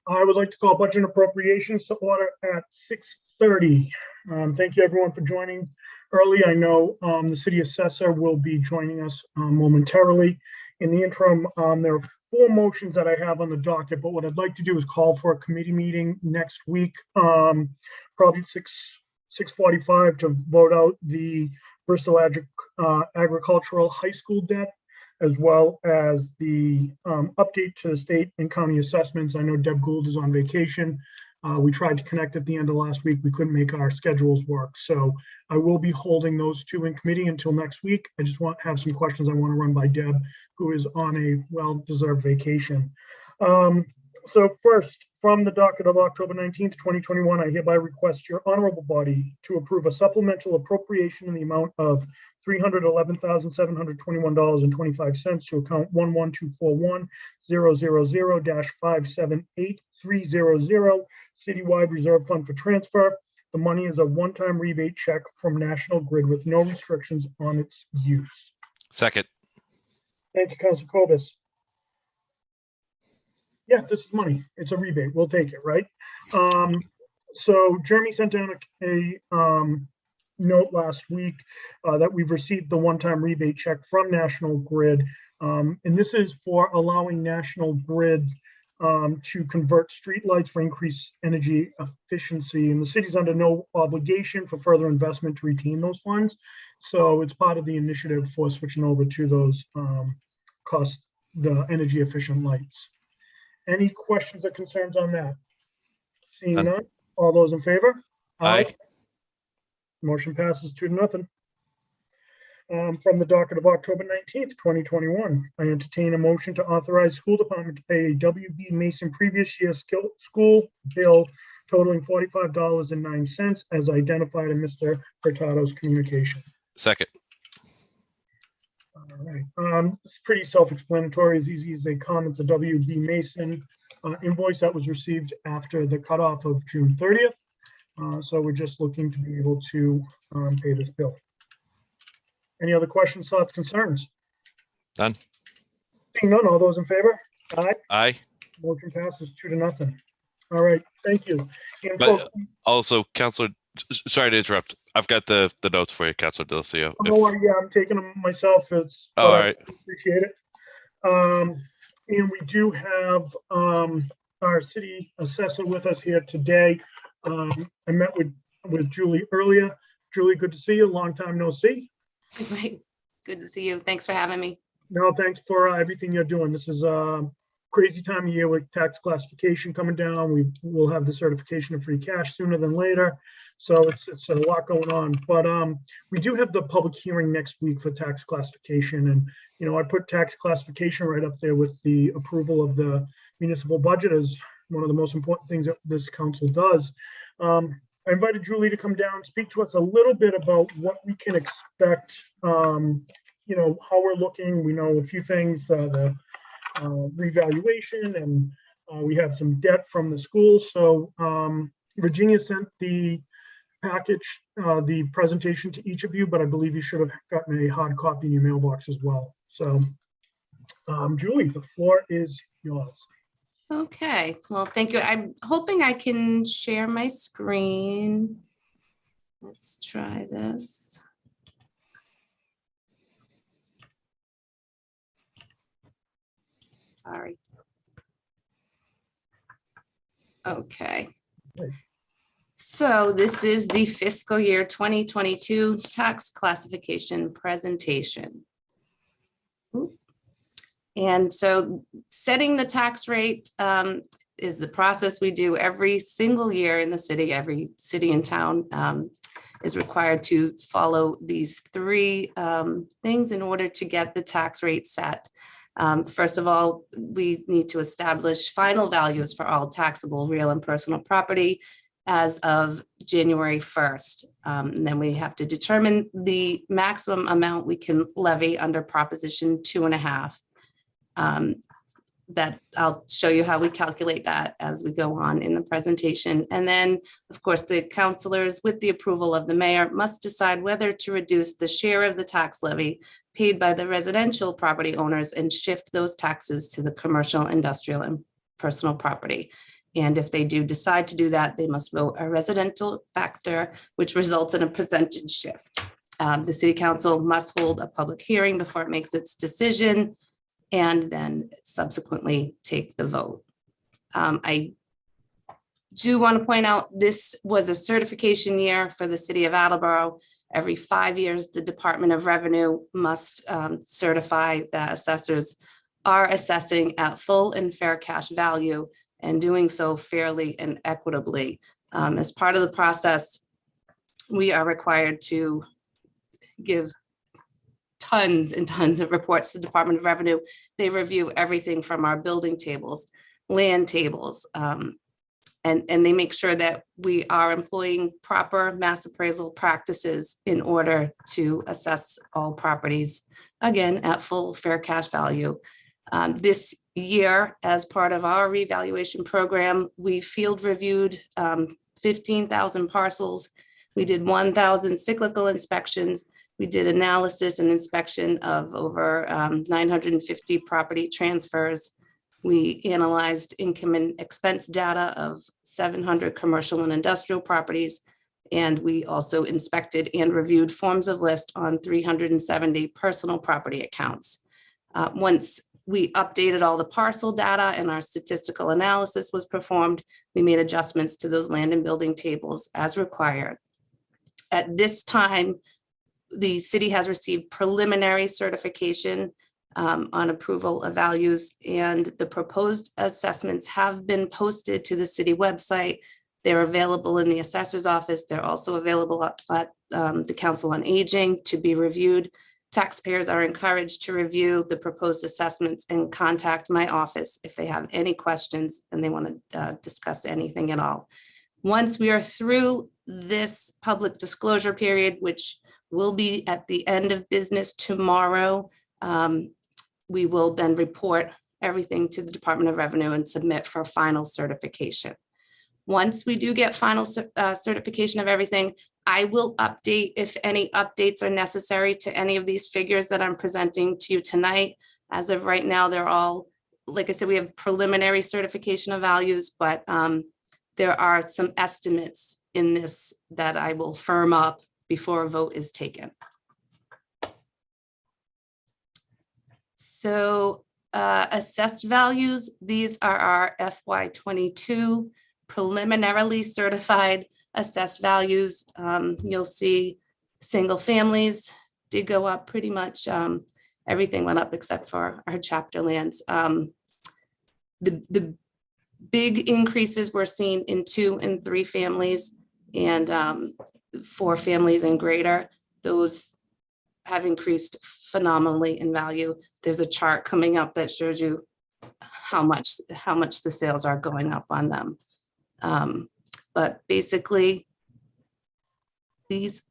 I would like to call budget and appropriations to order at 6:30. Thank you everyone for joining early. I know the city assessor will be joining us momentarily. In the interim, there are 4 motions that I have on the docket, but what I'd like to do is call for a committee meeting next week, probably 6:45 to vote out the Bristol Agricultural High School debt, as well as the update to the state and county assessments. I know Deb Gould is on vacation. We tried to connect at the end of last week. We couldn't make our schedules work. So I will be holding those 2 in committee until next week. I just have some questions I want to run by Deb, who is on a well-deserved vacation. So first, from the docket of October 19th, 2021, I hereby request your honorable body to approve a supplemental appropriation in the amount of $311,721.25 to account 11241-000-578300 Citywide Reserve Fund for transfer. The money is a one-time rebate check from National Grid with no restrictions on its use. Second. Thank you, Councilor Cobus. Yeah, this is money. It's a rebate. We'll take it, right? So Jeremy sent down a note last week that we've received the one-time rebate check from National Grid. And this is for allowing National Grid to convert streetlights for increased energy efficiency. And the city's under no obligation for further investment to retain those funds. So it's part of the initiative for switching over to those the energy efficient lights. Any questions or concerns on that? Seeing none, all those in favor? Aye. Motion passes 2-0. From the docket of October 19th, 2021, I entertain a motion to authorize school department to pay a WB Mason previous year school bill totaling $45.09 as identified in Mr. Furtado's communication. Second. All right. It's pretty self-explanatory, as easy as they come. It's a WB Mason invoice that was received after the cutoff of June 30th. So we're just looking to be able to pay this bill. Any other questions, thoughts, concerns? None. Seeing none, all those in favor? Aye. Aye. Motion passes 2-0. All right, thank you. And But also, Councilor, sorry to interrupt. I've got the notes for you, Councilor Delacio. Yeah, I'm taking them myself. All right. I appreciate it. And we do have our city assessor with us here today. I met with Julie earlier. Julie, good to see you. Long time no see. Right. Good to see you. Thanks for having me. No, thanks for everything you're doing. This is a crazy time of year with tax classification coming down. We will have the certification of free cash sooner than later. So it's a lot going on. But we do have the public hearing next week for tax classification. And, you know, I put tax classification right up there with the approval of the municipal budget as one of the most important things that this council does. I invited Julie to come down and speak to us a little bit about what we can expect, you know, how we're looking. We know a few things, the revaluation, and we have some debt from the school. So Virginia sent the package, the presentation to each of you, but I believe you should have gotten a hard copy in your mailbox as well. So Julie, the floor is yours. Okay, well, thank you. I'm hoping I can share my screen. Let's try this. Sorry. Okay. So this is the fiscal year 2022 tax classification presentation. And so setting the tax rate is the process we do every single year in the city. Every city and town is required to follow these 3 things in order to get the tax rate set. First of all, we need to establish final values for all taxable real and personal property as of January 1st. And then we have to determine the maximum amount we can levy under Proposition 2.5. That I'll show you how we calculate that as we go on in the presentation. And then, of course, the councilors, with the approval of the mayor, must decide whether to reduce the share of the tax levy paid by the residential property owners and shift those taxes to the commercial, industrial, and personal property. And if they do decide to do that, they must vote a residential factor, which results in a percentage shift. The city council must hold a public hearing before it makes its decision and then subsequently take the vote. I do want to point out this was a certification year for the city of Attleboro. Every 5 years, the Department of Revenue must certify that assessors are assessing at full and fair cash value and doing so fairly and equitably. As part of the process, we are required to give tons and tons of reports to the Department of Revenue. They review everything from our building tables, land tables, and they make sure that we are employing proper mass appraisal practices in order to assess all properties, again, at full fair cash value. This year, as part of our revaluation program, we field reviewed 15,000 parcels. We did 1,000 cyclical inspections. We did analysis and inspection of over 950 property transfers. We analyzed income and expense data of 700 commercial and industrial properties. And we also inspected and reviewed forms of list on 370 personal property accounts. Once we updated all the parcel data and our statistical analysis was performed, we made adjustments to those land and building tables as required. At this time, the city has received preliminary certification on approval of values, and the proposed assessments have been posted to the city website. They're available in the assessor's office. They're also available at the Council on Aging to be reviewed. Taxpayers are encouraged to review the proposed assessments and contact my office if they have any questions and they want to discuss anything at all. Once we are through this public disclosure period, which will be at the end of business tomorrow, we will then report everything to the Department of Revenue and submit for final certification. Once we do get final certification of everything, I will update if any updates are necessary to any of these figures that I'm presenting to you tonight. As of right now, they're all, like I said, we have preliminary certification of values, but there are some estimates in this that I will firm up before a vote is taken. So assessed values, these are our FY22 preliminarily certified assessed values. You'll see single families did go up pretty much. Everything went up except for our chapter lands. The big increases were seen in 2 and 3 families and 4 families and greater. Those have increased phenomenally in value. There's a chart coming up that shows you how much the sales are going up on them. But basically these,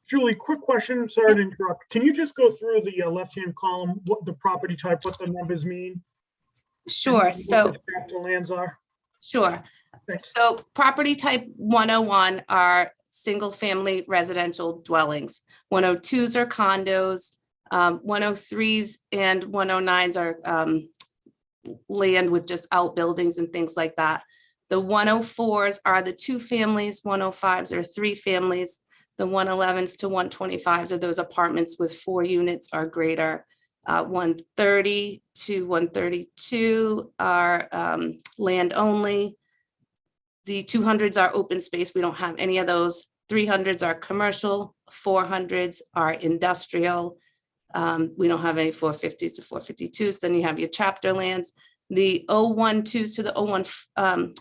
Julie, quick question, sorry to interrupt. Can you just go through the left-hand column, what the property type, what the numbers mean? sure. And So what the chapter lands are? sure. Thanks. So property type 101 are single family residential dwellings. 102s are condos. 103s and 109s are land with just outbuildings and things like that. The 104s are the 2 families, 105s are 3 families. The 111s to 125s are those apartments with 4 units or greater. 130 to 132 are land only. The 200s are open space. We don't have any of those. 300s are commercial. 400s are industrial. We don't have any 450s to 452s. Then you have your chapter lands. The 012s to the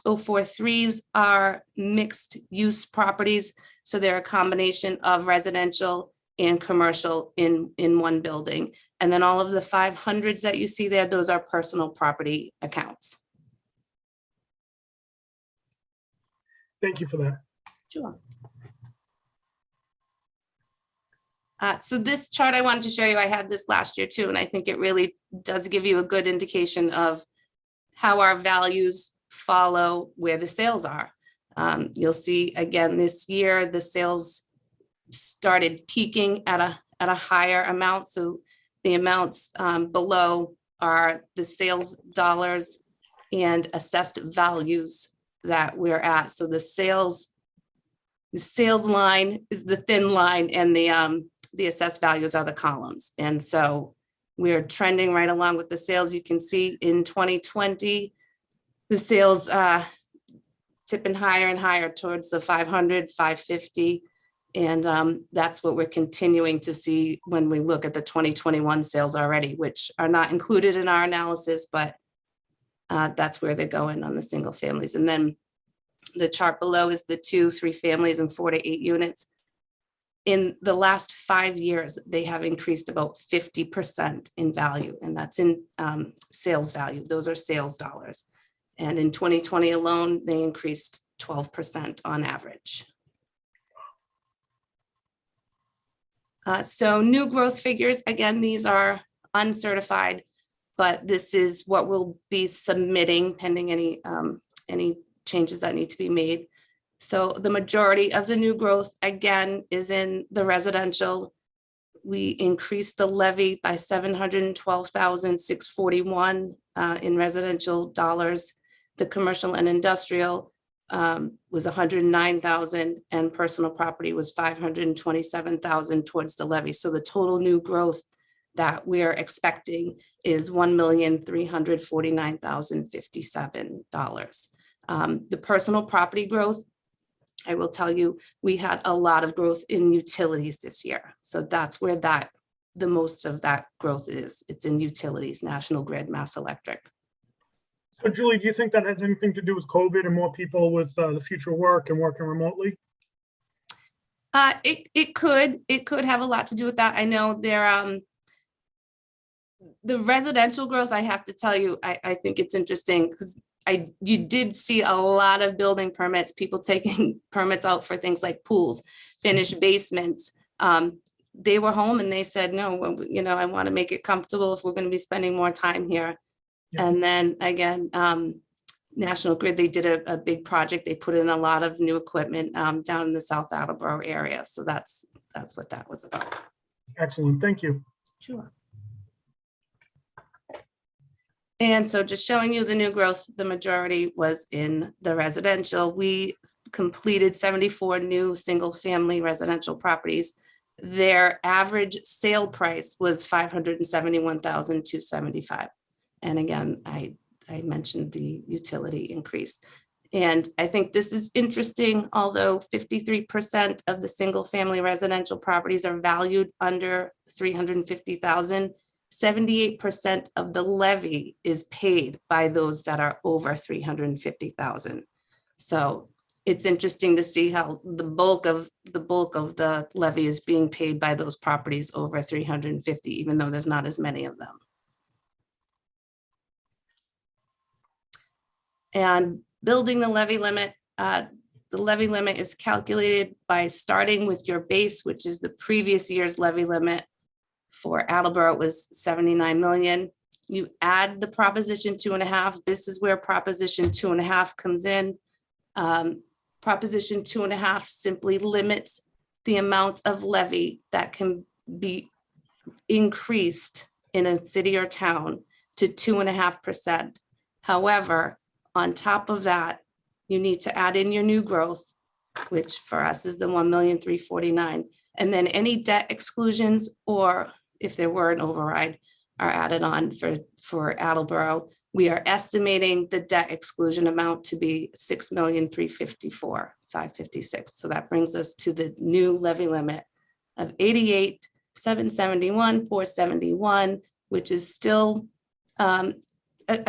043s are mixed use properties. So they're a combination of residential and commercial in one building. And then all of the 500s that you see there, those are personal property accounts. Thank you for that. Sure. So this chart I wanted to show you, I had this last year too, and I think it really does give you a good indication of how our values follow where the sales are. You'll see again this year, the sales started peaking at a higher amount. So the amounts below are the sales dollars and assessed values that we're at. So the sales line is the thin line, and the assessed values are the columns. And so we're trending right along with the sales. You can see in 2020, the sales tipping higher and higher towards the 500, 550. And that's what we're continuing to see when we look at the 2021 sales already, which are not included in our analysis, but that's where they're going on the single families. And then the chart below is the 2, 3 families and 4 to 8 units. In the last 5 years, they have increased about 50% in value, and that's in sales value. Those are sales dollars. And in 2020 alone, they increased 12% on average. So new growth figures, again, these are uncertified, but this is what we'll be submitting pending any changes that need to be made. So the majority of the new growth, again, is in the residential. We increased the levy by $712,641 in residential dollars. The commercial and industrial was $109,000, and personal property was $527,000 towards the levy. So the total new growth that we're expecting is $1,349,057. The personal property growth, I will tell you, we had a lot of growth in utilities this year. So that's where the most of that growth is. It's in utilities, National Grid, Mass Electric. So Julie, do you think that has anything to do with COVID and more people with the future work and working remotely? It could have a lot to do with that. I know there, the residential growth, I have to tell you, I think it's interesting because you did see a lot of building permits, people taking permits out for things like pools, finished basements. They were home and they said, no, I want to make it comfortable if we're going to be spending more time here. Yeah. And then again, National Grid, they did a big project. They put in a lot of new equipment down in the South Attleboro area. So that's what that was about. Excellent. Thank you. Sure. And so just showing you the new growth, the majority was in the residential. We completed 74 new single family residential properties. Their average sale price was $571,275. And again, I mentioned the utility increase. And I think this is interesting, although 53% of the single family residential properties are valued under $350,000, 78% of the levy is paid by those that are over $350,000. So it's interesting to see how the bulk of the levy is being paid by those properties over 350, even though there's not as many of them. And building the levy limit is calculated by starting with your base, which is the previous year's levy limit. For Attleboro, it was 79 million. You add the Proposition 2.5. This is where Proposition 2.5 comes in. Proposition 2.5 simply limits the amount of levy that can be increased in a city or town to 2.5%. However, on top of that, you need to add in your new growth, which for us is the 1,349,000, and then any debt exclusions, or if there were an override, are added on for Attleboro. We are estimating the debt exclusion amount to be $6,354,556. So that brings us to the new levy limit of $88,771,471, which is still a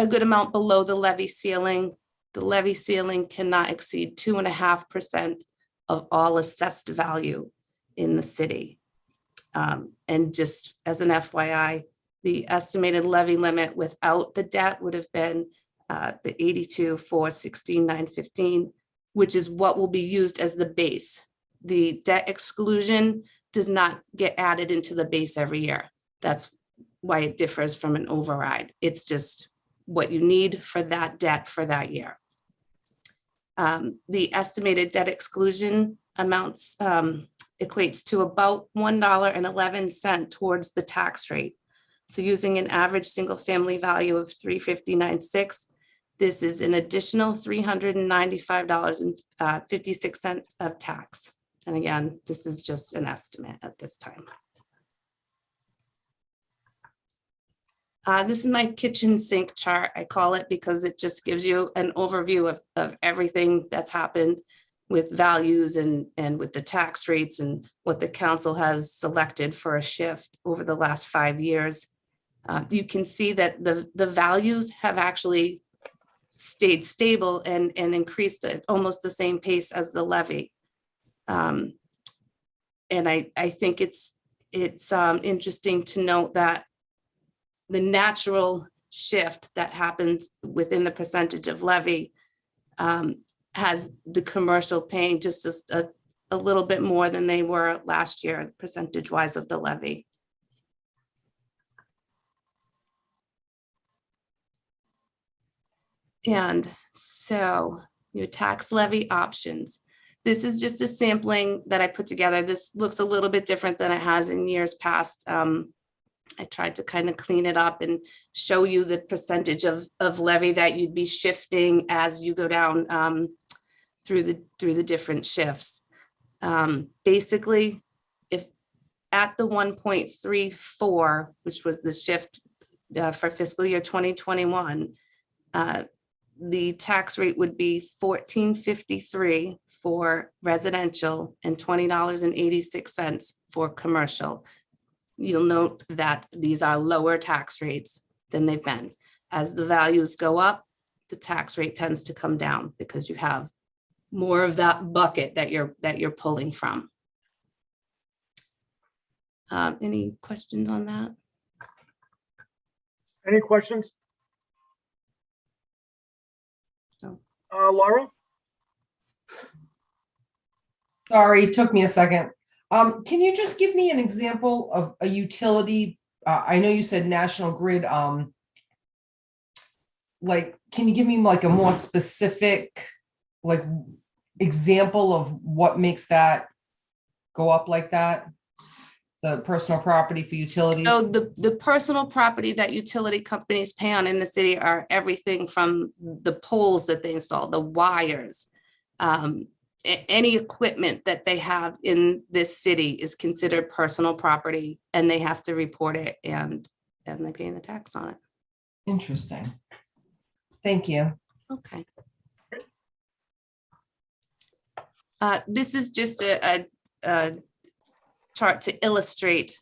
good amount below the levy ceiling. The levy ceiling cannot exceed 2.5% of all assessed value in the city. And just as an FYI, the estimated levy limit without the debt would have been the 82,416,915, which is what will be used as the base. The debt exclusion does not get added into the base every year. That's why it differs from an override. It's just what you need for that debt for that year. The estimated debt exclusion amounts equates to about $1.11 towards the tax rate. So using an average single family value of $359,600, This is an additional $395.56 of tax. And again, this is just an estimate at this time. This is my kitchen sink chart. I call it because it just gives you an overview of everything that's happened with values and with the tax rates and what the council has selected for a shift over the last 5 years. You can see that the values have actually stayed stable and increased at almost the same pace as the levy. And I think it's interesting to note that the natural shift that happens within the percentage of levy has the commercial paying just a little bit more than they were last year, percentage wise of the levy. And so your tax levy options. This is just a sampling that I put together. This looks a little bit different than it has in years past. I tried to kind of clean it up and show you the percentage of levy that you'd be shifting as you go down through the different shifts. Basically, if at the 1.34, which was the shift for fiscal year 2021, the tax rate would be $14.53 for residential and $20.86 for commercial. You'll note that these are lower tax rates than they've been. As the values go up, the tax rate tends to come down because you have more of that bucket that you're pulling from. Any questions on that? Any questions? No. Laura? Sorry, it took me a second. Can you just give me an example of a utility? I know you said National Grid. Like, can you give me like a more specific, like, example of what makes that go up like that? The personal property for utility? So the personal property that utility companies pay on in the city are everything from the poles that they install, the wires, any equipment that they have in this city is considered personal property, and they have to report it and they pay the tax on it. Interesting. Thank you. Okay. This is just a chart to illustrate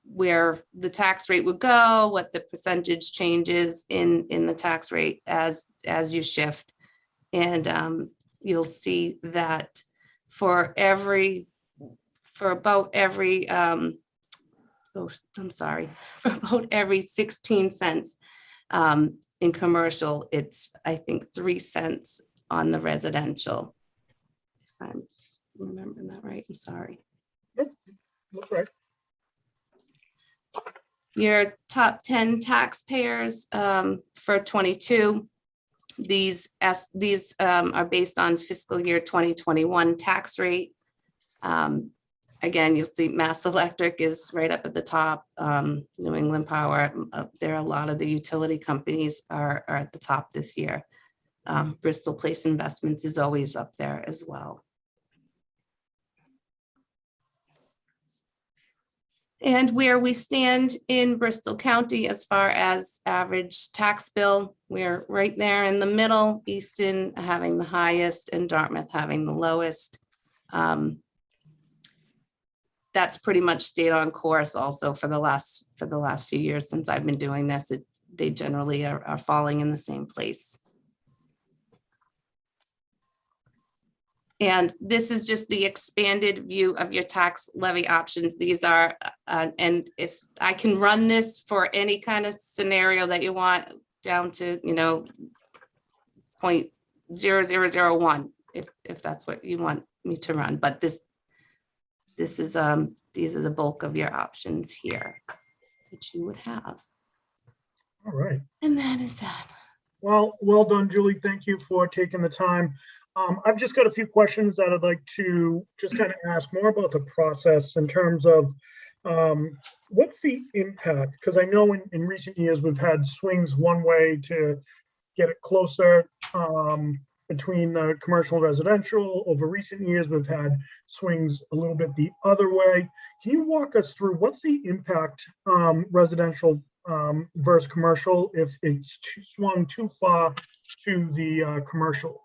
where the tax rate would go, what the percentage changes in the tax rate as you shift. And you'll see that for about every 16 cents in commercial, it's, I think, 3 cents on the residential. If I'm remembering that right, I'm sorry. Yep, that's right. Your top 10 taxpayers for 22. These are based on fiscal year 2021 tax rate. Again, you'll see Mass Electric is right up at the top. New England Power, there are a lot of the utility companies are at the top this year. Bristol Place Investments is always up there as well. And where we stand in Bristol County as far as average tax bill, we're right there in the middle, Easton having the highest and Dartmouth having the lowest. That's pretty much stayed on course also for the last few years since I've been doing this. They generally are falling in the same place. And this is just the expanded view of your tax levy options. These are, and if I can run this for any kind of scenario that you want down to, 0.0001, if that's what you want me to run. But this is, these are the bulk of your options here that you would have. All right. And that is that. Well done, Julie. Thank you for taking the time. I've just got a few questions that I'd like to just kind of ask more about the process in terms of what's the impact? Because I know in recent years we've had swings one way to get it closer between the commercial and residential. Over recent years, we've had swings a little bit the other way. Can you walk us through what's the impact residential versus commercial if it's swung too far to the commercial?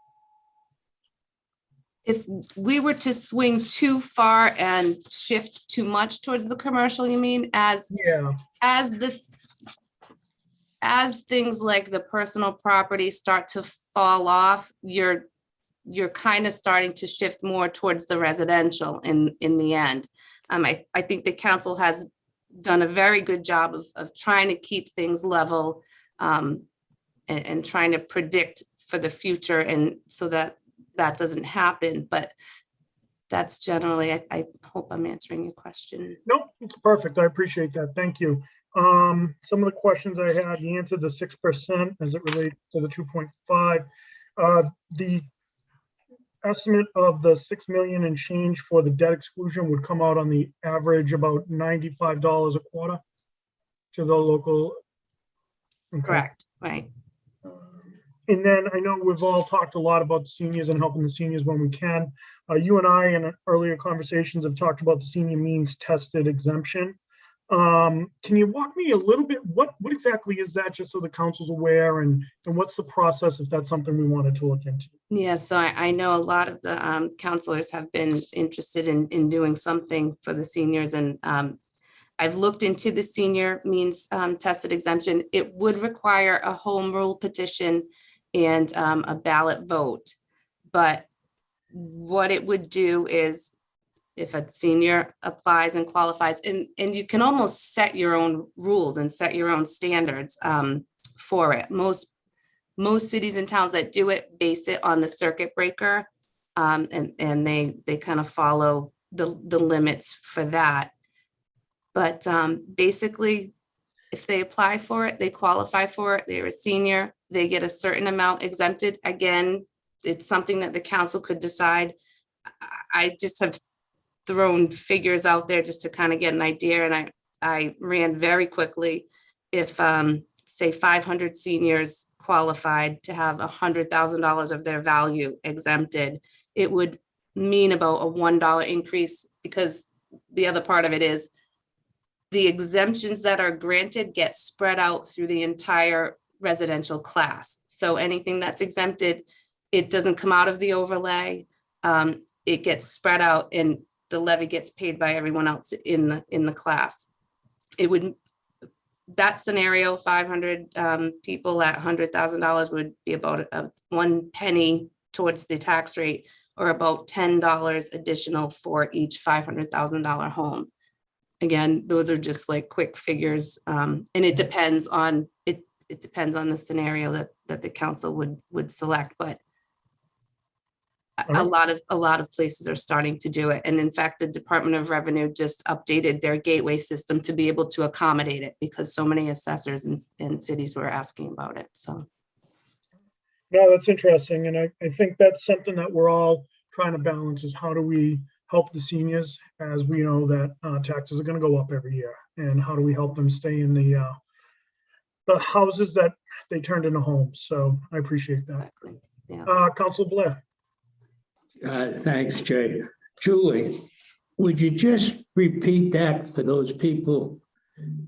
If we were to swing too far and shift too much towards the commercial, you mean, Yeah, as things like the personal property start to fall off, you're kind of starting to shift more towards the residential in the end. I think the council has done a very good job of trying to keep things level and trying to predict for the future, and so that doesn't happen. But that's generally, I hope I'm answering your question. nope, it's perfect. I appreciate that. Thank you. Some of the questions I had, you answered the 6% as it relates to the 2.5. The estimate of the 6 million and change for the debt exclusion would come out on the average about $95 a quarter to the local. Okay. Correct, right. And then I know we've all talked a lot about seniors and helping the seniors when we can. You and I in earlier conversations have talked about the senior means tested exemption. Can you walk me a little bit, what exactly is that, just so the council's aware, and what's the process if that's something we wanted to look into? Yeah, so I know a lot of the counselors have been interested in doing something for the seniors, and I've looked into the senior means tested exemption. It would require a home rule petition and a ballot vote. But what it would do is, if a senior applies and qualifies, and you can almost set your own rules and set your own standards for it. Most cities and towns that do it base it on the circuit breaker, and they kind of follow the limits for that. But basically, if they apply for it, they qualify for it, they're a senior, they get a certain amount exempted. Again, it's something that the council could decide. I just have thrown figures out there just to kind of get an idea, and I ran very quickly. If say 500 seniors qualified to have $100,000 of their value exempted, it would mean about a $1 increase, because the other part of it is the exemptions that are granted get spread out through the entire residential class. So anything that's exempted, it doesn't come out of the overlay. It gets spread out, and the levy gets paid by everyone else in the class. It would, that scenario, 500 people at $100,000 would be about 1 penny towards the tax rate, or about $10 additional for each $500,000 home. Again, those are just like quick figures, and it depends on it depends on the scenario that the council would select, but a lot of places are starting to do it. And in fact, the Department of Revenue just updated their gateway system to be able to accommodate it, because so many assessors and cities were asking about it. So. No, that's interesting. And I think that's something that we're all trying to balance, is how do we help the seniors, as we know that taxes are going to go up every year, and how do we help them stay in the houses that they turned into homes. So I appreciate that. Exactly. Yeah. Councilor Blair. Thanks, Jay. Julie, would you just repeat that for those people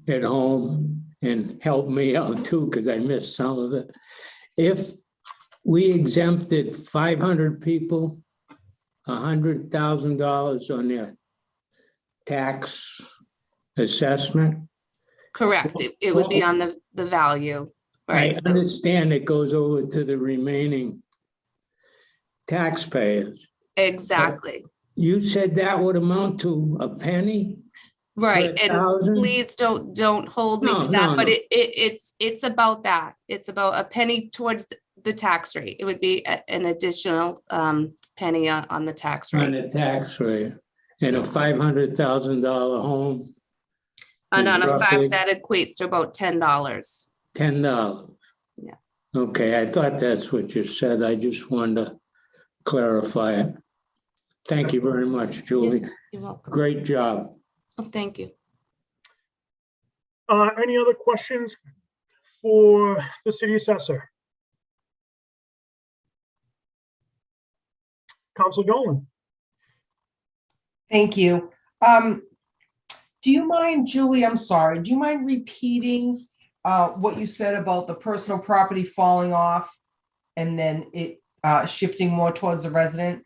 at home and help me out too, because I missed some of it? If we exempted 500 people, $100,000 on their tax assessment. Correct. It would be on the value, right? I understand it goes over to the remaining taxpayers. Exactly. You said that would amount to a penny? Right. Per And thousand? please don't hold me to that, but it's about that. It's about a penny towards the tax rate. It would be an additional penny on the tax On rate. the tax rate. And a $500,000 home, And on a roughly that equates to about $10. $10. Yeah. Okay, I thought that's what you said. I just wanted to clarify it. Thank you very much, Julie. Yes, you're welcome. Great job. Oh, thank you. Any other questions for the city assessor? Council Dolan. Thank you. Do you mind, Julie, I'm sorry, do you mind repeating what you said about the personal property falling off and then it shifting more towards the resident?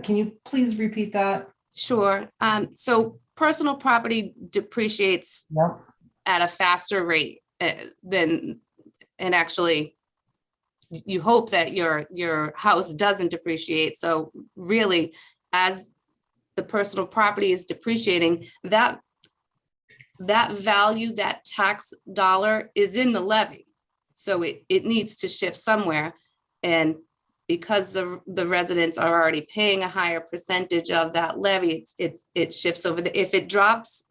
Can you please repeat that? Sure. So personal property depreciates Yep. at a faster rate than, and actually you hope that your house doesn't depreciate. So really, as the personal property is depreciating, that value, that tax dollar is in the levy. So it needs to shift somewhere. And because the residents are already paying a higher percentage of that levy, it shifts over if it drops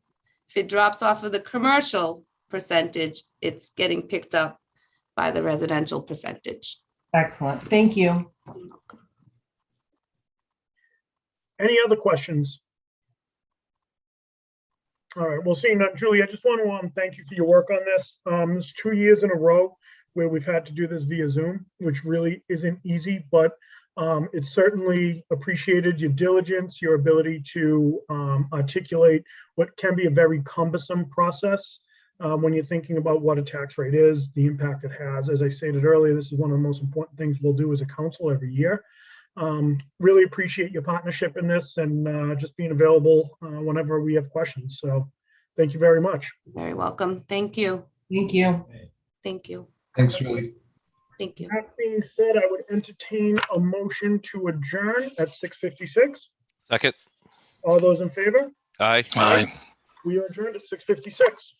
off of the commercial percentage, it's getting picked up by the residential percentage. Excellent. Thank you. Any other questions? All right, well, seeing that, Julie, I just want to thank you for your work on this. It's 2 years in a row where we've had to do this via Zoom, which really isn't easy, but it's certainly appreciated your diligence, your ability to articulate what can be a very cumbersome process when you're thinking about what a tax rate is, the impact it has. As I stated earlier, this is one of the most important things we'll do as a council every year. Really appreciate your partnership in this and just being available whenever we have questions. So thank you very much. Very welcome. Thank you. Thank you. Thank you. Thanks, Julie. Thank you. That being said, I would entertain a motion to adjourn at 6:56. Second. All those in favor? Aye. Aye. We are adjourned at 6:56.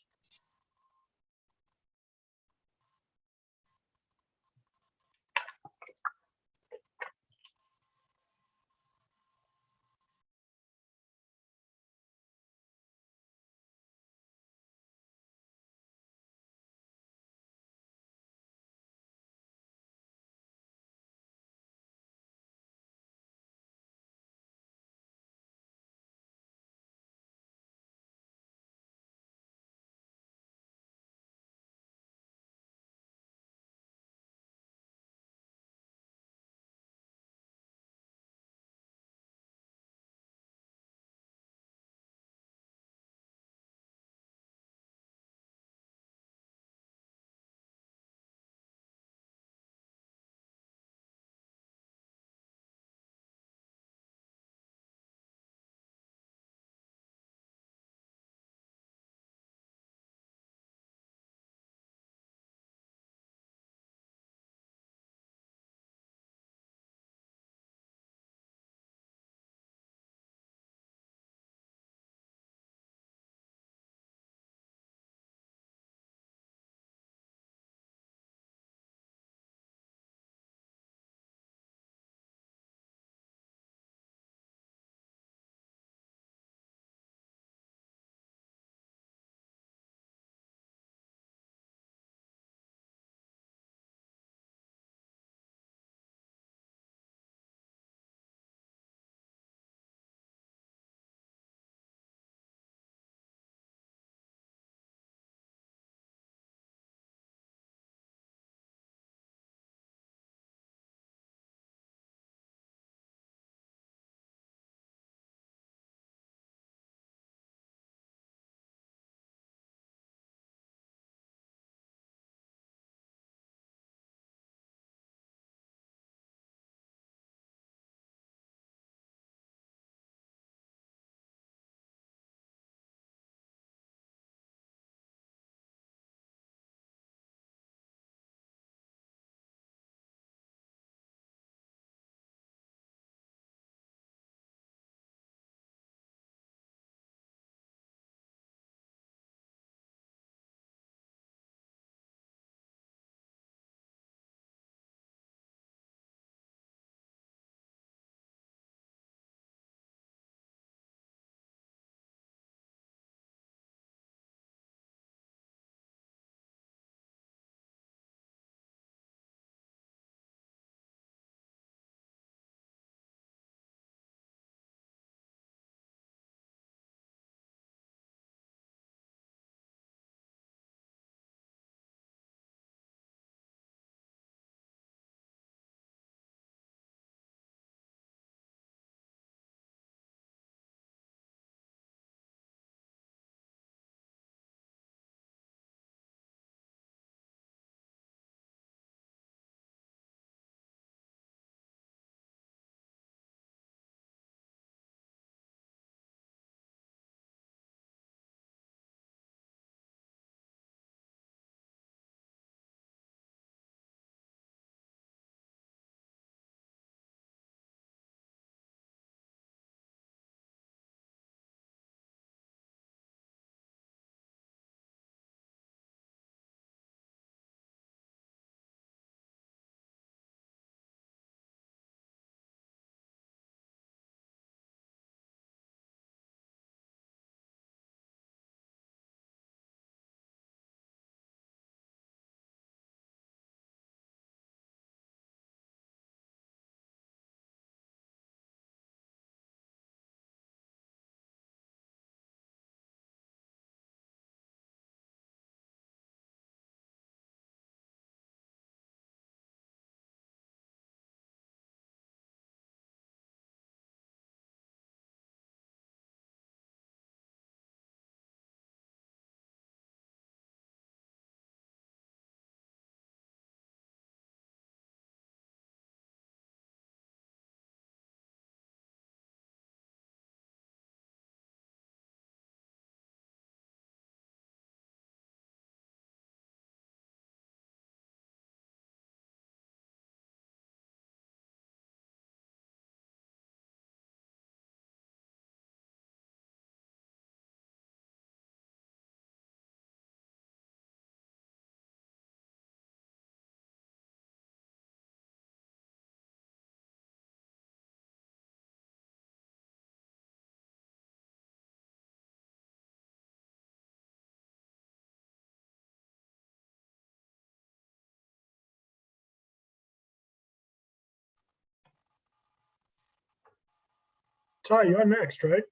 Ty, you're next, right?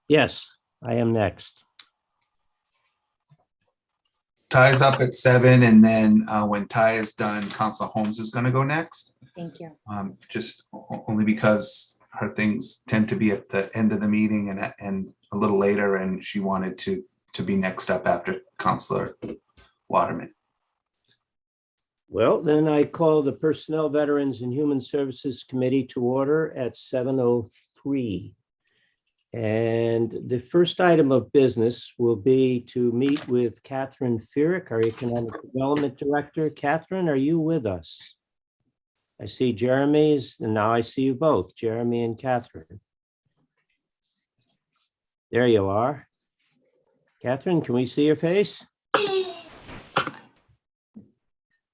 Yes, I am next. Ty's up at 7, and then when Ty is done, Council Holmes is going to go next. Thank you. Just only because her things tend to be at the end of the meeting and a little later, and she wanted to be next up after Councilor Waterman. Well, then I call the Personnel, Veterans, and Human Services Committee to order at 7:03. And the first item of business will be to meet with Catherine Fierick, our Economic Development Director. Catherine, are you with us? I see Jeremy's, and now I see you both, Jeremy and Catherine. There you are. Catherine, can we see your face?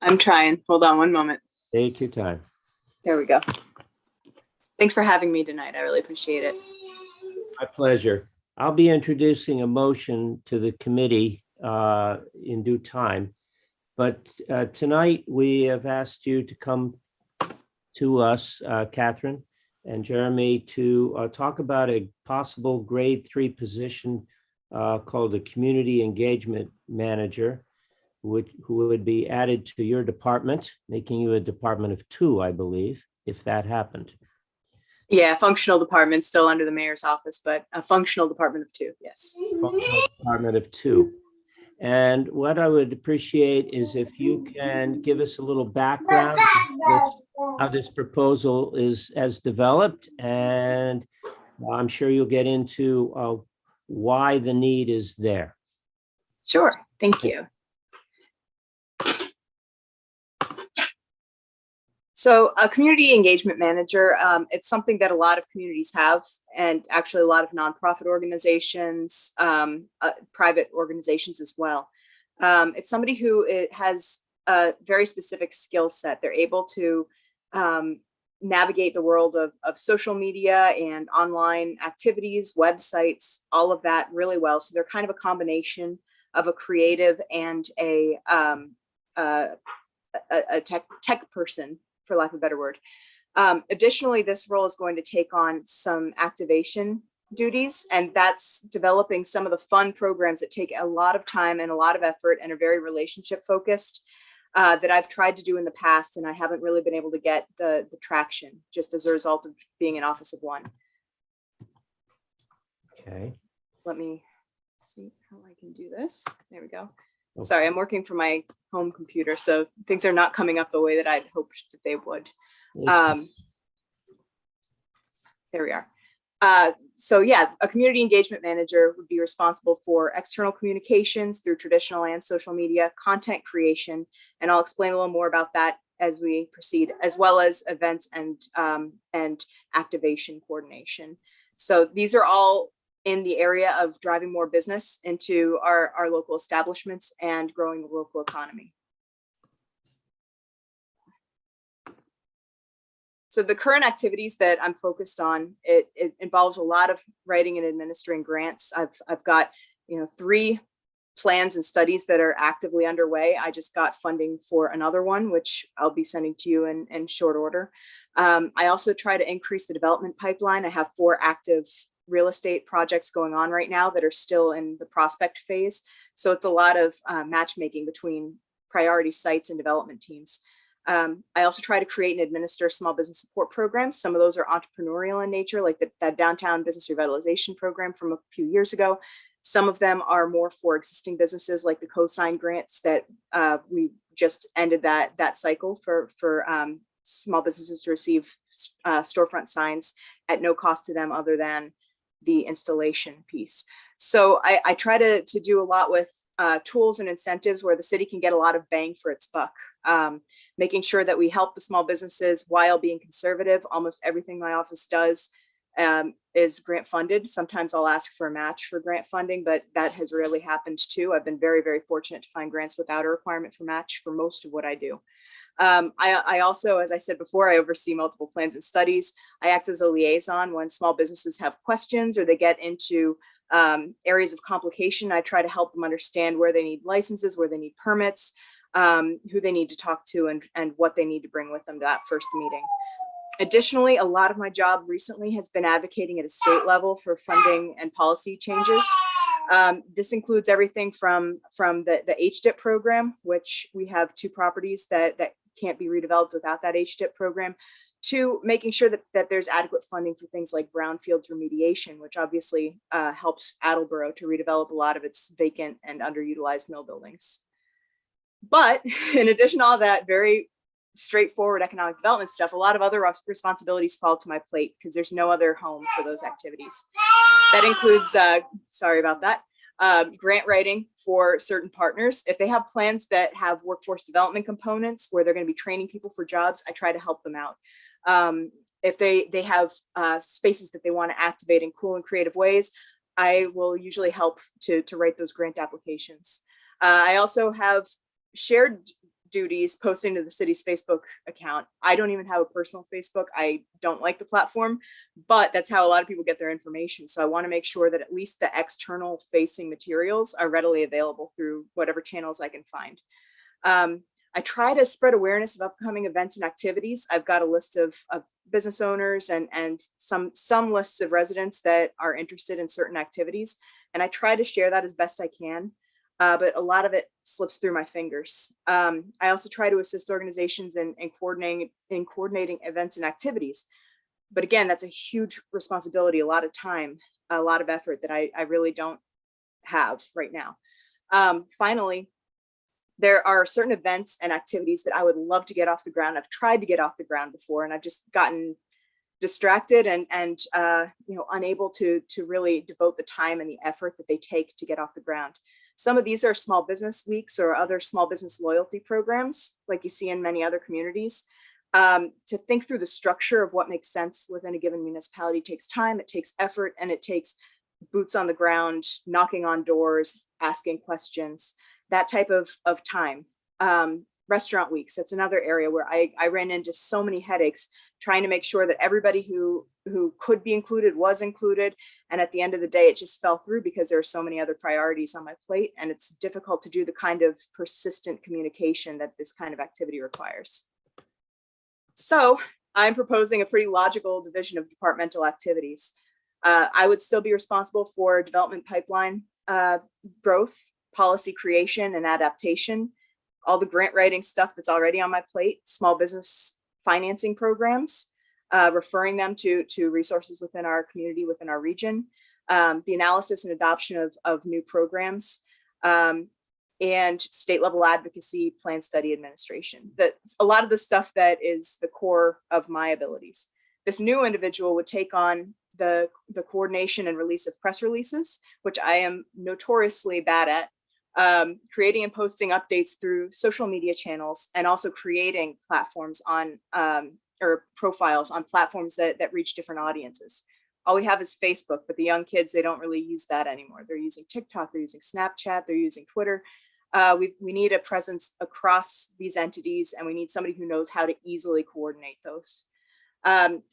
I'm trying. Hold on one moment. Take your time. There we go. Thanks for having me tonight. I really appreciate it. My pleasure. I'll be introducing a motion to the committee in due time. But tonight we have asked you to come to us, Catherine and Jeremy, to talk about a possible grade 3 position called a Community Engagement Manager, who would be added to your department, making you a department of 2, I believe, if that happened. Yeah, functional department still under the mayor's office, but a functional department of 2. Yes. Functional department of 2. And what I would appreciate is if you can give us a little background with how this proposal has developed, and I'm sure you'll get into why the need is there. Sure. Thank you. So a community engagement manager, it's something that a lot of communities have, and actually a lot of nonprofit organizations, private organizations as well. It's somebody who has a very specific skill set. They're able to navigate the world of social media and online activities, websites, all of that really well. So they're kind of a combination of a creative and a tech person, for lack of a better word. Additionally, this role is going to take on some activation duties, and that's developing some of the fun programs that take a lot of time and a lot of effort and are very relationship focused that I've tried to do in the past, and I haven't really been able to get the traction just as a result of being an office of 1. Okay. Let me see how I can do this. There we go. Okay. Sorry, I'm working from my home computer, so things are not coming up the way that I'd hoped that they would. There we are. So yeah, a community engagement manager would be responsible for external communications through traditional and social media, content creation, and I'll explain a little more about that as we proceed, as well as events and activation coordination. So these are all in the area of driving more business into our local establishments and growing the local economy. So the current activities that I'm focused on, it involves a lot of writing and administering grants. I've got 3 plans and studies that are actively underway. I just got funding for another one, which I'll be sending to you in short order. I also try to increase the development pipeline. I have 4 active real estate projects going on right now that are still in the prospect phase. So it's a lot of matchmaking between priority sites and development teams. I also try to create and administer small business support programs. Some of those are entrepreneurial in nature, like that downtown business revitalization program from a few years ago. Some of them are more for existing businesses, like the co-sign grants that we just ended that cycle for small businesses to receive storefront signs at no cost to them other than the installation piece. So I try to do a lot with tools and incentives where the city can get a lot of bang for its buck, making sure that we help the small businesses while being conservative. Almost everything my office does is grant funded. Sometimes I'll ask for a match for grant funding, but that has rarely happened too. I've been very, very fortunate to find grants without a requirement for match for most of what I do. I also, as I said before, I oversee multiple plans and studies. I act as a liaison when small businesses have questions or they get into areas of complication. I try to help them understand where they need licenses, where they need permits, who they need to talk to, and what they need to bring with them to that first meeting. Additionally, a lot of my job recently has been advocating at a state level for funding and policy changes. This includes everything from the HDIP program, which we have 2 properties that can't be redeveloped without that HDIP program, to making sure that there's adequate funding for things like brownfields remediation, which obviously helps Attleboro to redevelop a lot of its vacant and underutilized mill buildings. But in addition to all that very straightforward economic development stuff, a lot of other responsibilities fall to my plate because there's no other home for those activities. That includes, sorry about that, grant writing for certain partners. If they have plans that have workforce development components where they're going to be training people for jobs, I try to help them out. If they have spaces that they want to activate in cool and creative ways, I will usually help to write those grant applications. I also have shared duties posting to the city's Facebook account. I don't even have a personal Facebook. I don't like the platform, but that's how a lot of people get their information. So I want to make sure that at least the external facing materials are readily available through whatever channels I can find. I try to spread awareness of upcoming events and activities. I've got a list of business owners and some lists of residents that are interested in certain activities. And I try to share that as best I can. But a lot of it slips through my fingers. I also try to assist organizations in coordinating events and activities. But again, that's a huge responsibility, a lot of time, a lot of effort that I really don't have right now. Finally, there are certain events and activities that I would love to get off the ground. I've tried to get off the ground before, and I've just gotten distracted and unable to really devote the time and the effort that they take to get off the ground. Some of these are small business weeks or other small business loyalty programs, like you see in many other communities. To think through the structure of what makes sense within a given municipality takes time, it takes effort, and it takes boots on the ground, knocking on doors, asking questions, that type of time. Restaurant weeks, that's another area where I ran into so many headaches trying to make sure that everybody who could be included was included. And at the end of the day, it just fell through because there are so many other priorities on my plate, and it's difficult to do the kind of persistent communication that this kind of activity requires. So I'm proposing a pretty logical division of departmental activities. I would still be responsible for development pipeline growth, policy creation and adaptation, all the grant writing stuff that's already on my plate, small business financing programs, referring them to resources within our community, within our region, the analysis and adoption of new programs, and state level advocacy, plan study administration. A lot of the stuff that is the core of my abilities. This new individual would take on the coordination and release of press releases, which I am notoriously bad at. Creating and posting updates through social media channels, and also creating platforms on or profiles on platforms that reach different audiences. All we have is Facebook, but the young kids, they don't really use that anymore. They're using TikTok, they're using Snapchat, they're using Twitter. We need a presence across these entities, and we need somebody who knows how to easily coordinate those.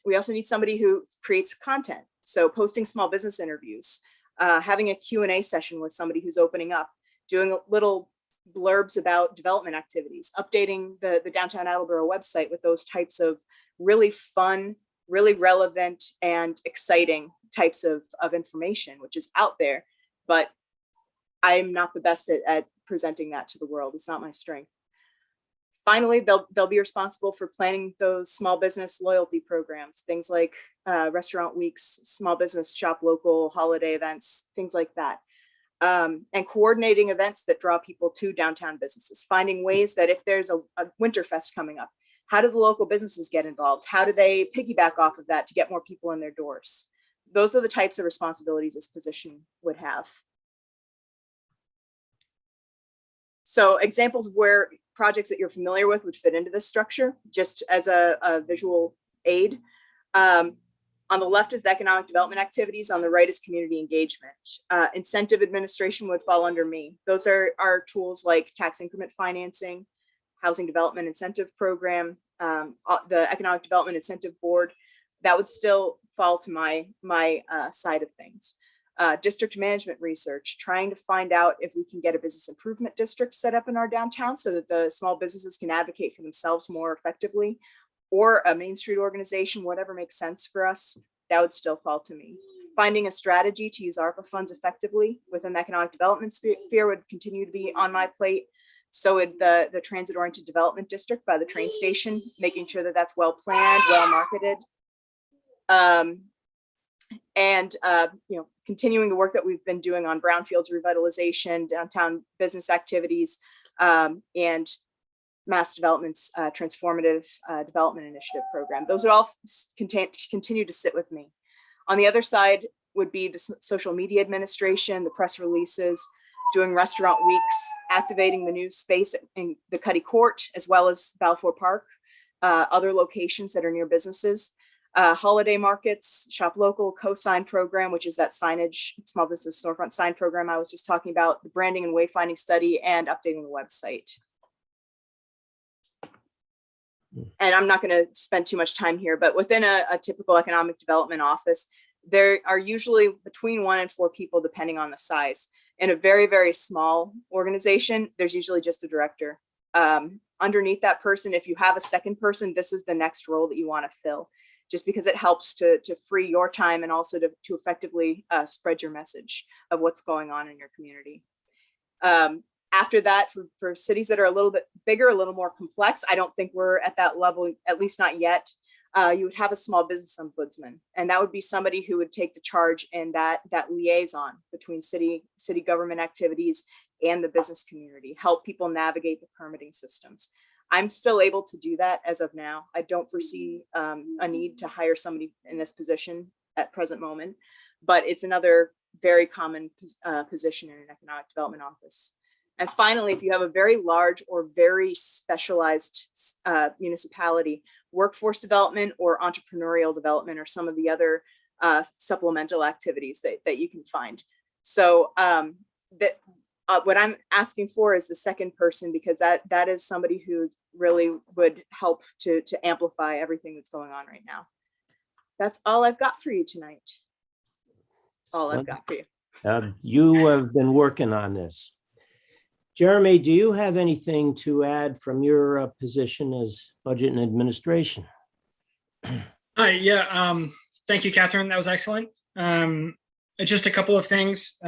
We also need somebody who creates content. So posting small business interviews, having a Q&A session with somebody who's opening up, doing little blurbs about development activities, updating the Downtown Attleboro website with those types of really fun, really relevant and exciting types of information, which is out there, but I'm not the best at presenting that to the world. It's not my strength. Finally, they'll be responsible for planning those small business loyalty programs, things like restaurant weeks, small business shop local, holiday events, things like that. And coordinating events that draw people to downtown businesses, finding ways that if there's a Winterfest coming up, how do the local businesses get involved? How do they piggyback off of that to get more people in their doors? Those are the types of responsibilities this position would have. So examples of where projects that you're familiar with would fit into this structure, just as a visual aid. On the left is the economic development activities. On the right is community engagement. Incentive administration would fall under me. Those are tools like tax increment financing, housing development incentive program, the economic development incentive board. That would still fall to my side of things. District management research, trying to find out if we can get a business improvement district set up in our downtown so that the small businesses can advocate for themselves more effectively, or a Main Street organization, whatever makes sense for us, that would still fall to me. Finding a strategy to use ARPA funds effectively within the economic development sphere would continue to be on my plate. So would the transit-oriented development district by the train station, making sure that that's well planned, well marketed. Continuing the work that we've been doing on brownfields revitalization, downtown business activities, and Mass Development's transformative development initiative program. Those would all continue to sit with me. On the other side would be the social media administration, the press releases, doing restaurant weeks, activating the new space in the Cuddy Court, as well as Balfour Park, other locations that are near businesses, holiday markets, shop local, co-sign program, which is that signage, small business storefront sign program I was just talking about, the branding and wayfinding study, and updating the website. And I'm not going to spend too much time here, but within a typical economic development office, there are usually between 1 and 4 people, depending on the size. In a very, very small organization, there's usually just a director. Underneath that person, if you have a second person, this is the next role that you want to fill, just because it helps to free your time and also to effectively spread your message of what's going on in your community. After that, for cities that are a little bit bigger, a little more complex, I don't think we're at that level, at least not yet. You would have a small business ombudsman, and that would be somebody who would take the charge and that liaison between city government activities and the business community, help people navigate the permitting systems. I'm still able to do that as of now. I don't foresee a need to hire somebody in this position at present moment, but it's another very common position in an economic development office. And finally, if you have a very large or very specialized municipality, workforce development or entrepreneurial development are some of the other supplemental activities that you can find. So what I'm asking for is the second person, because that is somebody who really would help to amplify everything that's going on right now. That's all I've got for you tonight. All I've got for you. You have been working on this. Jeremy, do you have anything to add from your position as budget and administration? Yeah, thank you, Catherine. That was excellent. Just a couple of things.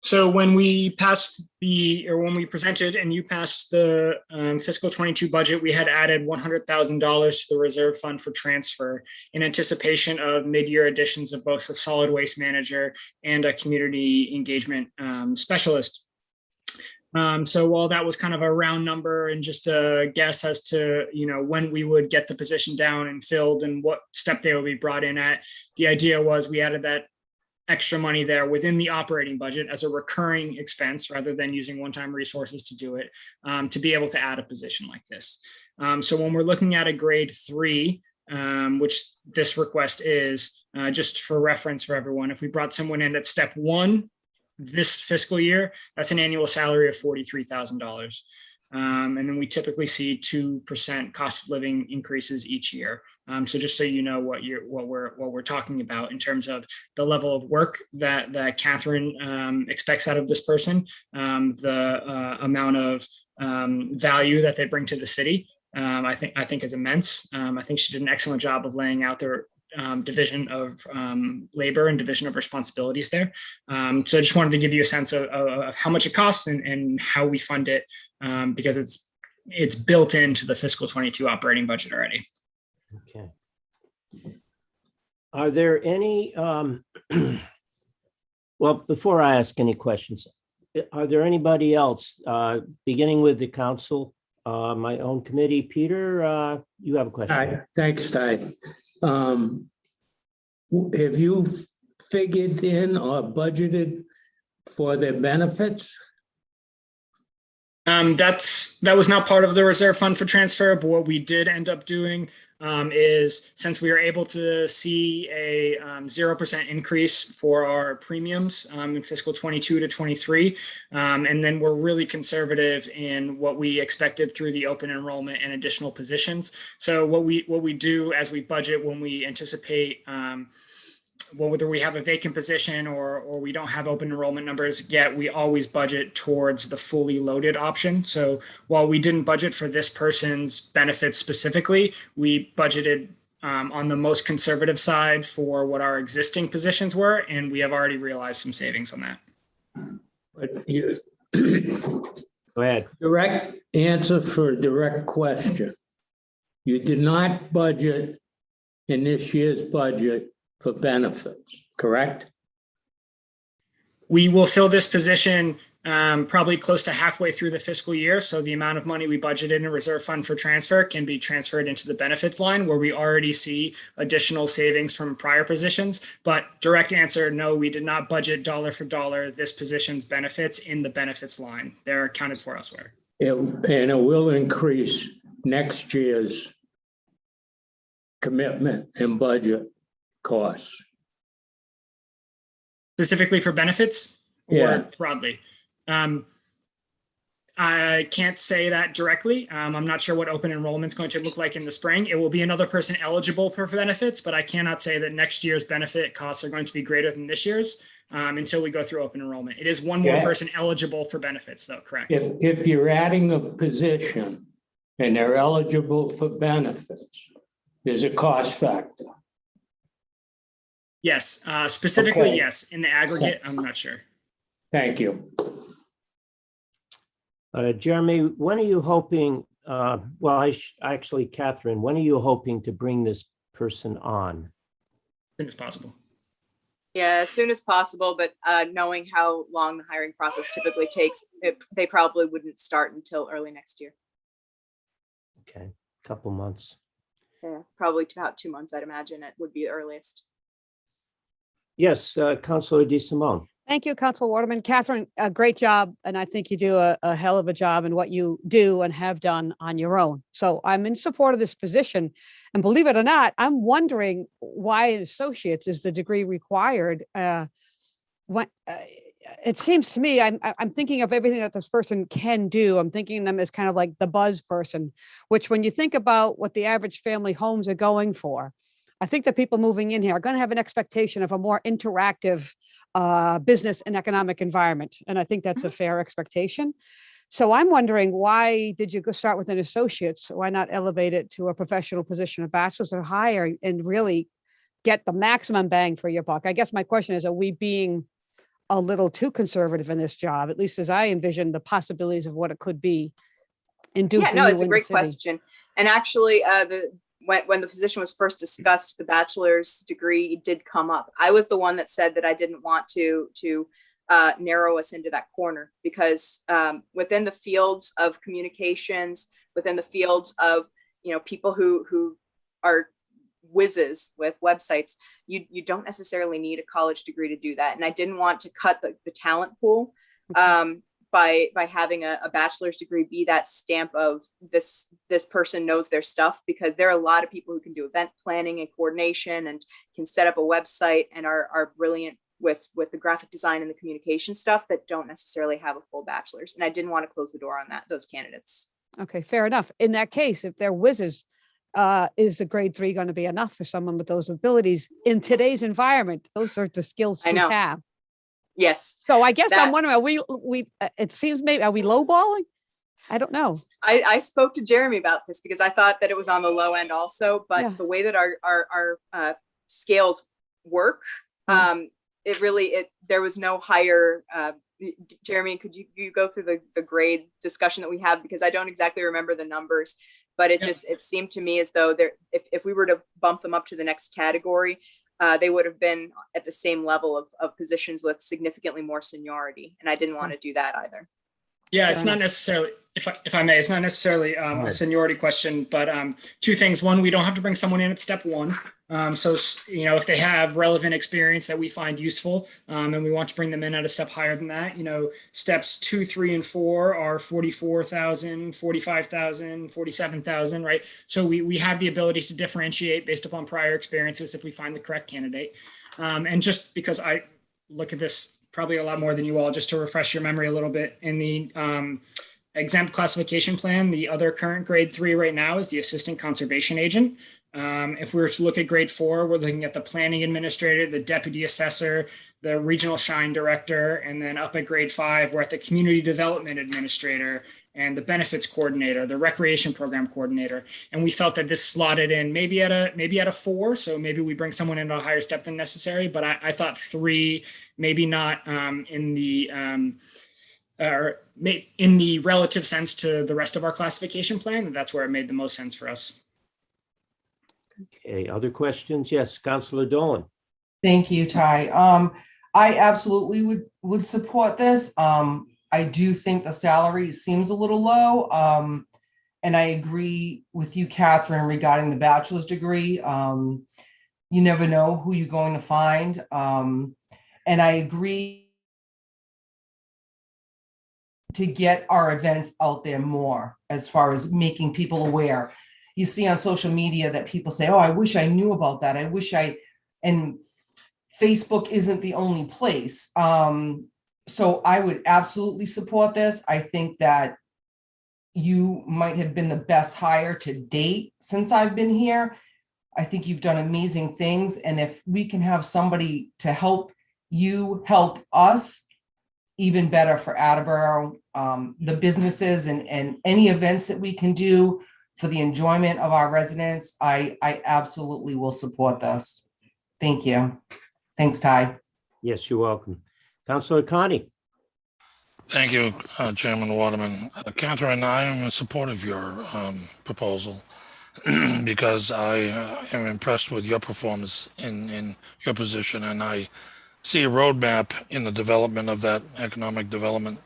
So when we presented and you passed the fiscal 22 budget, we had added $100,000 to the reserve fund for transfer in anticipation of mid-year additions of both a solid waste manager and a community engagement specialist. So while that was kind of a round number and just a guess as to, when we would get the position down and filled and what step they would be brought in at, the idea was we added that extra money there within the operating budget as a recurring expense rather than using one-time resources to do it, to be able to add a position like this. So when we're looking at a grade 3, which this request is, just for reference for everyone, if we brought someone in at step 1, this fiscal year, that's an annual salary of $43,000. And then we typically see 2% cost of living increases each year. So just so you know what we're talking about in terms of the level of work that Catherine expects out of this person, the amount of value that they bring to the city, I think is immense. I think she did an excellent job of laying out their division of labor and division of responsibilities there. So I just wanted to give you a sense of how much it costs and how we fund it, because it's built into the fiscal 22 operating budget already. Okay. Are there any, well, before I ask any questions, are there anybody else, beginning with the council, my own committee? Peter, you have a question. Hi, thanks, Ty. Have you figured in or budgeted for their benefits? That was not part of the reserve fund for transfer, but what we did end up doing is, since we were able to see a 0% increase for our premiums in fiscal 22 to 23, and then we're really conservative in what we expected through the open enrollment and additional positions. So what we do as we budget, when we anticipate whether we have a vacant position or we don't have open enrollment numbers yet, we always budget towards the fully loaded option. So while we didn't budget for this person's benefits specifically, we budgeted on the most conservative side for what our existing positions were, and we have already realized some savings on that. But you, Go ahead. direct answer for a direct question. You did not budget in this year's budget for benefits, correct? We will fill this position probably close to halfway through the fiscal year. So the amount of money we budgeted in a reserve fund for transfer can be transferred into the benefits line where we already see additional savings from prior positions. But direct answer, no, we did not budget dollar for dollar this position's benefits in the benefits line. They're accounted for elsewhere. And it will increase next year's commitment and budget costs. Specifically for benefits or Yeah. broadly? I can't say that directly. I'm not sure what open enrollment is going to look like in the spring. It will be another person eligible for benefits, but I cannot say that next year's benefit costs are going to be greater than this year's until we go through open enrollment. It is one more Yeah. person eligible for benefits though, correct? If you're adding a position and they're eligible for benefits, there's a cost factor. Yes, specifically, Okay. yes. In the aggregate, I'm not sure. Thank you. Jeremy, when are you hoping, actually, Catherine, when are you hoping to bring this person on? As soon as possible. Yeah, as soon as possible, but knowing how long the hiring process typically takes, they probably wouldn't start until early next year. Okay, couple months. Yeah, probably about 2 months, I'd imagine it would be the earliest. Yes, Councilor DeSimone. Thank you, Council Waterman. Catherine, a great job. And I think you do a hell of a job in what you do and have done on your own. So I'm in support of this position. And believe it or not, I'm wondering why associates is the degree required. It seems to me, I'm thinking of everything that this person can do. I'm thinking of them as kind of like the buzz person, which when you think about what the average family homes are going for, I think that people moving in here are going to have an expectation of a more interactive business and economic environment. And I think that's a fair expectation. So I'm wondering, why did you go start with an associate's? Why not elevate it to a professional position, a bachelor's or higher, and really get the maximum bang for your buck? I guess my question is, are we being a little too conservative in this job, at least as I envision the possibilities of what it could be? Yeah, no, it's a great question. And actually, when the position was first discussed, the bachelor's degree did come up. I was the one that said that I didn't want to narrow us into that corner because within the fields of communications, within the fields of people who are whizzes with websites, you don't necessarily need a college degree to do that. And I didn't want to cut the talent pool by having a bachelor's degree be that stamp of this person knows their stuff, because there are a lot of people who can do event planning and coordination and can set up a website and are brilliant with the graphic design and the communication stuff that don't necessarily have a full bachelor's. And I didn't want to close the door on those candidates. Okay, fair enough. In that case, if they're whizzes, is the grade 3 going to be enough for someone with those abilities in today's environment? Those are the skills to have. Yes. So I guess I'm wondering, it seems maybe, are we lowballing? I don't know. I spoke to Jeremy about this because I thought that it was on the low end also, but the way that our scales work, there was no higher, Jeremy, could you go through the grade discussion that we have? Because I don't exactly remember the numbers, but it seemed to me as though if we were to bump them up to the next category, they would have been at the same level of positions with significantly more seniority. And I didn't want to do that either. Yeah, it's not necessarily, if I may, it's not necessarily a seniority question, but two things. One, we don't have to bring someone in at step one. So, if they have relevant experience that we find useful and we want to bring them in at a step higher than that, steps 2, 3, and 4 are 44,000, 45,000, 47,000, right? So we have the ability to differentiate based upon prior experiences if we find the correct candidate. And just because I look at this probably a lot more than you all, just to refresh your memory a little bit, in the exempt classification plan, the other current grade 3 right now is the assistant conservation agent. If we were to look at grade 4, we're looking at the planning administrator, the deputy assessor, the regional shine director, and then up at grade 5, we're at the community development administrator and the benefits coordinator, the recreation program coordinator. And we felt that this slotted in maybe at a 4. So maybe we bring someone into a higher step than necessary, but I thought 3, maybe not in the relative sense to the rest of our classification plan. That's where it made the most sense for us. Okay, other questions? Yes, Councillor Dolan. Thank you, Ty. I absolutely would support this. I do think the salary seems a little low. And I agree with you, Catherine, regarding the bachelor's degree. You never know who you're going to find. And I agree to get our events out there more as far as making people aware. You see on social media that people say, oh, I wish I knew about that. And Facebook isn't the only place. So I would absolutely support this. I think that you might have been the best hire to date since I've been here. I think you've done amazing things. And if we can have somebody to help you help us, even better for Attleboro, the businesses and any events that we can do for the enjoyment of our residents, I absolutely will support this. Thank you. Thanks, Ty. Yes, you're welcome. Councillor Connie. Thank you, Chairman Waterman. Catherine, I am in support of your proposal because I am impressed with your performance in your position, and I see a roadmap in the development of that economic development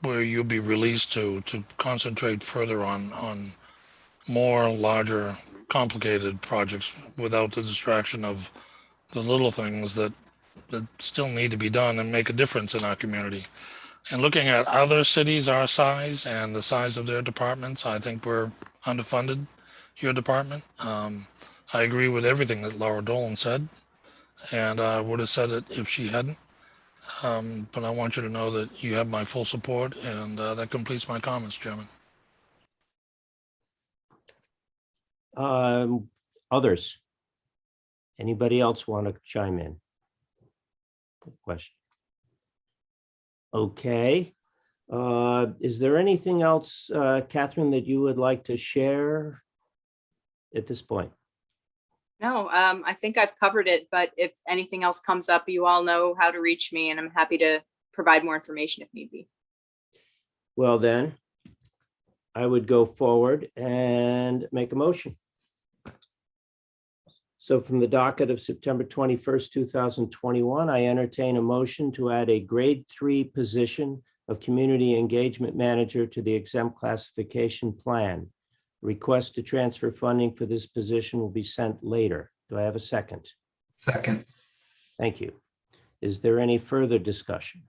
where you'll be released to concentrate further on more larger, complicated projects without the distraction of the little things that still need to be done and make a difference in our community. And looking at other cities our size and the size of their departments, I think we're underfunded, your department. I agree with everything that Laura Dolan said, and I would have said it if she hadn't. But I want you to know that you have my full support, and that completes my comments, Chairman. Others? Anybody else want to chime in? Question. Okay. Is there anything else, Catherine, that you would like to share at this point? No, I think I've covered it, but if anything else comes up, you all know how to reach me, and I'm happy to provide more information if need be. Well, then I would go forward and make a motion. So from the docket of September 21st, 2021, I entertain a motion to add a grade 3 position of community engagement manager to the exempt classification plan. Request to transfer funding for this position will be sent later. Do I have a second? Second. Thank you. Is there any further discussion?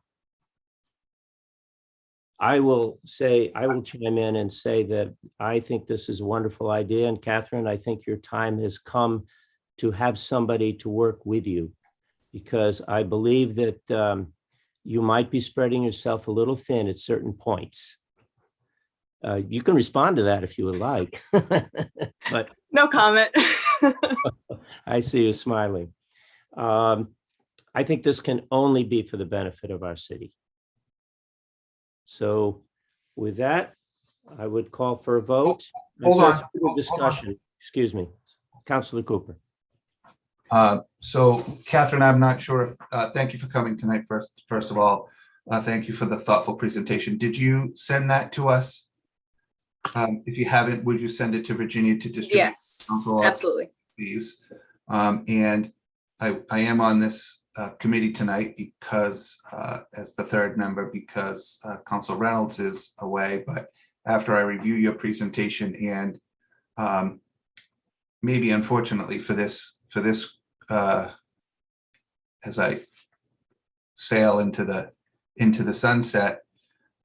I will chime in and say that I think this is a wonderful idea. And Catherine, I think your time has come to have somebody to work with you, because I believe that you might be spreading yourself a little thin at certain points. You can respond to that if you would like, but no comment. I see you smiling. I think this can only be for the benefit of our city. So with that, I would call for a vote. Hold on. Discussion. Excuse me, Councillor Cooper. So Catherine, I'm not sure if, thank you for coming tonight. First of all, thank you for the thoughtful presentation. Did you send that to us? If you haven't, would you send it to Virginia to distribute? Yes, absolutely. Please. And I am on this committee tonight because, as the third member, because Council Reynolds is away, but after I review your presentation and maybe unfortunately for this, as I sail into the sunset,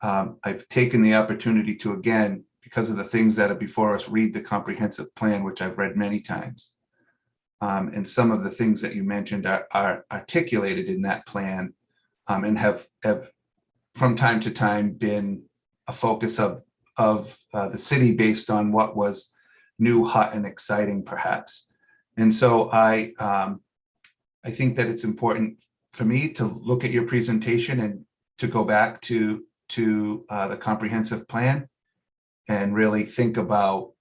I've taken the opportunity to, again, because of the things that are before us, read the comprehensive plan, which I've read many times. And some of the things that you mentioned are articulated in that plan, and have from time to time been a focus of the city based on what was new, hot, and exciting, perhaps. And so I think that it's important for me to look at your presentation and to go back to the comprehensive plan and really think about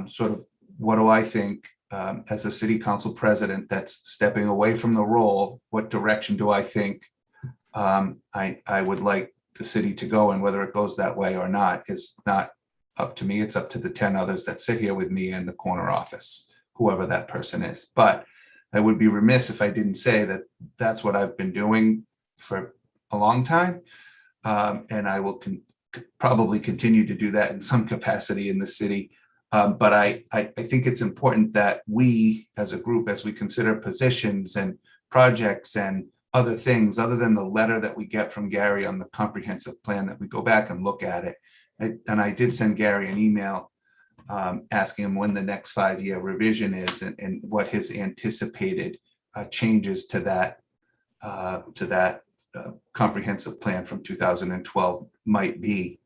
sort of what do I think as a city council president that's stepping away from the role, what direction do I think I would like the city to go, and whether it goes that way or not is not up to me. It's up to the 10 others that sit here with me in the corner office, whoever that person is. But I would be remiss if I didn't say that that's what I've been doing for a long time. And I will probably continue to do that in some capacity in the city. But I think it's important that we as a group, as we consider positions and projects and other things, other than the letter that we get from Gary on the comprehensive plan, that we go back and look at it. And I did send Gary an email asking him when the next 5-year revision is and what his anticipated changes to that comprehensive plan from 2012 might be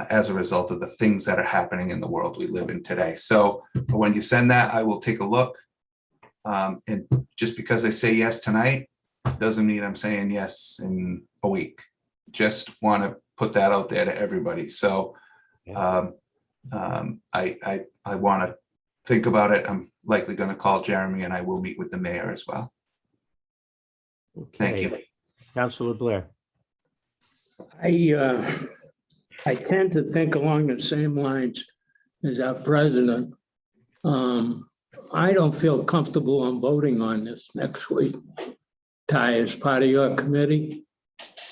as a result of the things that are happening in the world we live in today. So when you send that, I will take a look. And just because I say yes tonight doesn't mean I'm saying yes in a week. Just want to put that out there to everybody. So I want to think about it. I'm likely going to call Jeremy, and I will meet with the mayor as well. Thank you. Councilor Blair. I tend to think along the same lines as our president. I don't feel comfortable on voting on this next week. Ty, as part of your committee,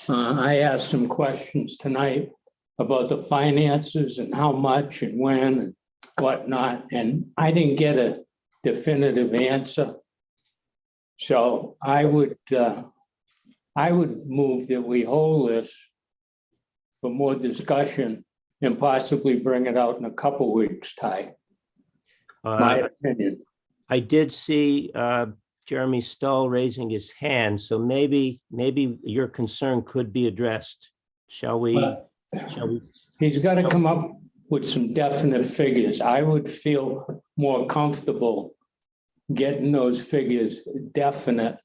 I asked some questions tonight about the finances and how much and when and whatnot, and I didn't get a definitive answer. So I would move that we hold this for more discussion and possibly bring it out in a couple weeks, Ty. My opinion. I did see Jeremy Stoll raising his hand, so maybe your concern could be addressed. Shall we? He's got to come up with some definite figures. I would feel more comfortable getting those figures definite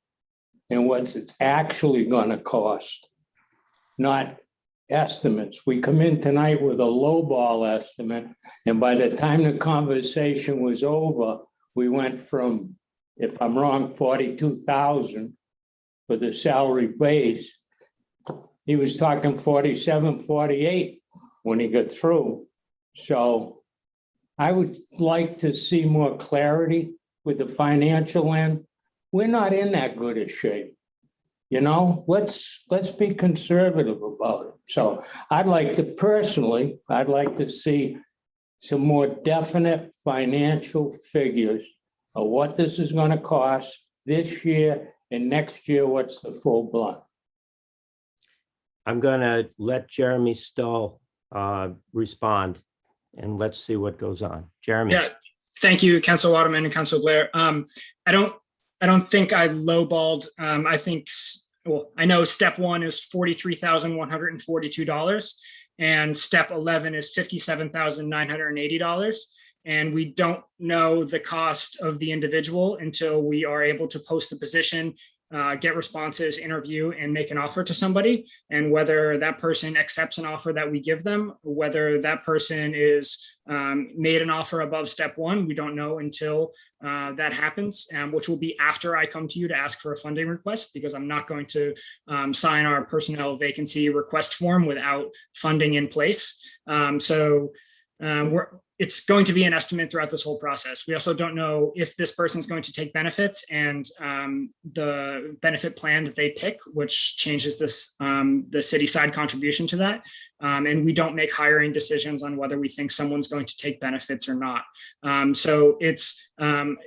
and what it's actually going to cost, not estimates. We come in tonight with a lowball estimate, and by the time the conversation was over, we went from, if I'm wrong, 42,000 for the salary base. He was talking 47, 48 when he got through. So I would like to see more clarity with the financial end. We're not in that good a shape. You know, let's be conservative about it. So I'd like to see some more definite financial figures of what this is going to cost this year and next year, what's the full blunt. I'm going to let Jeremy Stoll respond, and let's see what goes on. Jeremy. Yeah, thank you, Councilor Waterman and Councilor Blair. I don't think I lowballed. I think, well, I know step 1 is $43,142 and step 11 is $57,980. And we don't know the cost of the individual until we are able to post the position, get responses, interview, and make an offer to somebody. And whether that person accepts an offer that we give them, whether that person is made an offer above step 1, we don't know until that happens, which will be after I come to you to ask for a funding request, because I'm not going to sign our personnel vacancy request form without funding in place. It's going to be an estimate throughout this whole process. We also don't know if this person is going to take benefits and the benefit plan that they pick, which changes this the city side contribution to that. And we don't make hiring decisions on whether we think someone's going to take benefits or not. So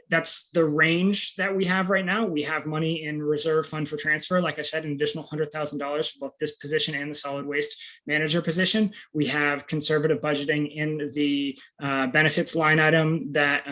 that's the range that we have right now. We have money in reserve fund for transfer. Like I said, an additional $100,000 for both this position and the solid waste manager position. We have conservative budgeting in the benefits line item that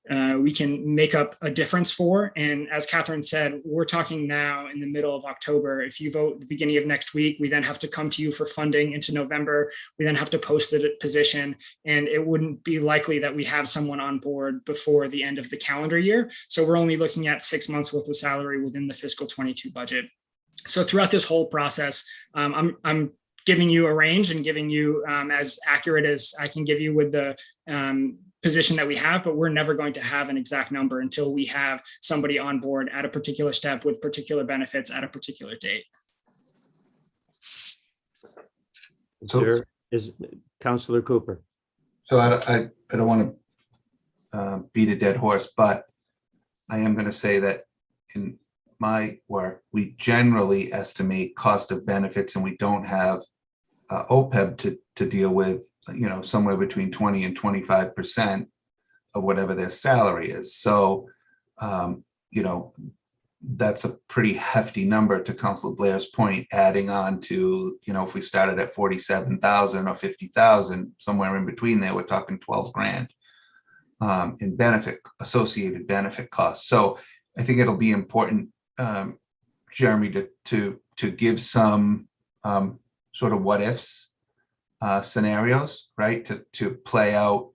we can make up a difference for. And as Catherine said, we're talking now in the middle of October. If you vote the beginning of next week, we then have to come to you for funding into November. We then have to post the position, and it wouldn't be likely that we have someone on board before the end of the calendar year. So we're only looking at 6 months worth of salary within the fiscal 22 budget. So throughout this whole process, I'm giving you a range and giving you as accurate as I can give you with the position that we have, but we're never going to have an exact number until we have somebody on board at a particular step with particular benefits at a particular date. Is Councilor Cooper? So I don't want to beat a dead horse, but I am going to say that in my work, we generally estimate cost of benefits, and we don't have OPEB to deal with, you know, somewhere between 20 and 25% of whatever their salary is. So, you know, that's a pretty hefty number, to Councilor Blair's point, adding on to, you know, if we started at 47,000 or 50,000, somewhere in between there, we're talking 12 grand in associated benefit costs. So I think it'll be important, Jeremy, to give some sort of what ifs scenarios, right? To play out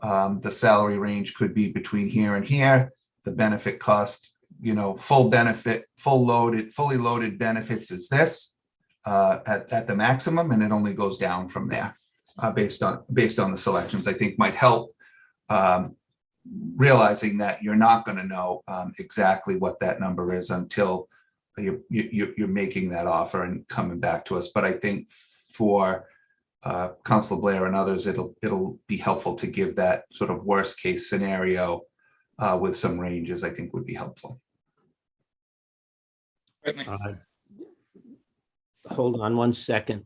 the salary range could be between here and here. The benefit cost, you know, fully loaded benefits is this at the maximum, and it only goes down from there based on the selections. I think might help realizing that you're not going to know exactly what that number is until you're making that offer and coming back to us. But I think for Councilor Blair and others, it'll be helpful to give that sort of worst case scenario with some ranges. I think would be helpful. Hold on one second,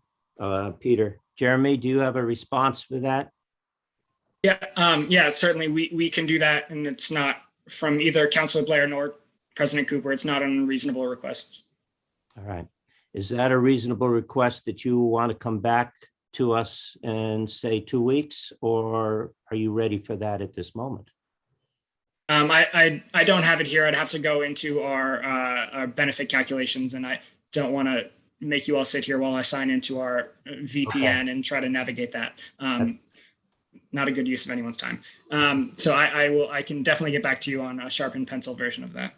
Peter. Jeremy, do you have a response for that? Yeah, certainly we can do that, and it's not from either Councilor Blair nor President Cooper. It's not an unreasonable request. All right. Is that a reasonable request that you want to come back to us and say 2 weeks, or are you ready for that at this moment? I don't have it here. I'd have to go into our benefit calculations, and I don't want to make you all sit here while I sign into our VPN and try to navigate that. Not a good use of anyone's time. So I can definitely get back to you on a sharpened pencil version of that.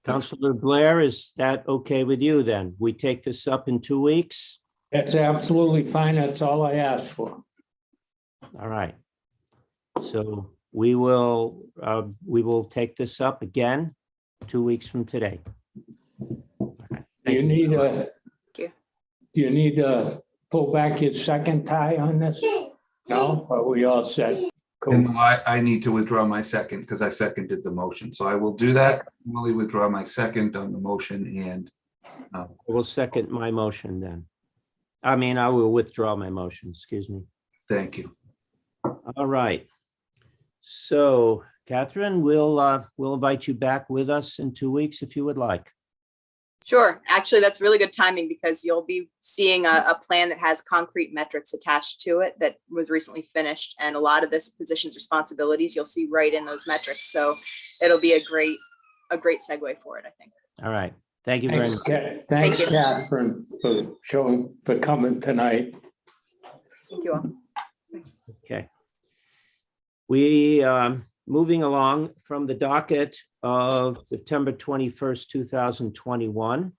Councilor Blair, is that okay with you then? We take this up in 2 weeks? That's absolutely fine. That's all I asked for. All right. So we will take this up again 2 weeks from today. All right. Do you need to pull back your second tie on this? No, are we all set? Cool. And I need to withdraw my second because I seconded the motion. So I will do that. Really withdraw my second on the motion, and I will second my motion then. I mean, I will withdraw my motion, excuse me. Thank you. All right. So Catherine, we'll invite you back with us in 2 weeks if you would like. Sure. Actually, that's really good timing because you'll be seeing a plan that has concrete metrics attached to it that was recently finished. And a lot of this position's responsibilities you'll see right in those metrics. So it'll be a great segue for it, I think. All right. Thank you very much. Thanks, Catherine, for coming tonight. Thank you all. Okay. We moving along from the docket of September 21st, 2021.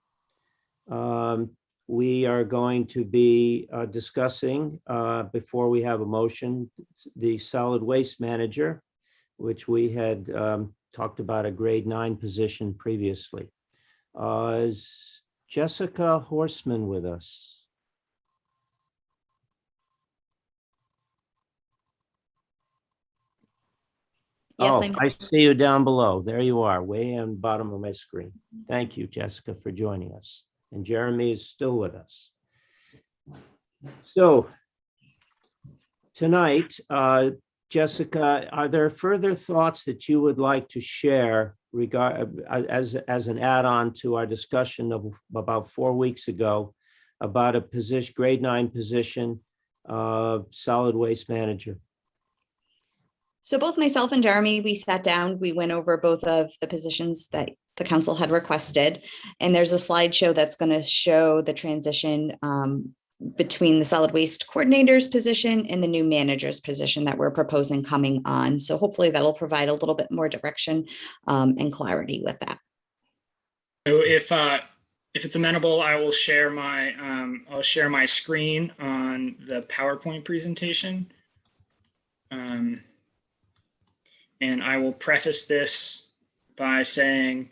We are going to be discussing, before we have a motion, the solid waste manager, which we had talked about a grade 9 position previously. Is Jessica Horseman with us? Yes, Oh, I see you down below. There you are, way on the bottom of my screen. Thank you, Jessica, for joining us. And Jeremy is still with us. So tonight, Jessica, are there further thoughts that you would like to share as an add-on to our discussion of about 4 weeks ago about a position, grade 9 position of solid waste manager? So both myself and Jeremy, we sat down, we went over both of the positions that the council had requested. And there's a slideshow that's going to show the transition between the solid waste coordinator's position and the new manager's position that we're proposing coming on. So hopefully that'll provide a little bit more direction and clarity with that. So if it's amenable, I will share my screen on the PowerPoint presentation. And I will preface this by saying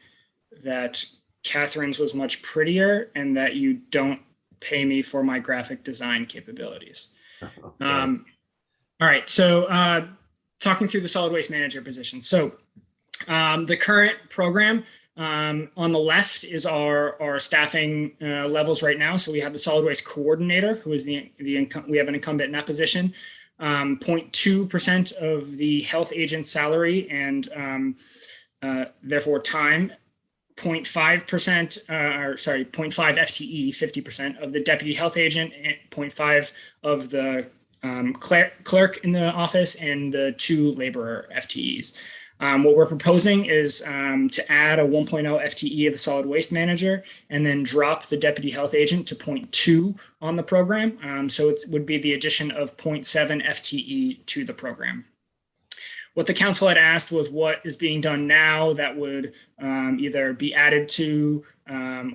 that Catherine's was much prettier and that you don't pay me for my graphic design capabilities. Okay. All right, so talking through the solid waste manager position. So the current program on the left is our staffing levels right now. So we have the solid waste coordinator, who is we have an incumbent in that position. 0.2% of the health agent's salary and therefore time, 0.5%, or sorry, 0.5 FTE, 50% of the deputy health agent, and 0.5 of the clerk in the office, and the 2 laborer FTEs. What we're proposing is to add a 1.0 FTE of the solid waste manager and then drop the deputy health agent to 0.2 on the program. So it would be the addition of 0.7 FTE to the program. What the council had asked was what is being done now that would either be added to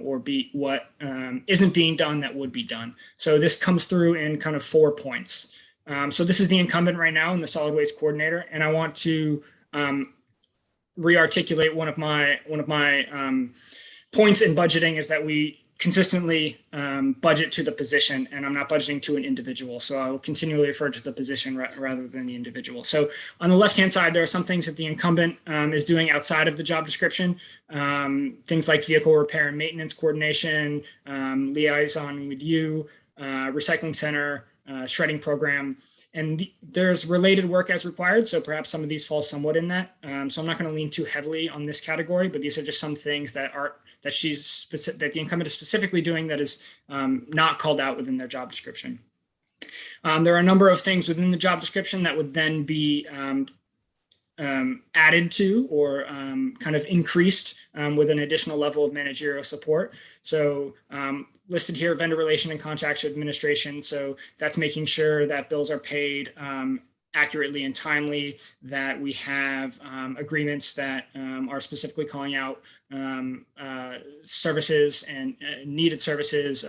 or be what isn't being done that would be done. So this comes through in kind of 4 points. So this is the incumbent right now in the solid waste coordinator, and I want to re-articulate one of my points in budgeting is that we consistently budget to the position, and I'm not budgeting to an individual. So I will continually refer to the position rather than the individual. So on the left-hand side, there are some things that the incumbent is doing outside of the job description. Things like vehicle repair and maintenance coordination, liaison with you, recycling center, shredding program. And there's related work as required. So perhaps some of these fall somewhat in that. So I'm not going to lean too heavily on this category, but these are just some things that that the incumbent is specifically doing that is not called out within their job description. There are a number of things within the job description that would then be added to or kind of increased with an additional level of managerial support. So listed here, vendor relation and contracts administration. So that's making sure that bills are paid accurately and timely, that we have agreements that are specifically calling out services and needed services,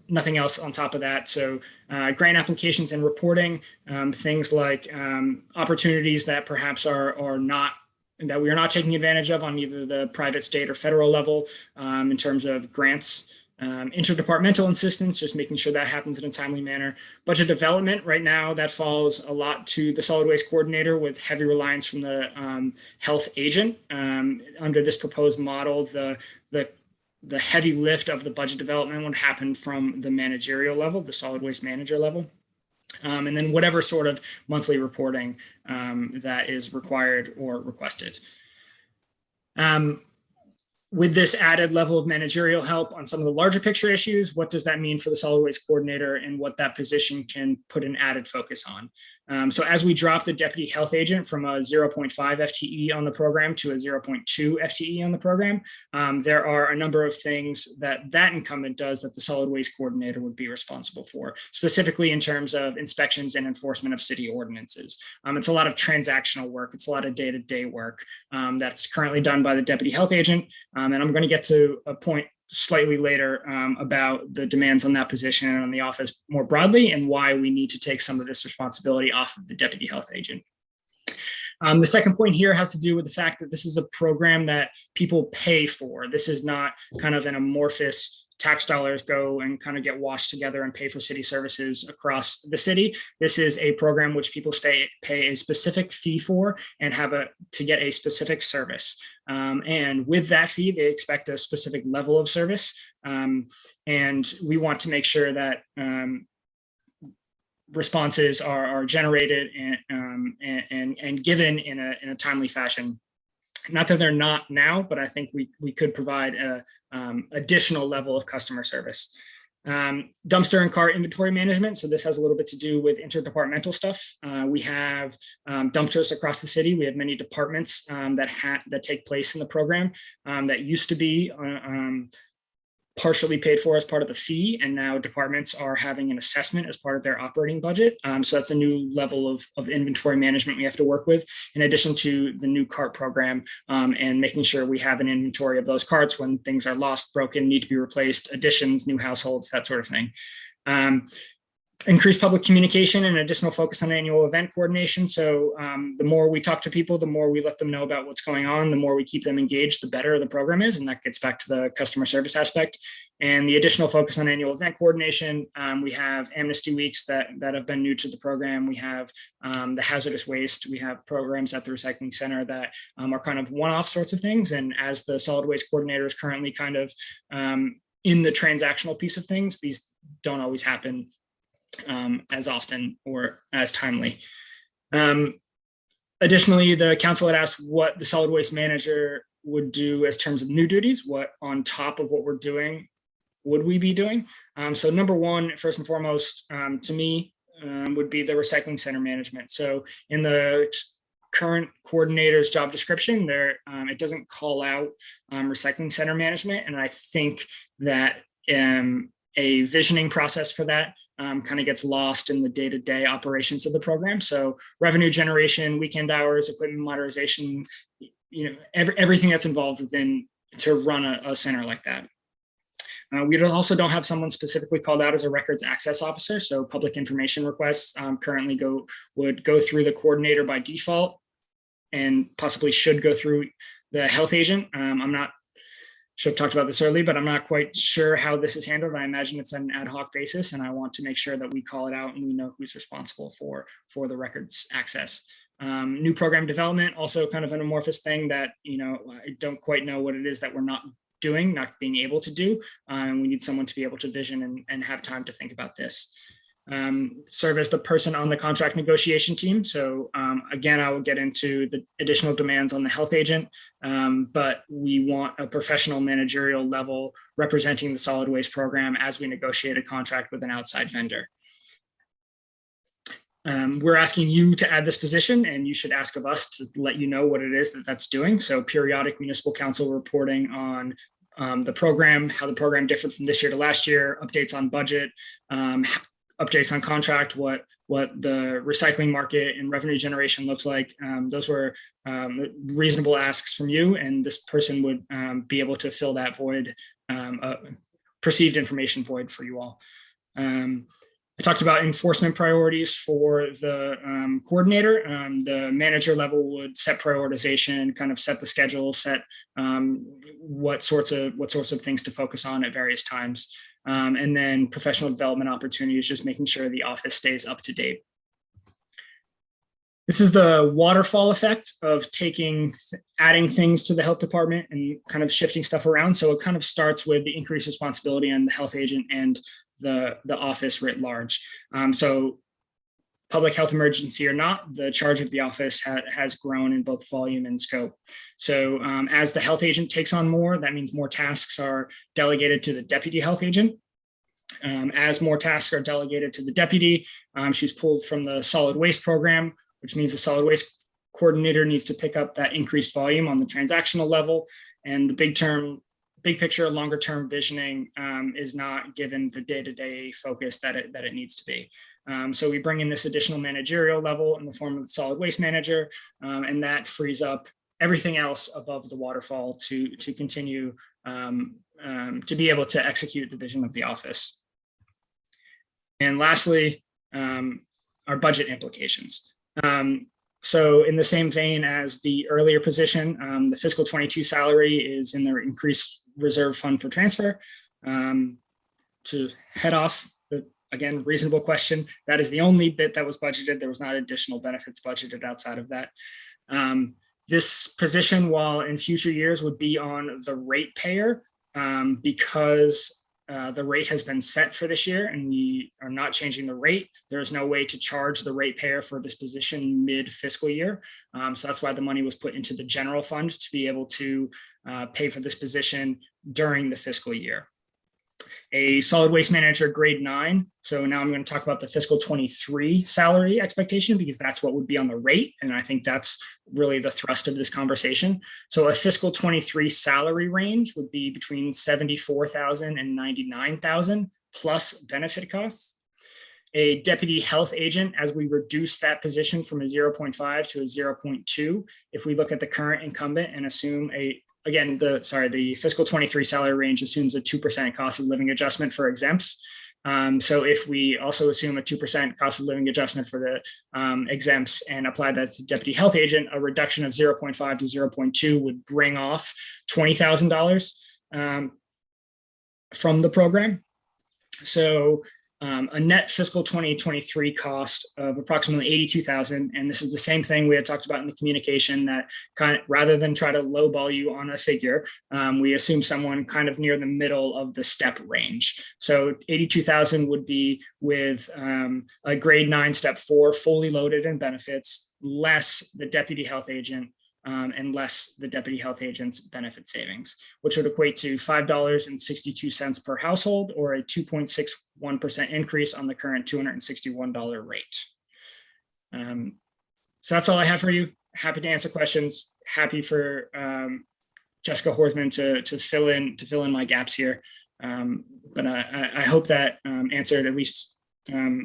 nothing else on top of that. So grant applications and reporting, things like opportunities that perhaps are not, that we are not taking advantage of on either the private, state, or federal level in terms of grants. Interdepartmental assistance, just making sure that happens in a timely manner. Budget development, right now, that falls a lot to the solid waste coordinator with heavy reliance from the health agent. Under this proposed model, the heavy lift of the budget development would happen from the managerial level, the solid waste manager level. And then whatever sort of monthly reporting that is required or requested. With this added level of managerial help on some of the larger picture issues, what does that mean for the solid waste coordinator and what that position can put an added focus on? So as we drop the deputy health agent from a 0.5 FTE on the program to a 0.2 FTE on the program, there are a number of things that incumbent does that the solid waste coordinator would be responsible for, specifically in terms of inspections and enforcement of city ordinances. It's a lot of transactional work. It's a lot of day-to-day work that's currently done by the deputy health agent. And I'm going to get to a point slightly later about the demands on that position and on the office more broadly and why we need to take some of this responsibility off of the deputy health agent. The second point here has to do with the fact that this is a program that people pay for. This is not kind of an amorphous tax dollars go and kind of get washed together and pay for city services across the city. This is a program which people pay a specific fee for and to get a specific service. And with that fee, they expect a specific level of service. And we want to make sure that responses are generated and given in a timely fashion. Not that they're not now, but I think we could provide a additional level of customer service. Dumpster and car inventory management. So this has a little bit to do with interdepartmental stuff. We have dumpsters across the city. We have many departments that take place in the program that used to be partially paid for as part of the fee, and now departments are having an assessment as part of their operating budget. So that's a new level of inventory management we have to work with, in addition to the new cart program and making sure we have an inventory of those carts when things are lost, broken, need to be replaced, additions, new households, that sort of thing. Increased public communication and additional focus on annual event coordination. So the more we talk to people, the more we let them know about what's going on, the more we keep them engaged, the better the program is. And that gets back to the customer service aspect. And the additional focus on annual event coordination. We have amnesty weeks that have been new to the program. We have the hazardous waste. We have programs at the recycling center that are kind of one-off sorts of things. And as the solid waste coordinator is currently kind of in the transactional piece of things, these don't always happen as often or as timely. Additionally, the council had asked what the solid waste manager would do as terms of new duties, what on top of what we're doing would we be doing. So number one, first and foremost, to me, would be the recycling center management. So in the current coordinator's job description there, it doesn't call out recycling center management. And I think that a visioning process for that kind of gets lost in the day-to-day operations of the program. So revenue generation, weekend hours, equipment modernization, everything that's involved within to run a center like that. We also don't have someone specifically called out as a records access officer. So public information requests currently would go through the coordinator by default and possibly should go through the health agent. Should have talked about this early, but I'm not quite sure how this is handled. I imagine it's an ad hoc basis, and I want to make sure that we call it out and we know who's responsible for the records access. New program development, also kind of an amorphous thing that, I don't quite know what it is that we're not being able to do. And we need someone to be able to vision and have time to think about this. Serve as the person on the contract negotiation team. So again, I will get into the additional demands on the health agent, but we want a professional managerial level representing the solid waste program as we negotiate a contract with an outside vendor. We're asking you to add this position, and you should ask of us to let you know what it is that's doing. So periodic municipal council reporting on the program, how the program differed from this year to last year, updates on budget, updates on contract, what the recycling market and revenue generation looks like. Those were reasonable asks from you, and this person would be able to fill that void, perceived information void for you all. I talked about enforcement priorities for the coordinator. The manager level would set prioritization, kind of set the schedule, set what sorts of things to focus on at various times. And then professional development opportunities, just making sure the office stays up to date. This is the waterfall effect of adding things to the health department and kind of shifting stuff around. So it kind of starts with the increased responsibility on the health agent and the office writ large. So public health emergency or not, the charge of the office has grown in both volume and scope. So as the health agent takes on more, that means more tasks are delegated to the deputy health agent. As more tasks are delegated to the deputy, she's pulled from the solid waste program, which means the solid waste coordinator needs to pick up that increased volume on the transactional level. And the big picture, longer term visioning is not given the day-to-day focus that it needs to be. So we bring in this additional managerial level in the form of the solid waste manager, and that frees up everything else above the waterfall to continue to be able to execute the vision of the office. And lastly, our budget implications. So in the same vein as the earlier position, the fiscal 22 salary is in the increased reserve fund for transfer. To head off the, again, reasonable question, that is the only bit that was budgeted. There was not additional benefits budgeted outside of that. This position, while in future years would be on the ratepayer, because the rate has been set for this year and we are not changing the rate. There is no way to charge the ratepayer for this position mid-fiscal year. So that's why the money was put into the general fund to be able to pay for this position during the fiscal year. a solid waste manager grade 9. So now I'm going to talk about the fiscal 23 salary expectation, because that's what would be on the rate. And I think that's really the thrust of this conversation. So a fiscal 23 salary range would be between 74,000 and 99,000 plus benefit costs. A deputy health agent, as we reduce that position from a 0.5 to a 0.2, if we look at the current incumbent and assume the fiscal 23 salary range assumes a 2% cost of living adjustment for exempts. So if we also assume a 2% cost of living adjustment for the exempts and apply that to deputy health agent, a reduction of 0.5 to 0.2 would bring off $20,000 from the program. So a net fiscal 2023 cost of approximately 82,000. And this is the same thing we had talked about in the communication, that rather than try to lowball you on a figure, we assume someone kind of near the middle of the step range. So 82,000 would be with a grade 9 step 4 fully loaded in benefits, less the deputy health agent, and less the deputy health agent's benefit savings, which would equate to $5.62 per household, or a 2.61% increase on the current $261 rate. So that's all I have for you. Happy to answer questions. Happy for Jessica Horsman to fill in my gaps here. But I hope that answered at least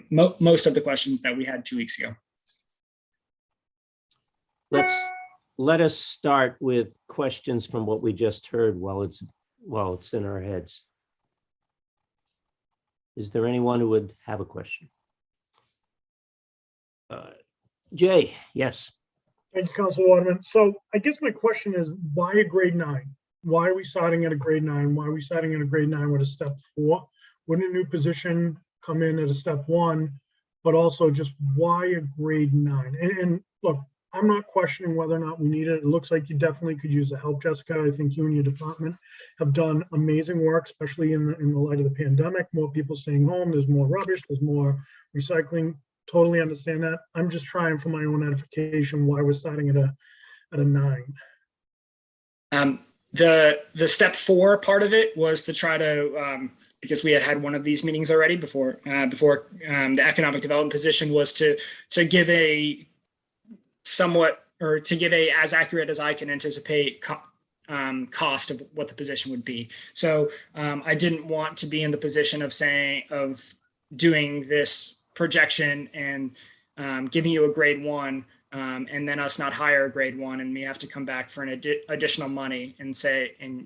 most of the questions that we had 2 weeks ago. Let us start with questions from what we just heard while it's in our heads. Is there anyone who would have a question? Jay, yes. Thank you, Council Waterman. So I guess my question is, why a grade 9? Why are we starting at a grade 9? Why are we starting at a grade 9 with a step 4? Wouldn't a new position come in at a step 1? But also just why a grade 9? And look, I'm not questioning whether or not we need it. It looks like you definitely could use the help, Jessica. I think you and your department have done amazing work, especially in the light of the pandemic. More people staying home, there's more rubbish, there's more recycling. Totally understand that. I'm just trying for my own edification why we're starting at a 9. The step 4 part of it was to try to, because we had one of these meetings already before the economic development position, was to give a somewhat, or to give a as accurate as I can anticipate cost of what the position would be. So I didn't want to be in the position of doing this projection and giving you a grade 1 and then us not hire a grade 1 and me have to come back for an additional money and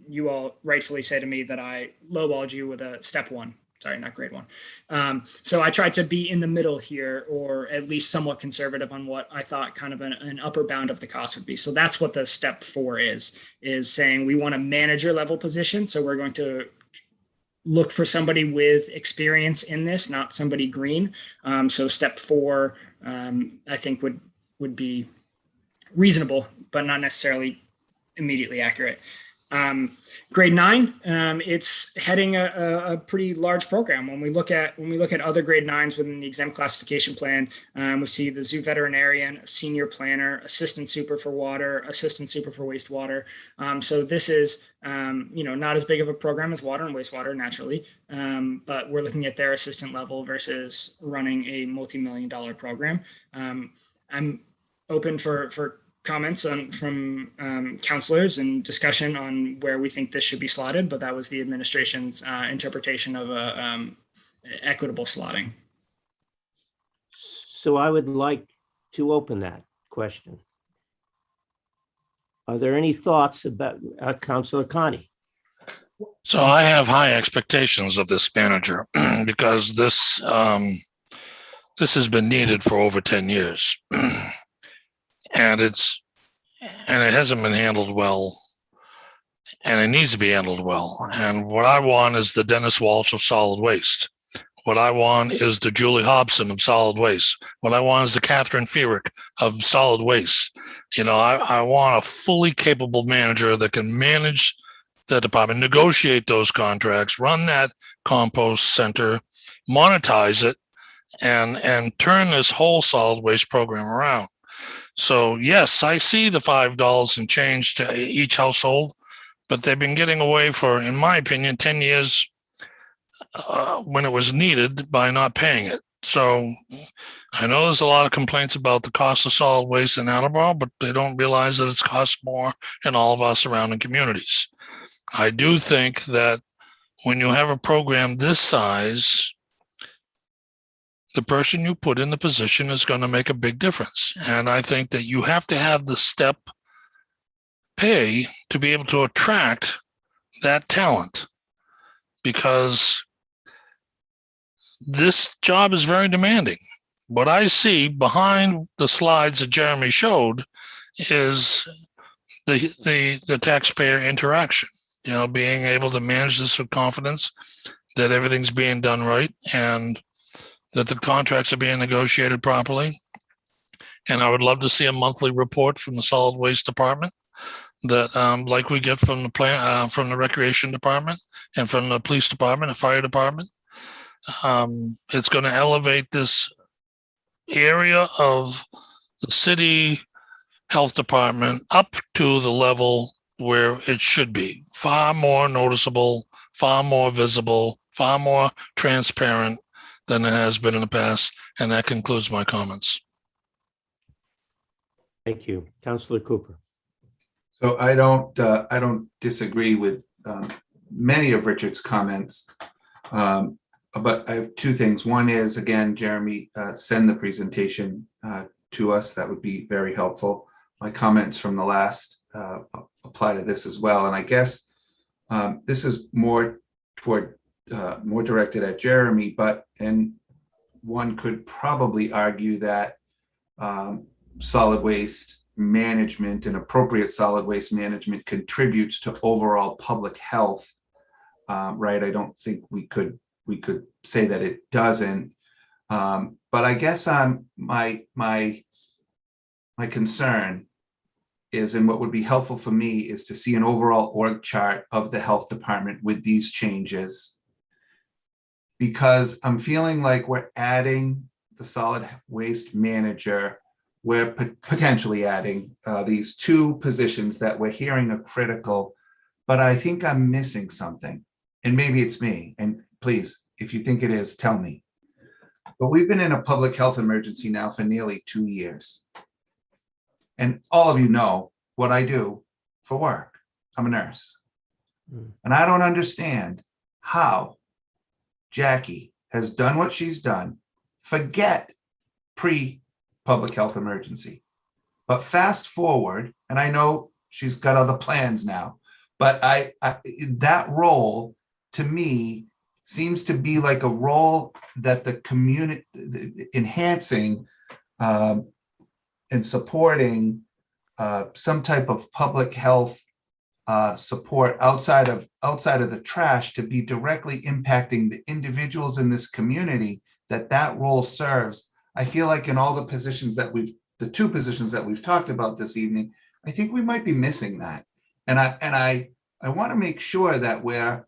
you all rightfully say to me that I lowballed you with a step 1. Sorry, not grade 1. So I tried to be in the middle here, or at least somewhat conservative on what I thought kind of an upper bound of the cost would be. So that's what the step 4 is saying we want a manager level position. So we're going to look for somebody with experience in this, not somebody green. So step 4, I think would be reasonable, but not necessarily immediately accurate. Grade 9, it's heading a pretty large program. When we look at other grade 9s within the exempt classification plan, we see the zoo veterinarian, a senior planner, assistant super for water, assistant super for wastewater. So this is not as big of a program as water and wastewater naturally, but we're looking at their assistant level versus running a multi-million-dollar program. I'm open for comments from counselors and discussion on where we think this should be slotted, but that was the administration's interpretation of equitable slotting. So I would like to open that question. Are there any thoughts about Councilor Connie? So I have high expectations of this manager because this has been needed for over 10 years. And it hasn't been handled well, and it needs to be handled well. And what I want is the Dennis Walsh of solid waste. What I want is the Julie Hobson of solid waste. What I want is the Catherine Fierick of solid waste. I want a fully capable manager that can manage the department, negotiate those contracts, run that compost center, monetize it, and turn this whole solid waste program around. So yes, I see the $5 and change to each household, but they've been getting away for, in my opinion, 10 years when it was needed by not paying it. So I know there's a lot of complaints about the cost of solid waste in Attleboro, but they don't realize that it's cost more in all of our surrounding communities. I do think that when you have a program this size, the person you put in the position is going to make a big difference. And I think that you have to have the step pay to be able to attract that talent, because this job is very demanding. What I see behind the slides that Jeremy showed is the taxpayer interaction, being able to manage this with confidence, that everything's being done right, and that the contracts are being negotiated properly. And I would love to see a monthly report from the solid waste department that like we get from the recreation department and from the police department and fire department. It's going to elevate this area of the city health department up to the level where it should be. Far more noticeable, far more visible, far more transparent than it has been in the past. And that concludes my comments. Thank you. Councillor Cooper. So I don't disagree with many of Richard's comments, but I have two things. One is, again, Jeremy, send the presentation to us. That would be very helpful. My comments from the last apply to this as well. And I guess this is more directed at Jeremy, and one could probably argue that solid waste management and appropriate solid waste management contributes to overall public health, right? I don't think we could say that it doesn't, but I guess my concern is, and what would be helpful for me is to see an overall org chart of the health department with these changes, because I'm feeling like we're adding the solid waste manager. We're potentially adding these two positions that we're hearing are critical, but I think I'm missing something, and maybe it's me, and please, if you think it is, tell me. But we've been in a public health emergency now for nearly 2 years. And all of you know what I do for work. I'm a nurse. And I don't understand how Jackie has done what she's done. Forget pre-public health emergency. But fast forward, and I know she's got other plans now, but that role to me seems to be like a role that the community enhancing and supporting some type of public health support outside of the trash to be directly impacting the individuals in this community that role serves. I feel like in all the positions the two positions that we've talked about this evening, I think we might be missing that. And I want to make sure that we're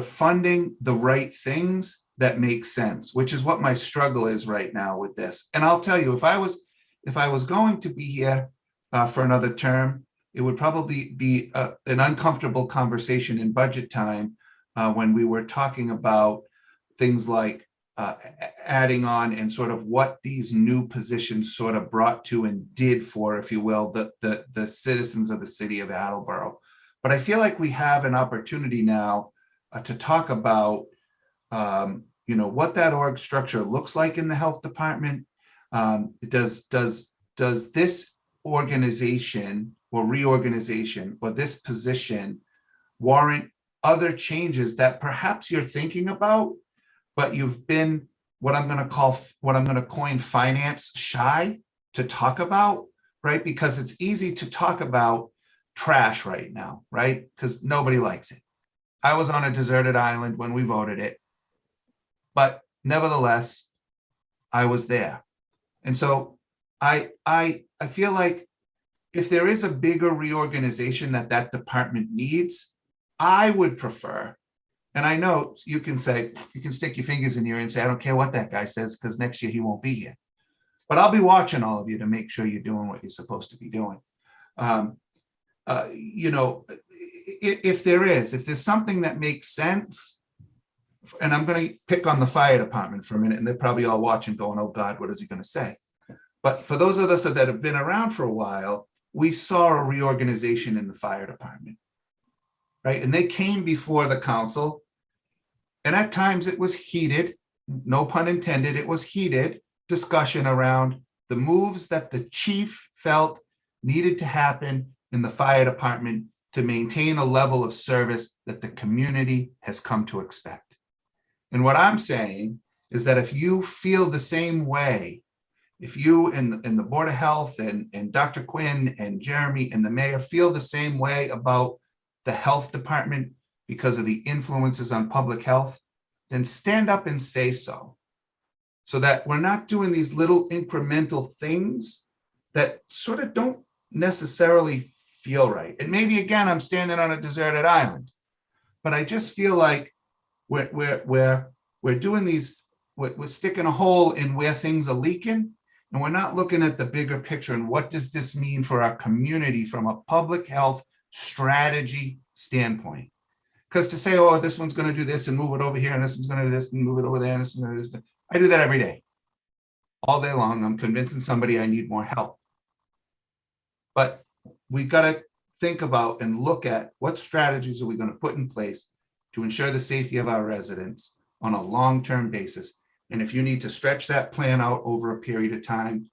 funding the right things that make sense, which is what my struggle is right now with this. And I'll tell you, if I was going to be here for another term, it would probably be an uncomfortable conversation in budget time when we were talking about things like adding on and sort of what these new positions sort of brought to and did for, if you will, the citizens of the city of Attleboro. But I feel like we have an opportunity now to talk about, what that org structure looks like in the health department. Does this organization or reorganization or this position warrant other changes that perhaps you're thinking about, but you've been what I'm going to coin finance shy to talk about, right? Because it's easy to talk about trash right now, right? Because nobody likes it. I was on a deserted island when we voted it, but nevertheless, I was there. And so I feel like if there is a bigger reorganization that department needs, I would prefer, and I know you can stick your fingers in your ear and say, I don't care what that guy says, because next year he won't be here. But I'll be watching all of you to make sure you're doing what you're supposed to be doing. If there's something that makes sense and I'm going to pick on the fire department for a minute, and they're probably all watching going, oh God, what is he going to say? But for those of us that have been around for a while, we saw a reorganization in the fire department, right? And they came before the council, and at times it was heated, no pun intended, it was heated discussion around the moves that the chief felt needed to happen in the fire department to maintain a level of service that the community has come to expect. And what I'm saying is that if you feel the same way, if you and the Board of Health and Dr. Quinn and Jeremy and the mayor feel the same way about the health department because of the influences on public health, then stand up and say so. So that we're not doing these little incremental things that sort of don't necessarily feel right. And maybe again, I'm standing on a deserted island, but I just feel like we're doing these, we're sticking a hole in where things are leaking, and we're not looking at the bigger picture and what does this mean for our community from a public health strategy standpoint. Because to say, oh, this one's going to do this and move it over here, and this one's going to do this and move it over there, and this one's going to do this. I do that every day. All day long, I'm convincing somebody I need more help. But we've got to think about and look at what strategies are we going to put in place to ensure the safety of our residents on a long-term basis. And if you need to stretch that plan out over a period of time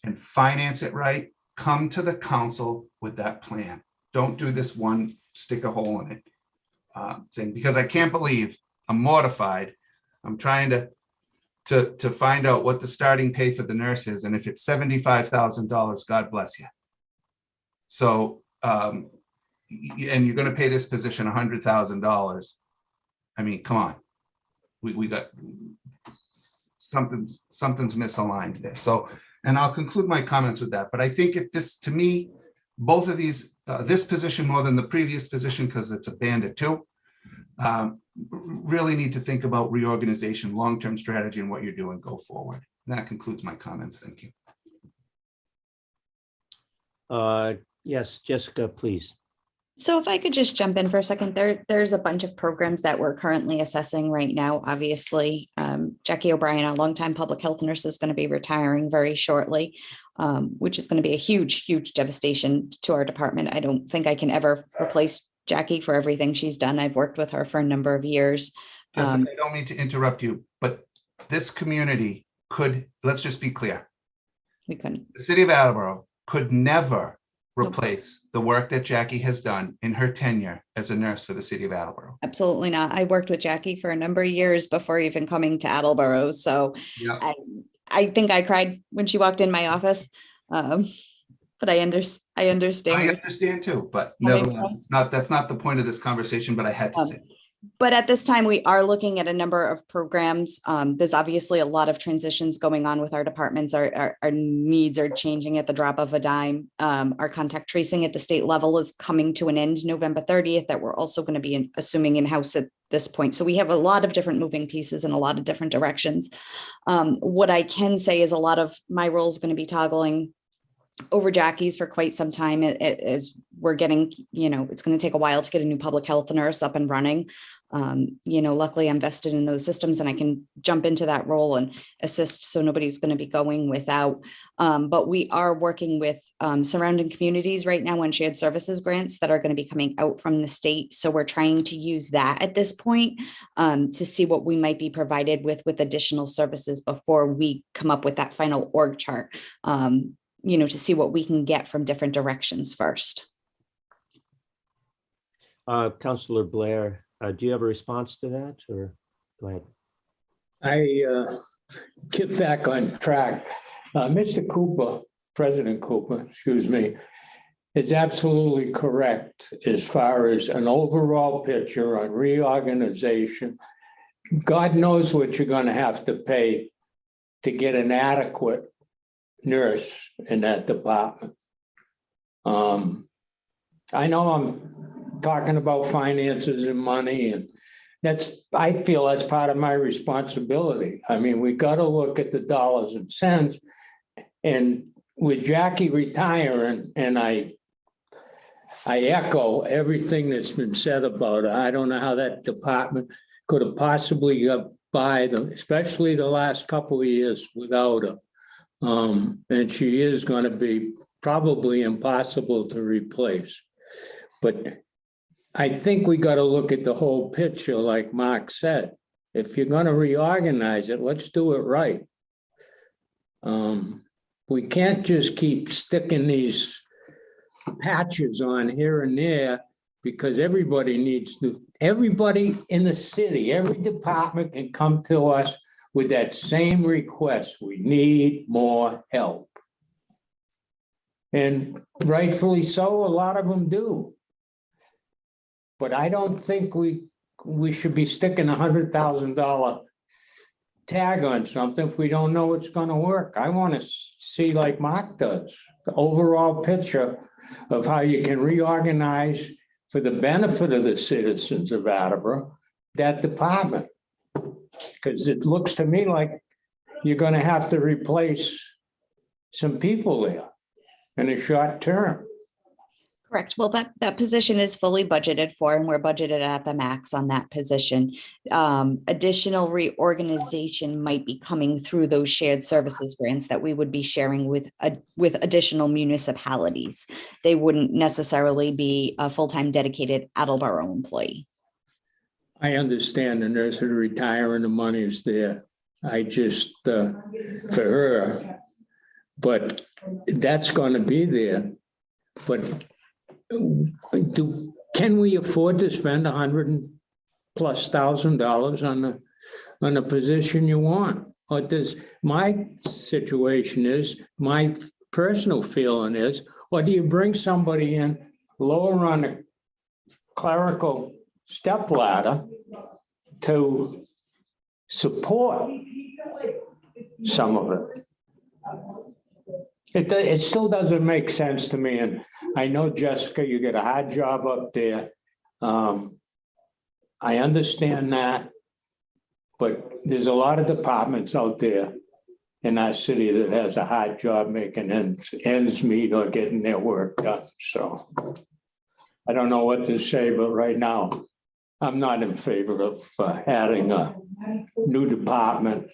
and finance it right, come to the council with that plan. Don't do this one stick a hole in it thing, because I can't believe, I'm mortified. I'm trying to find out what the starting pay for the nurse is, and if it's $75,000, God bless you. So, and you're going to pay this position $100,000. I mean, come on, we got something's misaligned there. So, and I'll conclude my comments with that. But I think to me, both of these, this position more than the previous position, because it's a band of two, really need to think about reorganization, long-term strategy, and what you're doing go forward. And that concludes my comments. Thank you. Yes, Jessica, please. So if I could just jump in for a second, there's a bunch of programs that we're currently assessing right now. Obviously, Jackie O'Brien, a longtime public health nurse, is going to be retiring very shortly, which is going to be a huge, huge devastation to our department. I don't think I can ever replace Jackie for everything she's done. I've worked with her for a number of years. Jessica, I don't mean to interrupt you, but this community could, let's just be clear. We couldn't. The city of Attleboro could never replace the work that Jackie has done in her tenure as a nurse for the city of Attleboro. Absolutely not. I worked with Jackie for a number of years before even coming to Attleboro. So yeah. I think I cried when she walked in my office. But I understand. I understand too, but nevertheless, that's not the point of this conversation, but I had to say. But at this time, we are looking at a number of programs. There's obviously a lot of transitions going on with our departments. Our needs are changing at the drop of a dime. Our contact tracing at the state level is coming to an end November 30th, that we're also going to be assuming in-house at this point. So we have a lot of different moving pieces in a lot of different directions. What I can say is a lot of my role is going to be toggling over Jackie's for quite some time, as we're getting, it's going to take a while to get a new public health nurse up and running. Luckily I'm vested in those systems and I can jump into that role and assist, so nobody's going to be going without. But we are working with surrounding communities right now on shared services grants that are going to be coming out from the state. So we're trying to use that at this point to see what we might be provided with additional services before we come up with that final org chart. To see what we can get from different directions first. Councillor Blair, do you have a response to that, or go ahead? I get back on track. Mr. Cooper, President Cooper, excuse me, is absolutely correct as far as an overall picture on reorganization. God knows what you're going to have to pay to get an adequate nurse in that department. I know I'm talking about finances and money, and I feel that's part of my responsibility. I mean, we got to look at the dollars and cents. And with Jackie retiring, and I echo everything that's been said about her. I don't know how that department could have possibly got by them, especially the last couple of years without her. And she is going to be probably impossible to replace. But I think we got to look at the whole picture, like Mark said. If you're going to reorganize it, let's do it right. We can't just keep sticking these patches on here and there, because everybody needs to, everybody in the city, every department can come to us with that same request. We need more help. And rightfully so, a lot of them do. But I don't think we should be sticking $100,000 tag on something if we don't know it's going to work. I want to see, like Mark does, the overall picture of how you can reorganize for the benefit of the citizens of Attleboro, that department. Because it looks to me like you're going to have to replace some people there in a short term. Correct. Well, that position is fully budgeted for, and we're budgeted at the max on that position. Additional reorganization might be coming through those shared services grants that we would be sharing with additional municipalities. They wouldn't necessarily be a full-time dedicated Attleboro employee. I understand the nurse is retiring, the money's there. I just, for her, but that's going to be there. But can we afford to spend $100,000+ on a position you want? Or does my situation is, my personal feeling is, or do you bring somebody in lower on a clerical stepladder to support some of it? It still doesn't make sense to me. And I know, Jessica, you get a hard job up there. I understand that. But there's a lot of departments out there in our city that has a hard job making ends meet or getting their work done. So I don't know what to say, but right now, I'm not in favor of adding a new department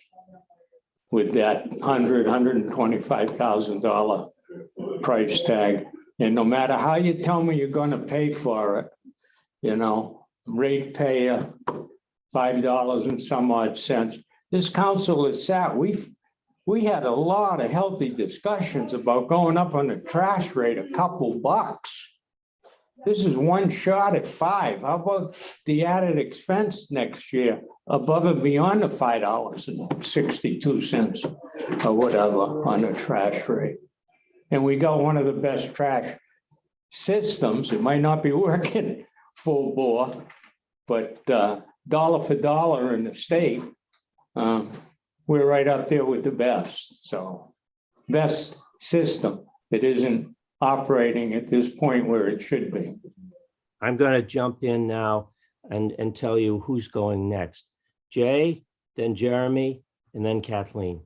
with that $125,000 price tag. And no matter how you tell me you're going to pay for it, you know, ratepayer, $5 and some odd cents. This council is sat, we had a lot of healthy discussions about going up on the trash rate a couple bucks. This is one shot at $5. How about the added expense next year above and beyond the $5.62 or whatever on the trash rate? And we got one of the best trash systems. It might not be working full bore, but dollar for dollar in the state, we're right up there with the best. So best system that isn't operating at this point where it should be. I'm going to jump in now and tell you who's going next. Jay, then Jeremy, and then Kathleen.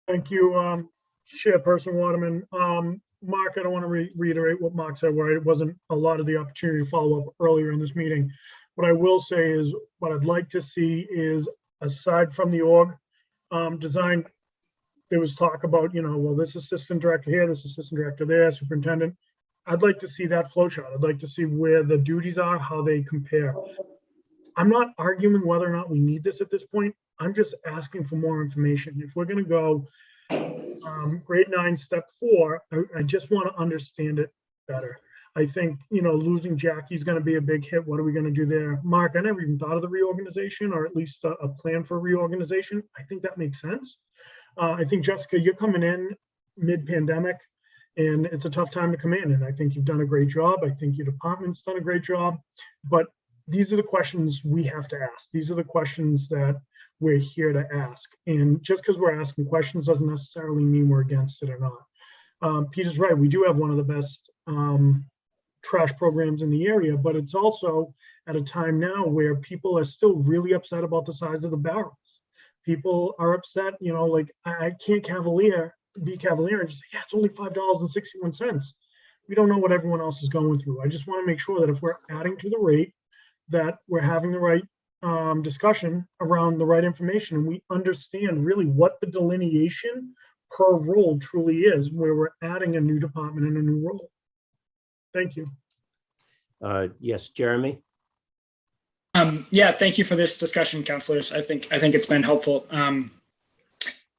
Thank you, Chairperson Waterman. Mark, I don't want to reiterate what Mark said, where it wasn't a lot of the opportunity to follow up earlier in this meeting. What I will say is what I'd like to see is, aside from the org design, there was talk about, you know, well, this assistant director here, this assistant director there, superintendent. I'd like to see that flow chart. I'd like to see where the duties are, how they compare. I'm not arguing whether or not we need this at this point. I'm just asking for more information. If we're going to go grade 9, step 4, I just want to understand it better. I think, you know, losing Jackie's going to be a big hit. What are we going to do there? Mark, I never even thought of the reorganization, or at least a plan for reorganization. I think that makes sense. I think, Jessica, you're coming in mid-pandemic, and it's a tough time to come in. And I think you've done a great job. I think your department's done a great job. But these are the questions we have to ask. These are the questions that we're here to ask. And just because we're asking questions doesn't necessarily mean we're against it or not. Peter's right. We do have one of the best trash programs in the area, but it's also at a time now where people are still really upset about the size of the barrels. People are upset, you know, like I can't be cavalier and just say, yeah, it's only $5.61. We don't know what everyone else is going through. I just want to make sure that if we're adding to the rate, that we're having the right discussion around the right information, and we understand really what the delineation per role truly is, where we're adding a new department and a new role. Thank you. Yes, Jeremy? Yeah, thank you for this discussion, counselors. I think it's been helpful. I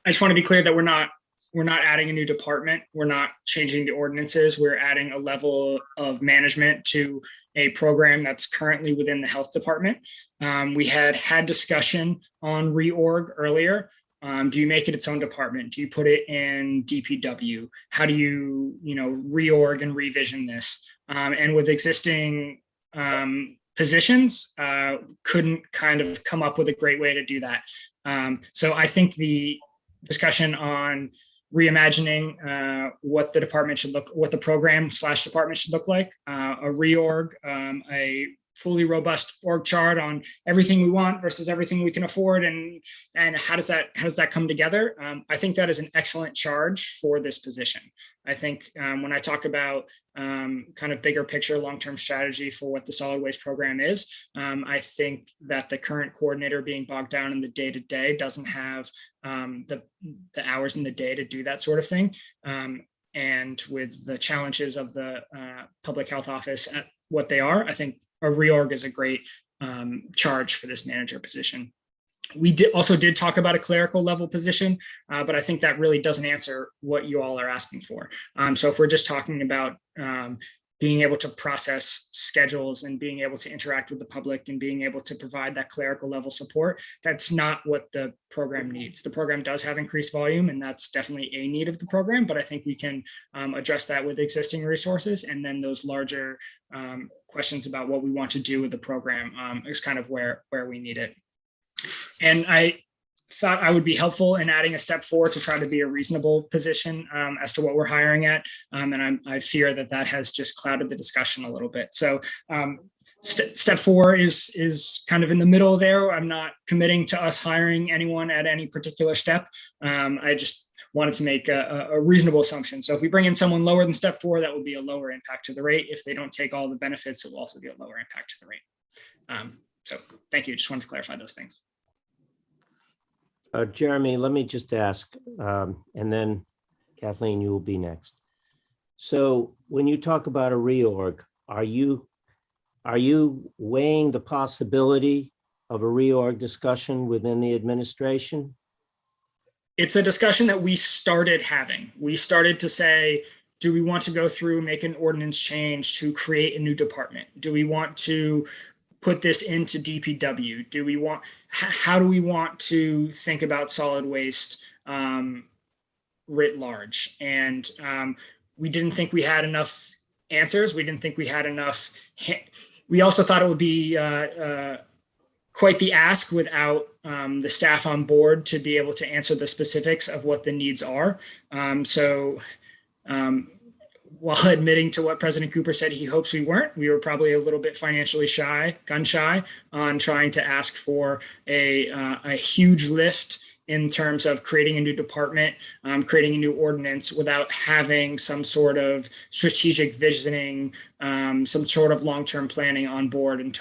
just want to be clear that we're not adding a new department. We're not changing the ordinances. We're adding a level of management to a program that's currently within the health department. We had discussion on reorg earlier. Do you make it its own department? Do you put it in DPW? How do you reorg and revision this? And with existing positions, couldn't kind of come up with a great way to do that. So I think the discussion on reimagining what the department should look, what the program / department should look like, a reorg, a fully robust org chart on everything we want versus everything we can afford, and how does that come together? I think that is an excellent charge for this position. I think when I talk about kind of bigger picture long-term strategy for what the solid waste program is, I think that the current coordinator being bogged down in the day-to-day doesn't have the hours in the day to do that sort of thing. And with the challenges of the public health office at what they are, I think a reorg is a great charge for this manager position. We also did talk about a clerical level position, but I think that really doesn't answer what you all are asking for. So if we're just talking about being able to process schedules and being able to interact with the public and being able to provide that clerical level support, that's not what the program needs. The program does have increased volume, and that's definitely a need of the program, but I think we can address that with existing resources, and then those larger questions about what we want to do with the program is kind of where we need it. And I thought I would be helpful in adding a step 4 to try to be a reasonable position as to what we're hiring at. And I fear that has just clouded the discussion a little bit. So step 4 is kind of in the middle there. I'm not committing to us hiring anyone at any particular step. I just wanted to make a reasonable assumption. So if we bring in someone lower than step 4, that will be a lower impact to the rate. If they don't take all the benefits, it will also be a lower impact to the rate. So thank you. Just wanted to clarify those things. Jeremy, let me just ask, and then Kathleen, you will be next. So when you talk about a reorg, are you weighing the possibility of a reorg discussion within the administration? It's a discussion that we started having. We started to say, do we want to go through, make an ordinance change to create a new department? Do we want to put this into DPW? How do we want to think about solid waste writ large? And we didn't think we had enough answers. We didn't think we had enough. We also thought it would be quite the ask without the staff on board to be able to answer the specifics of what the needs are. While admitting to what President Cooper said he hopes we weren't, we were probably a little bit financially gun shy on trying to ask for a huge lift in terms of creating a new department, creating a new ordinance without having some sort of strategic visioning, some sort of long-term planning on board and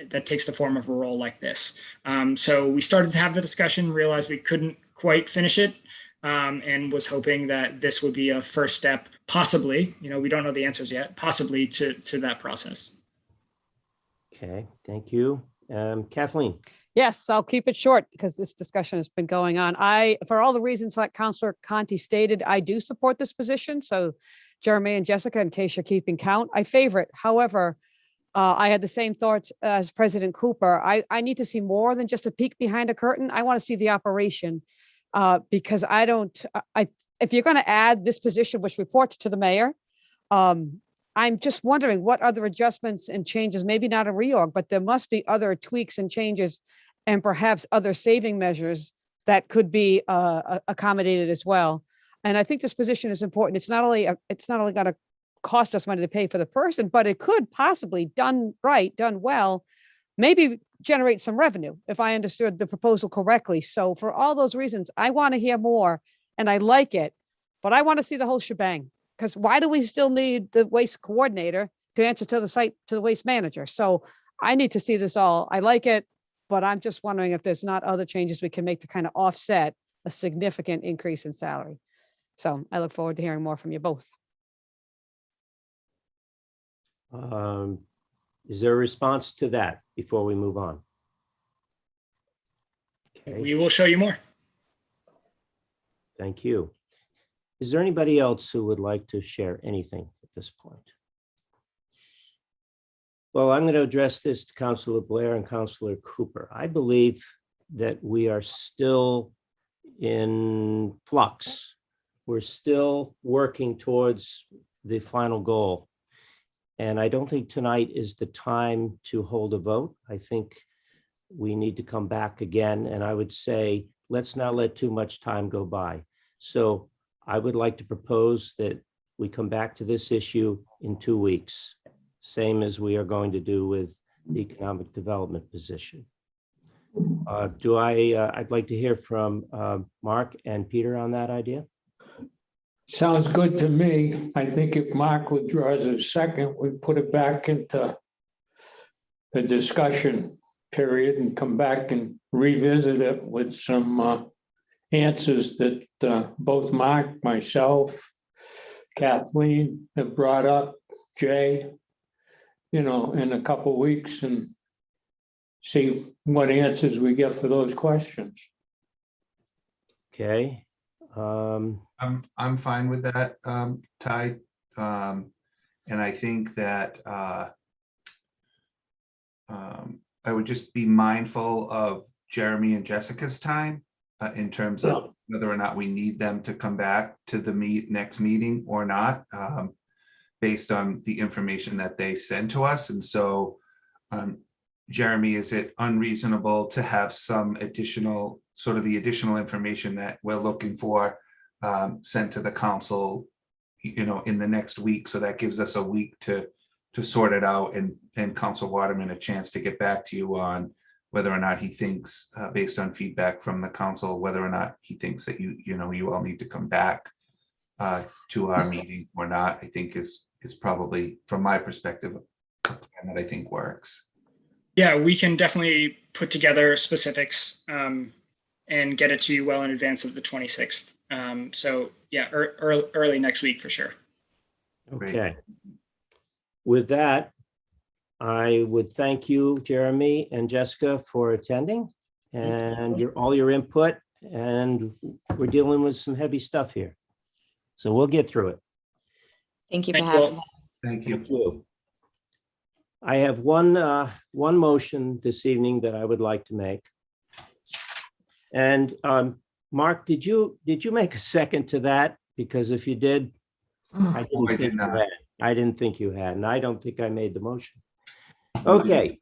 that takes the form of a role like this. So we started to have the discussion, realized we couldn't quite finish it, and was hoping that this would be a first step, possibly, we don't know the answers yet, possibly to that process. Okay, thank you. Kathleen. Yes, I'll keep it short because this discussion has been going on. For all the reasons that Councillor Conti stated, I do support this position. So Jeremy and Jessica, in case you're keeping count, I favor it. However, I had the same thoughts as President Cooper. I need to see more than just a peek behind a curtain. I want to see the operation. Because if you're going to add this position, which reports to the mayor, I'm just wondering what other adjustments and changes, maybe not a reorg, but there must be other tweaks and changes and perhaps other saving measures that could be accommodated as well. And I think this position is important. It's not only going to cost us money to pay for the person, but it could possibly, done right, done well, maybe generate some revenue, if I understood the proposal correctly. So for all those reasons, I want to hear more and I like it, but I want to see the whole shebang, because why do we still need the waste coordinator to answer to the waste manager? So I need to see this all. I like it. but I'm just wondering if there's not other changes we can make to kind of offset a significant increase in salary. So I look forward to hearing more from you both. Is there a response to that before we move on? Okay, We will show you more. thank you. Is there anybody else who would like to share anything at this point? Well, I'm going to address this to Councilor Blair and Councilor Cooper. I believe that we are still in flux. We're still working towards the final goal. And I don't think tonight is the time to hold a vote. I think we need to come back again. And I would say, let's not let too much time go by. So I would like to propose that we come back to this issue in 2 weeks, same as we are going to do with the economic development position. I'd like to hear from Mark and Peter on that idea. Sounds good to me. I think if Mark withdraws a second, we put it back into the discussion period and come back and revisit it with some answers that both Mark, myself, Kathleen have brought up, Jay, in a couple of weeks, and see what answers we get for those questions. Okay. I'm fine with that, Ty. And I think that I would just be mindful of Jeremy and Jessica's time in terms of whether or not we need them to come back to the next meeting or not, based on the information that they send to us. And so, Jeremy, is it unreasonable to have some additional, sort of the additional information that we're looking for sent to the council, in the next week? So that gives us a week to sort it out, and Council Waterman a chance to get back to you on whether or not he thinks, based on feedback from the council, whether or not he thinks that you all need to come back to our meeting or not. I think is probably, from my perspective, a plan that I think works. Yeah, we can definitely put together specifics and get it to you well in advance of the 26th. So yeah, early next week for sure. Okay. With that, I would thank you, Jeremy and Jessica, for attending and all your input. And we're dealing with some heavy stuff here, so we'll get through it. Thank you for Thank you all. having us. Thank you. Thank you. I have one motion this evening that I would like to make. And Mark, did you make a second to that? Because if you did, I didn't think you had, and I don't think I made the motion. Okay.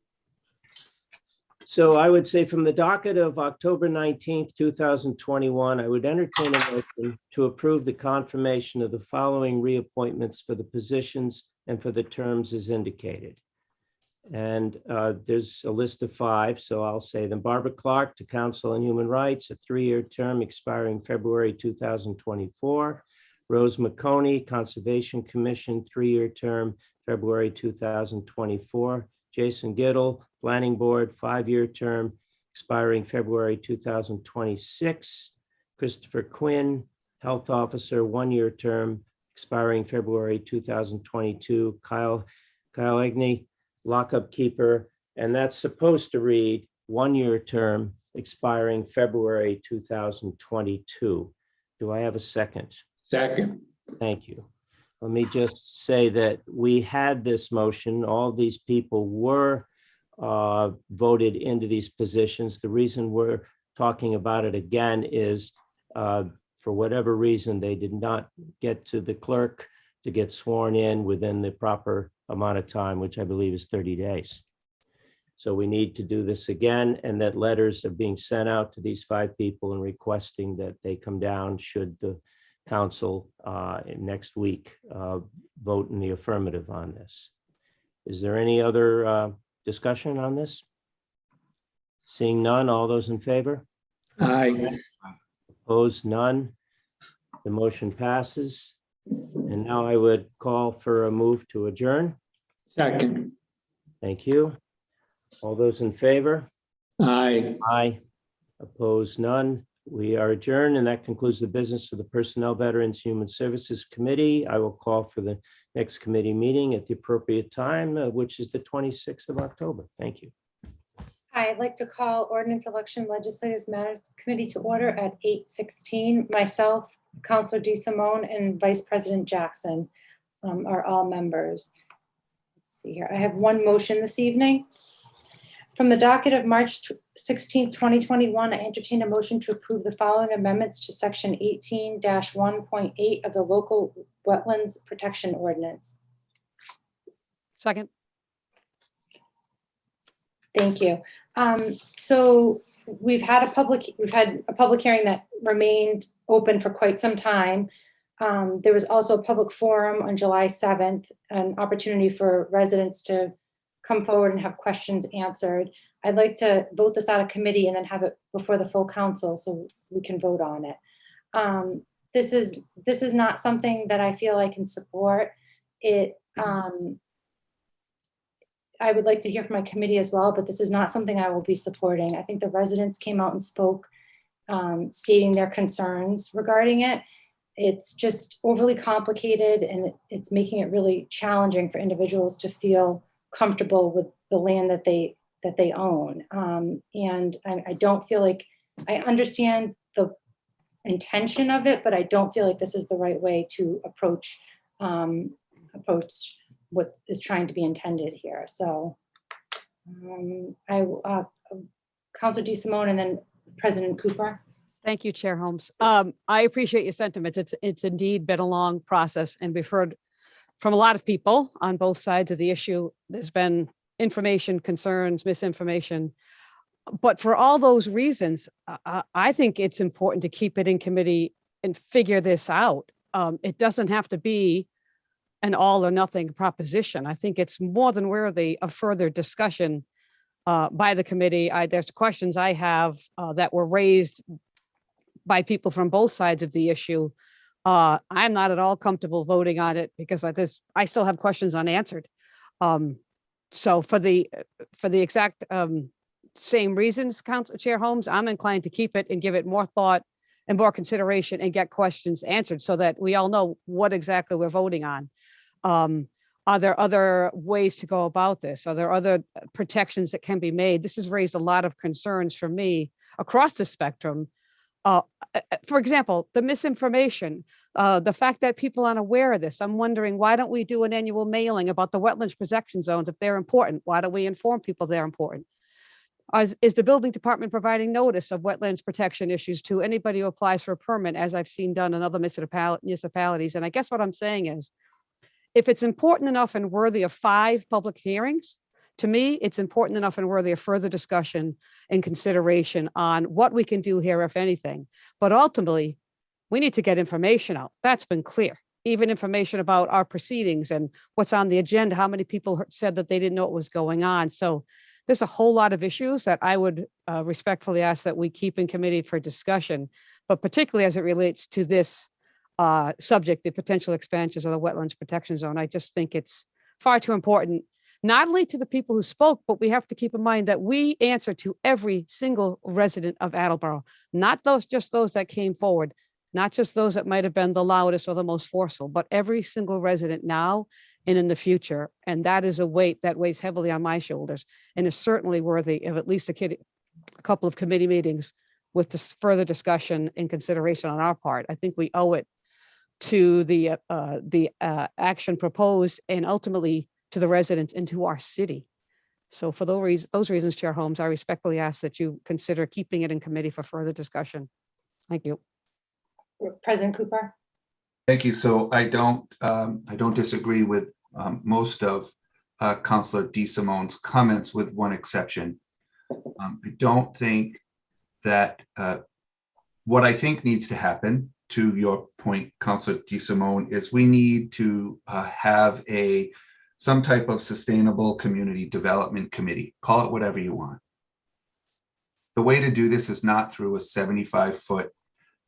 So I would say from the docket of October 19th, 2021, I would entertain a motion to approve the confirmation of the following reappointments for the positions and for the terms as indicated. And there's a list of 5, so I'll say them. Barbara Clark to Council on Human Rights, a 3-year term expiring February 2024. Rose McConey, Conservation Commission, 3-year term, February 2024. Jason Giddle, Planning Board, 5-year term, expiring February 2026. Christopher Quinn, Health Officer, 1-year term, expiring February 2022. Kyle Egney, Lockup Keeper, and that's supposed to read 1-year term, expiring February 2022. Do I have a second? Second. Thank you. Let me just say that we had this motion. All these people were voted into these positions. The reason we're talking about it again is for whatever reason, they did not get to the clerk to get sworn in within the proper amount of time, which I believe is 30 days. So we need to do this again, and that letters are being sent out to these 5 people and requesting that they come down should the council next week vote in the affirmative on this. Is there any other discussion on this? Seeing none, all those in favor? Aye. Opposed, none. The motion passes. And now I would call for a move to adjourn. Second. Thank you. All those in favor? Aye. Aye. Opposed, none. We are adjourned, and that concludes the business of the Personnel, Veterans, Human Services Committee. I will call for the next committee meeting at the appropriate time, which is the 26th of October. Thank you. I'd like to call Ordinance Election Legislators Matters Committee to order at 8:16. Myself, Counselor DeSimone, and Vice President Jackson are all members. Let's see here. I have one motion this evening. From the docket of March 16, 2021, I entertain a motion to approve the following amendments to Section 18-1.8 of the Local Wetlands Protection Ordinance. Second. Thank you. So we've had a public hearing that remained open for quite some time. There was also a public forum on July 7th, an opportunity for residents to come forward and have questions answered. I'd like to vote this out of committee and then have it before the full council so we can vote on it. This is not something that I feel I can support. I would like to hear from my committee as well, but this is not something I will be supporting. I think the residents came out and spoke, stating their concerns regarding it. It's just overly complicated, and it's making it really challenging for individuals to feel comfortable with the land that they own. And I don't feel like I understand the intention of it, but I don't feel like this is the right way to approach what is trying to be intended here. So Councilor DeSimone and then President Cooper. Thank you, Chair Holmes. I appreciate your sentiments. It's indeed been a long process, and we've heard from a lot of people on both sides of the issue. There's been information, concerns, misinformation. But for all those reasons, I think it's important to keep it in committee and figure this out. It doesn't have to be an all or nothing proposition. I think it's more than worthy of further discussion by the committee. There's questions I have that were raised by people from both sides of the issue. I'm not at all comfortable voting on it because I still have questions unanswered. So for the exact same reasons, Chair Holmes, I'm inclined to keep it and give it more thought and more consideration and get questions answered so that we all know what exactly we're voting on. Are there other ways to go about this? Are there other protections that can be made? This has raised a lot of concerns for me across the spectrum. For example, the misinformation, the fact that people aren't aware of this. I'm wondering, why don't we do an annual mailing about the wetlands protection zones if they're important? Why don't we inform people they're important? Is the building department providing notice of wetlands protection issues to anybody who applies for a permit, as I've seen done in other municipalities? And I guess what I'm saying is, if it's important enough and worthy of 5 public hearings, to me, it's important enough and worthy of further discussion and consideration on what we can do here, if anything. But ultimately, we need to get information out. That's been clear. Even information about our proceedings and what's on the agenda, how many people said that they didn't know what was going on. So there's a whole lot of issues that I would respectfully ask that we keep in committee for discussion, but particularly as it relates to this subject, the potential expansions of the wetlands protection zone. I just think it's far too important, not only to the people who spoke, but we have to keep in mind that we answer to every single resident of Attleboro, not just those that came forward, not just those that might have been the loudest or the most forceful, but every single resident now and in the future. And that is a weight that weighs heavily on my shoulders and is certainly worthy of at least a couple of committee meetings with this further discussion and consideration on our part. I think we owe it to the action proposed and ultimately to the residents and to our city. So for those reasons, Chair Holmes, I respectfully ask that you consider keeping it in committee for further discussion. Thank you. President Cooper. Thank you. So I don't disagree with most of Councilor DeSimone's comments, with one exception. I don't think that what I think needs to happen, to your point, Councilor DeSimone, is we need to have some type of sustainable community development committee. Call it whatever you want. The way to do this is not through a 75-foot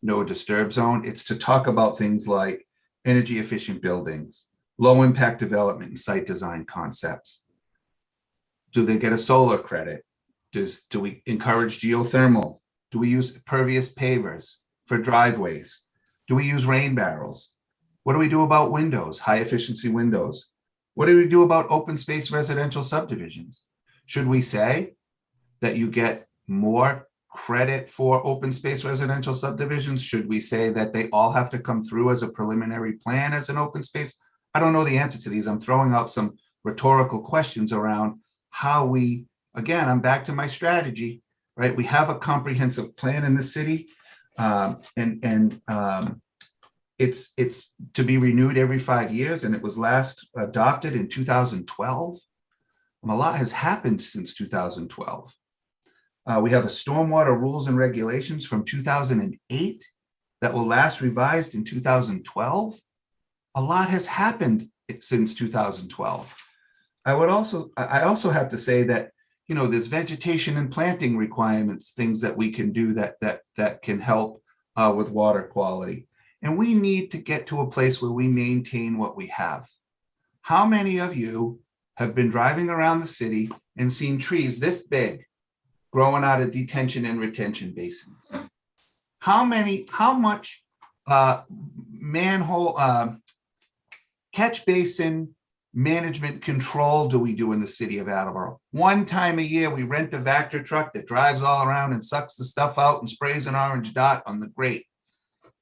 no disturb zone. It's to talk about things like energy efficient buildings, low impact development and site design concepts. Do they get a solar credit? Do we encourage geothermal? Do we use pervious pavers for driveways? Do we use rain barrels? What do we do about windows, high efficiency windows? What do we do about open space residential subdivisions? Should we say that you get more credit for open space residential subdivisions? Should we say that they all have to come through as a preliminary plan as an open space? I don't know the answer to these. I'm throwing out some rhetorical questions around how we, again, I'm back to my strategy, right? We have a comprehensive plan in the city, it's to be renewed every 5 years, and it was last adopted in 2012. A lot has happened since 2012. We have a stormwater rules and regulations from 2008 that will last revised in 2012. A lot has happened since 2012. I also have to say that, you know, there's vegetation and planting requirements, things that we can do that can help with water quality. And we need to get to a place where we maintain what we have. How many of you have been driving around the city and seen trees this big growing out of detention and retention basins? How much manhole catch basin management control do we do in the city of Attleboro? One time a year, we rent a Vector truck that drives all around and sucks the stuff out and sprays an orange dot on the grate.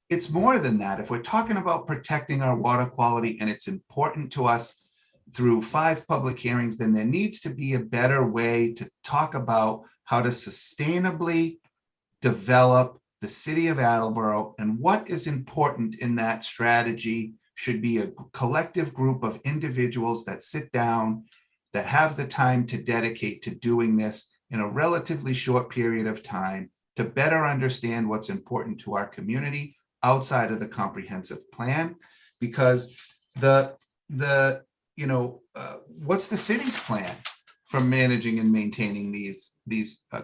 It's more than that. If we're talking about protecting our water quality and it's important to us through 5 public hearings, then there needs to be a better way to talk about how to sustainably develop the city of Attleboro, and what is important in that strategy should be a collective group of individuals that sit down, that have the time to dedicate to doing this in a relatively short period of time to better understand what's important to our community outside of the comprehensive plan. Because what's the city's plan for managing and maintaining these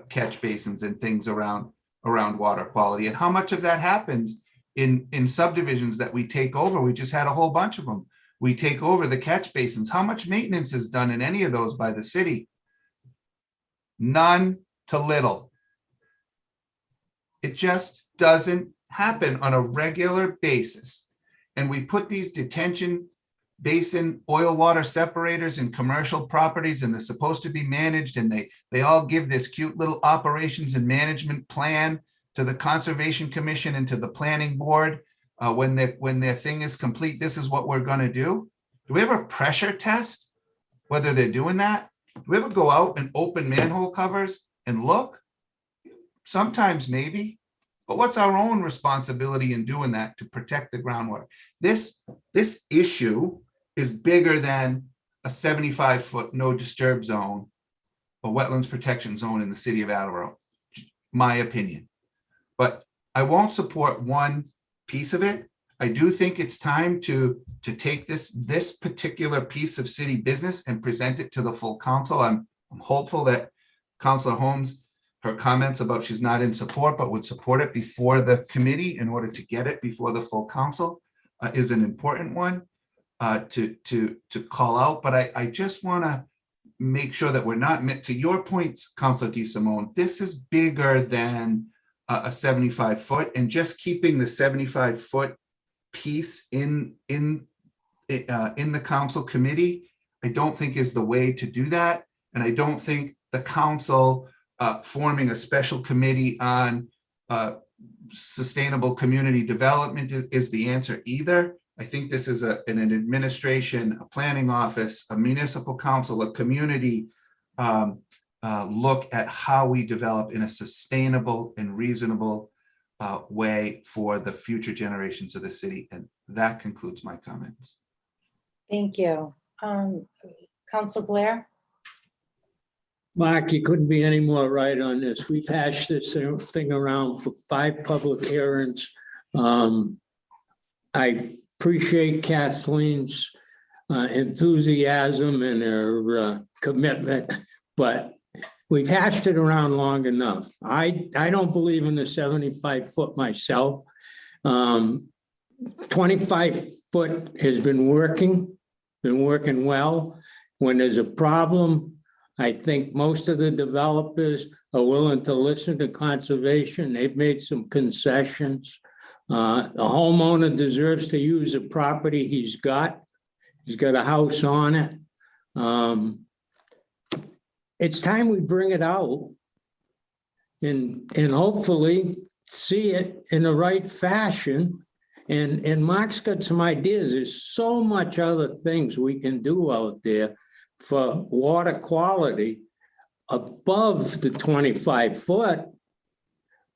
catch basins and things around water quality, and how much of that happens in subdivisions that we take over? We just had a whole bunch of them. We take over the catch basins. How much maintenance is done in any of those by the city? None to little. It just doesn't happen on a regular basis. And we put these detention basin oil water separators in commercial properties, and they're supposed to be managed, and they all give this cute little operations and management plan to the Conservation Commission and to the planning board. When their thing is complete, this is what we're going to do. Do we ever pressure test whether they're doing that? Do we ever go out and open manhole covers and look? Sometimes maybe, but what's our own responsibility in doing that to protect the groundwater? This issue is bigger than a 75-foot no disturb zone, a wetlands protection zone in the city of Attleboro, my opinion. But I won't support one piece of it. I do think it's time to take this particular piece of city business and present it to the full council. I'm hopeful that Councilor Holmes, her comments about she's not in support, but would support it before the committee in order to get it before the full council, is an important one to call out. But I just want to make sure that we're not meant, to your points, Councilor DeSimone, this is bigger than a 75-foot, and just keeping the 75-foot piece in the council committee, I don't think is the way to do that. And I don't think the council forming a special committee on sustainable community development is the answer either. I think this is an administration, a planning office, a municipal council, a community look at how we develop in a sustainable and reasonable way for the future generations of the city. And that concludes my comments. Thank you. Councilor Blair? Mark, you couldn't be any more right on this. We've hashed this thing around for 5 public hearings. I appreciate Kathleen's enthusiasm and her commitment, but we've hashed it around long enough. I don't believe in the 75-foot myself. 25-foot has been working well. When there's a problem, I think most of the developers are willing to listen to conservation. They've made some concessions. The homeowner deserves to use the property he's got. He's got a house on it. It's time we bring it out and hopefully see it in the right fashion. And Mark's got some ideas. There's so much other things we can do out there for water quality above the 25 foot,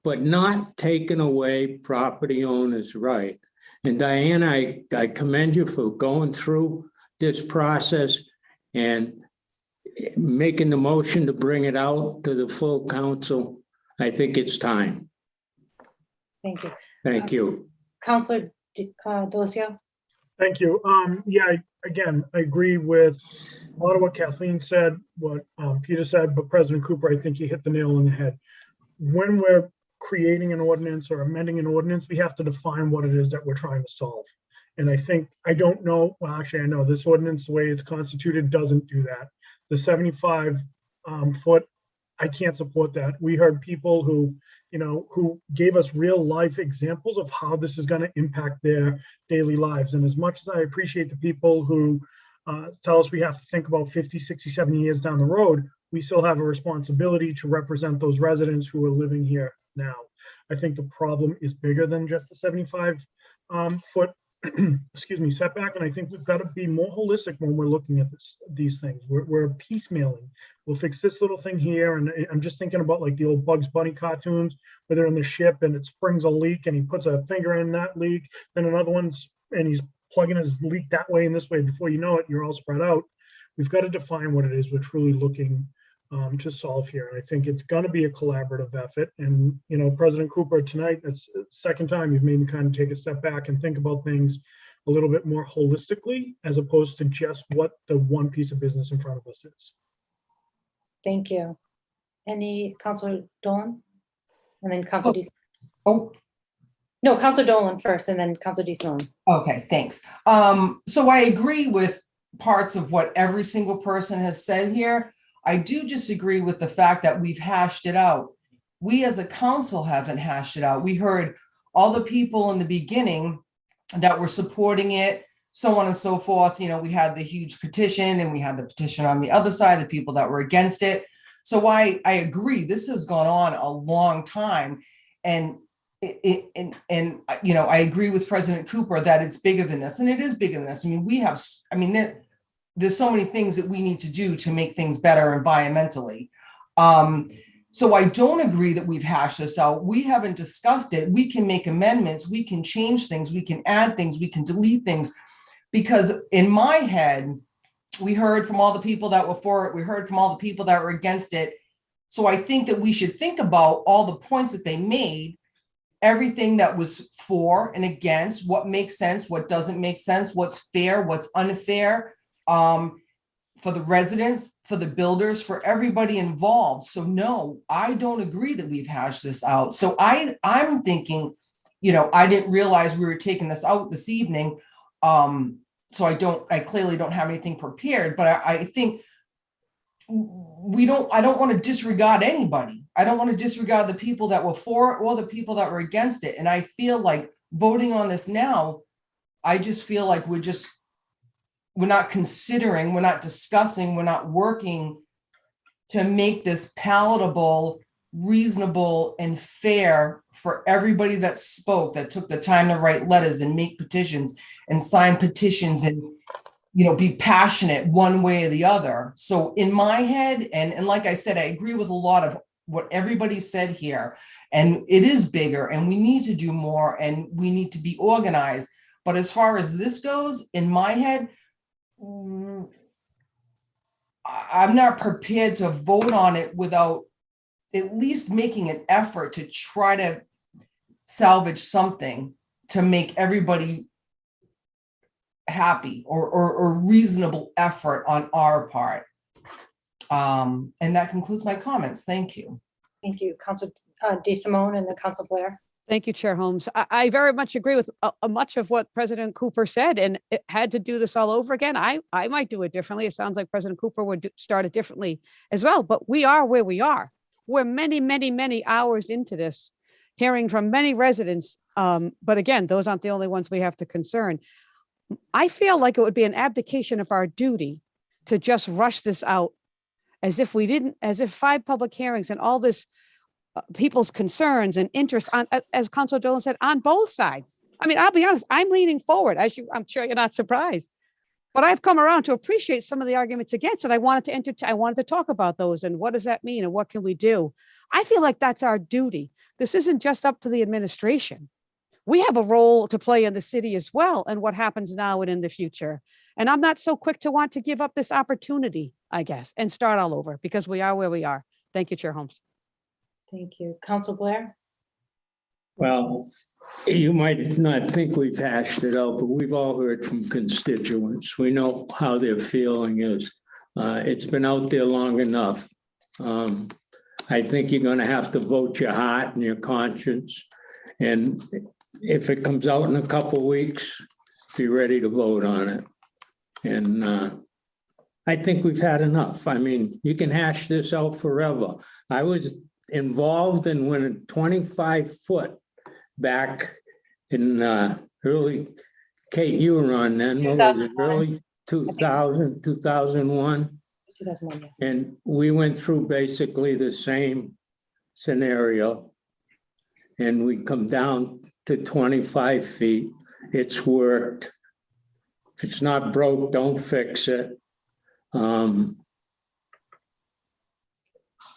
but not taking away property owners' right. And Diane, I commend you for going through this process and making the motion to bring it out to the full council. I think it's time. Thank you. Thank you. Counselor Delosio? Thank you. Yeah, again, I agree with a lot of what Kathleen said, what Peter said, but President Cooper, I think you hit the nail on the head. When we're creating an ordinance or amending an ordinance, we have to define what it is that we're trying to solve. And I think, I don't know, well, actually, I know this ordinance, the way it's constituted, doesn't do that. The 75 foot, I can't support that. We heard people who, you know, who gave us real life examples of how this is going to impact their daily lives. And as much as I appreciate the people who tell us we have to think about 50, 60, 70 years down the road, we still have a responsibility to represent those residents who are living here now. I think the problem is bigger than just the 75 foot excuse me, setback. And I think we've got to be more holistic when we're looking at these things. We're piecemealing. We'll fix this little thing here. And I'm just thinking about like the old Bugs Bunny cartoons where they're in the ship and it springs a leak and he puts a finger in that leak, then another one's, and he's plugging his leak that way and this way. Before you know it, you're all spread out. We've got to define what it is we're truly looking to solve here. And I think it's going to be a collaborative effort. And, you know, President Cooper, tonight, it's the second time you've made me kind of take a step back and think about things a little bit more holistically, as opposed to just what the one piece of business in front of us is. Thank you. Any Councilor Dolan? And then Councilor D. Oh, No, Councilor Dolan first and then Councilor D. Simone. okay, thanks. So I agree with parts of what every single person has said here. I do disagree with the fact that we've hashed it out. We as a council haven't hashed it out. We heard all the people in the beginning that were supporting it, so on and so forth. You know, we had the huge petition and we had the petition on the other side, the people that were against it. So I agree, this has gone on a long time. And you know, I agree with President Cooper that it's bigger than this, and it is bigger than this. I mean, there's so many things that we need to do to make things better environmentally. So I don't agree that we've hashed this out. We haven't discussed it. We can make amendments, we can change things, we can add things, we can delete things. Because in my head, we heard from all the people that were for it, we heard from all the people that were against it. So I think that we should think about all the points that they made, everything that was for and against, what makes sense, what doesn't make sense, what's fair, what's unfair. For the residents, for the builders, for everybody involved. So no, I don't agree that we've hashed this out. So I'm thinking, you know, I didn't realize we were taking this out this evening. So I clearly don't have anything prepared, but I think I don't want to disregard anybody. I don't want to disregard the people that were for it or the people that were against it. And I feel like voting on this now, I just feel like we're not considering, we're not discussing, we're not working to make this palatable, reasonable, and fair for everybody that spoke, that took the time to write letters and make petitions and sign petitions and, you know, be passionate one way or the other. So in my head, and like I said, I agree with a lot of what everybody said here, and it is bigger and we need to do more and we need to be organized. But as far as this goes, in my head, I'm not prepared to vote on it without at least making an effort to try to salvage something to make everybody happy or reasonable effort on our part. And that concludes my comments. Thank you. Thank you, Councilor D. Simone and then Councilor Blair. Thank you, Chair Holmes. I very much agree with much of what President Cooper said, and it had to do this all over again. I might do it differently. It sounds like President Cooper would start it differently as well, but we are where we are. We're many, many, many hours into this, hearing from many residents. But again, those aren't the only ones we have to concern. I feel like it would be an abdication of our duty to just rush this out as if 5 public hearings and all this people's concerns and interests on, as Councilor Dolan said, on both sides. I mean, I'll be honest, I'm leaning forward, I'm sure you're not surprised, but I've come around to appreciate some of the arguments against it. I wanted to talk about those and what does that mean and what can we do? I feel like that's our duty. This isn't just up to the administration. We have a role to play in the city as well and what happens now and in the future. And I'm not so quick to want to give up this opportunity, I guess, and start all over because we are where we are. Thank you, Chair Holmes. Thank you. Council Blair? Well, you might not think we've hashed it out, but we've all heard from constituents. We know how their feeling is. It's been out there long enough. I think you're going to have to vote your heart and your conscience. And if it comes out in a couple of weeks, be ready to vote on it. And I think we've had enough. I mean, you can hash this out forever. I was involved in when a 25-foot back in early, Kate, you were on then, what was it, early 2000, 2001? 2001, yes. And we went through basically the same scenario. And we come down to 25 feet. It's worked. If it's not broke, don't fix it.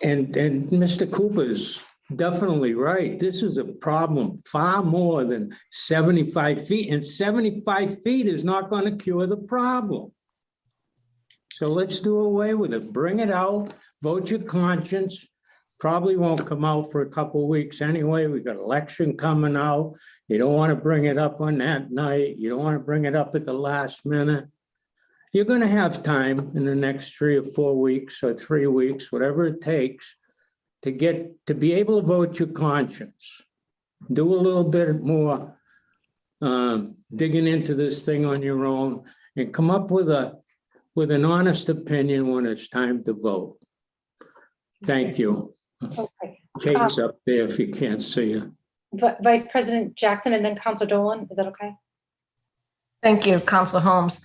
And Mr. Cooper's definitely right. This is a problem far more than 75 feet, and 75 feet is not going to cure the problem. So let's do away with it. Bring it out, vote your conscience. Probably won't come out for a couple of weeks anyway. We got election coming out. You don't want to bring it up on that night. You don't want to bring it up at the last minute. You're going to have time in the next 3 or 4 weeks or 3 weeks, whatever it takes, to be able to vote your conscience. Do a little bit more digging into this thing on your own and come up with an honest opinion when it's time to vote. Thank you. Okay. Kate's up there if you can't see her. Vice President Jackson and then Councilor Dolan, is that okay? Thank you, Councilor Holmes.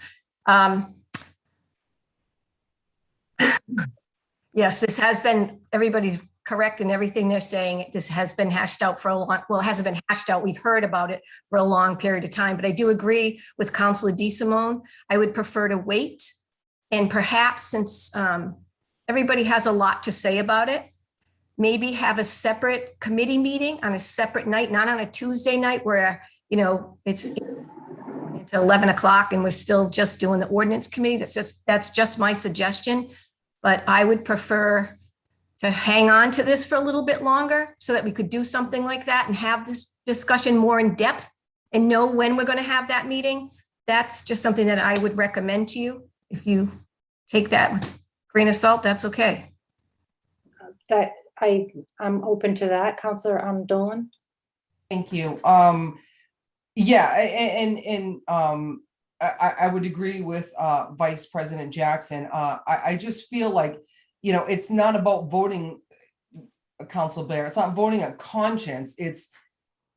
Yes, this has been, everybody's correct in everything they're saying. This has been hashed out for a long, well, it hasn't been hashed out. We've heard about it for a long period of time, but I do agree with Councilor DeSimone. I would prefer to wait. And perhaps since everybody has a lot to say about it, maybe have a separate committee meeting on a separate night, not on a Tuesday night where, you know, it's 11 o'clock and we're still just doing the ordinance committee. That's just my suggestion. But I would prefer to hang on to this for a little bit longer so that we could do something like that and have this discussion more in depth and know when we're going to have that meeting. That's just something that I would recommend to you. If you take that with a grain of salt, that's okay. That I'm open to that. Councilor Dolan. Thank you. Yeah, and I would agree with Vice President Jackson. I just feel like, you know, it's not about voting, Council Blair. It's not voting a conscience.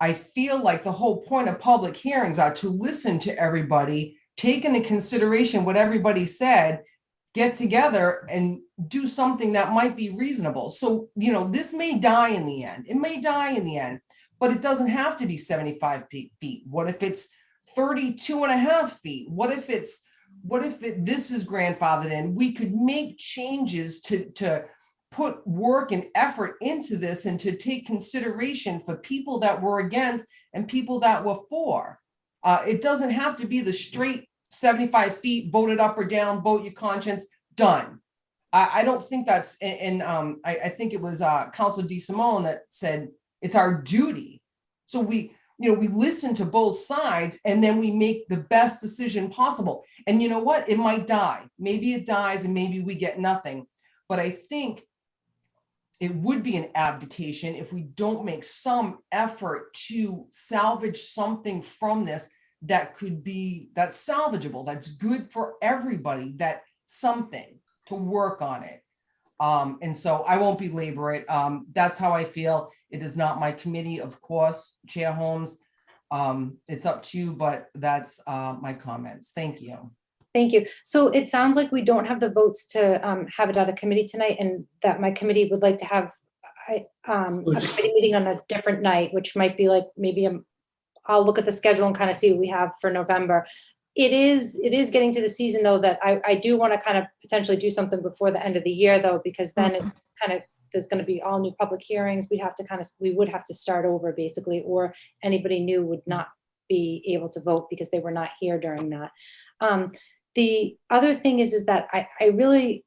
I feel like the whole point of public hearings are to listen to everybody, take into consideration what everybody said, get together and do something that might be reasonable. So, you know, this may die in the end. It may die in the end, but it doesn't have to be 75 feet. What if it's 32.5 feet? What if this is grandfathered in? We could make changes to put work and effort into this and to take consideration for people that were against and people that were for. It doesn't have to be the straight 75 feet, voted up or down, vote your conscience, done. I don't think that's, and I think it was Councilor DeSimone that said it's our duty. So we listen to both sides and then we make the best decision possible. And you know what? It might die. Maybe it dies and maybe we get nothing. But I think it would be an abdication if we don't make some effort to salvage something from this that's salvageable, that's good for everybody, that something to work on it. And so I won't belabor it. That's how I feel. It is not my committee, of course, Chair Holmes. It's up to you, but that's my comments. Thank you. Thank you. So it sounds like we don't have the votes to have it at a committee tonight, and that my committee would like to have a committee meeting on a different night, which might be like maybe I'll look at the schedule and kind of see what we have for November. It is getting to the season though that I do want to kind of potentially do something before the end of the year though, because then it kind of, there's going to be all new public hearings. We would have to start over basically, or anybody new would not be able to vote because they were not here during that. The other thing is that I really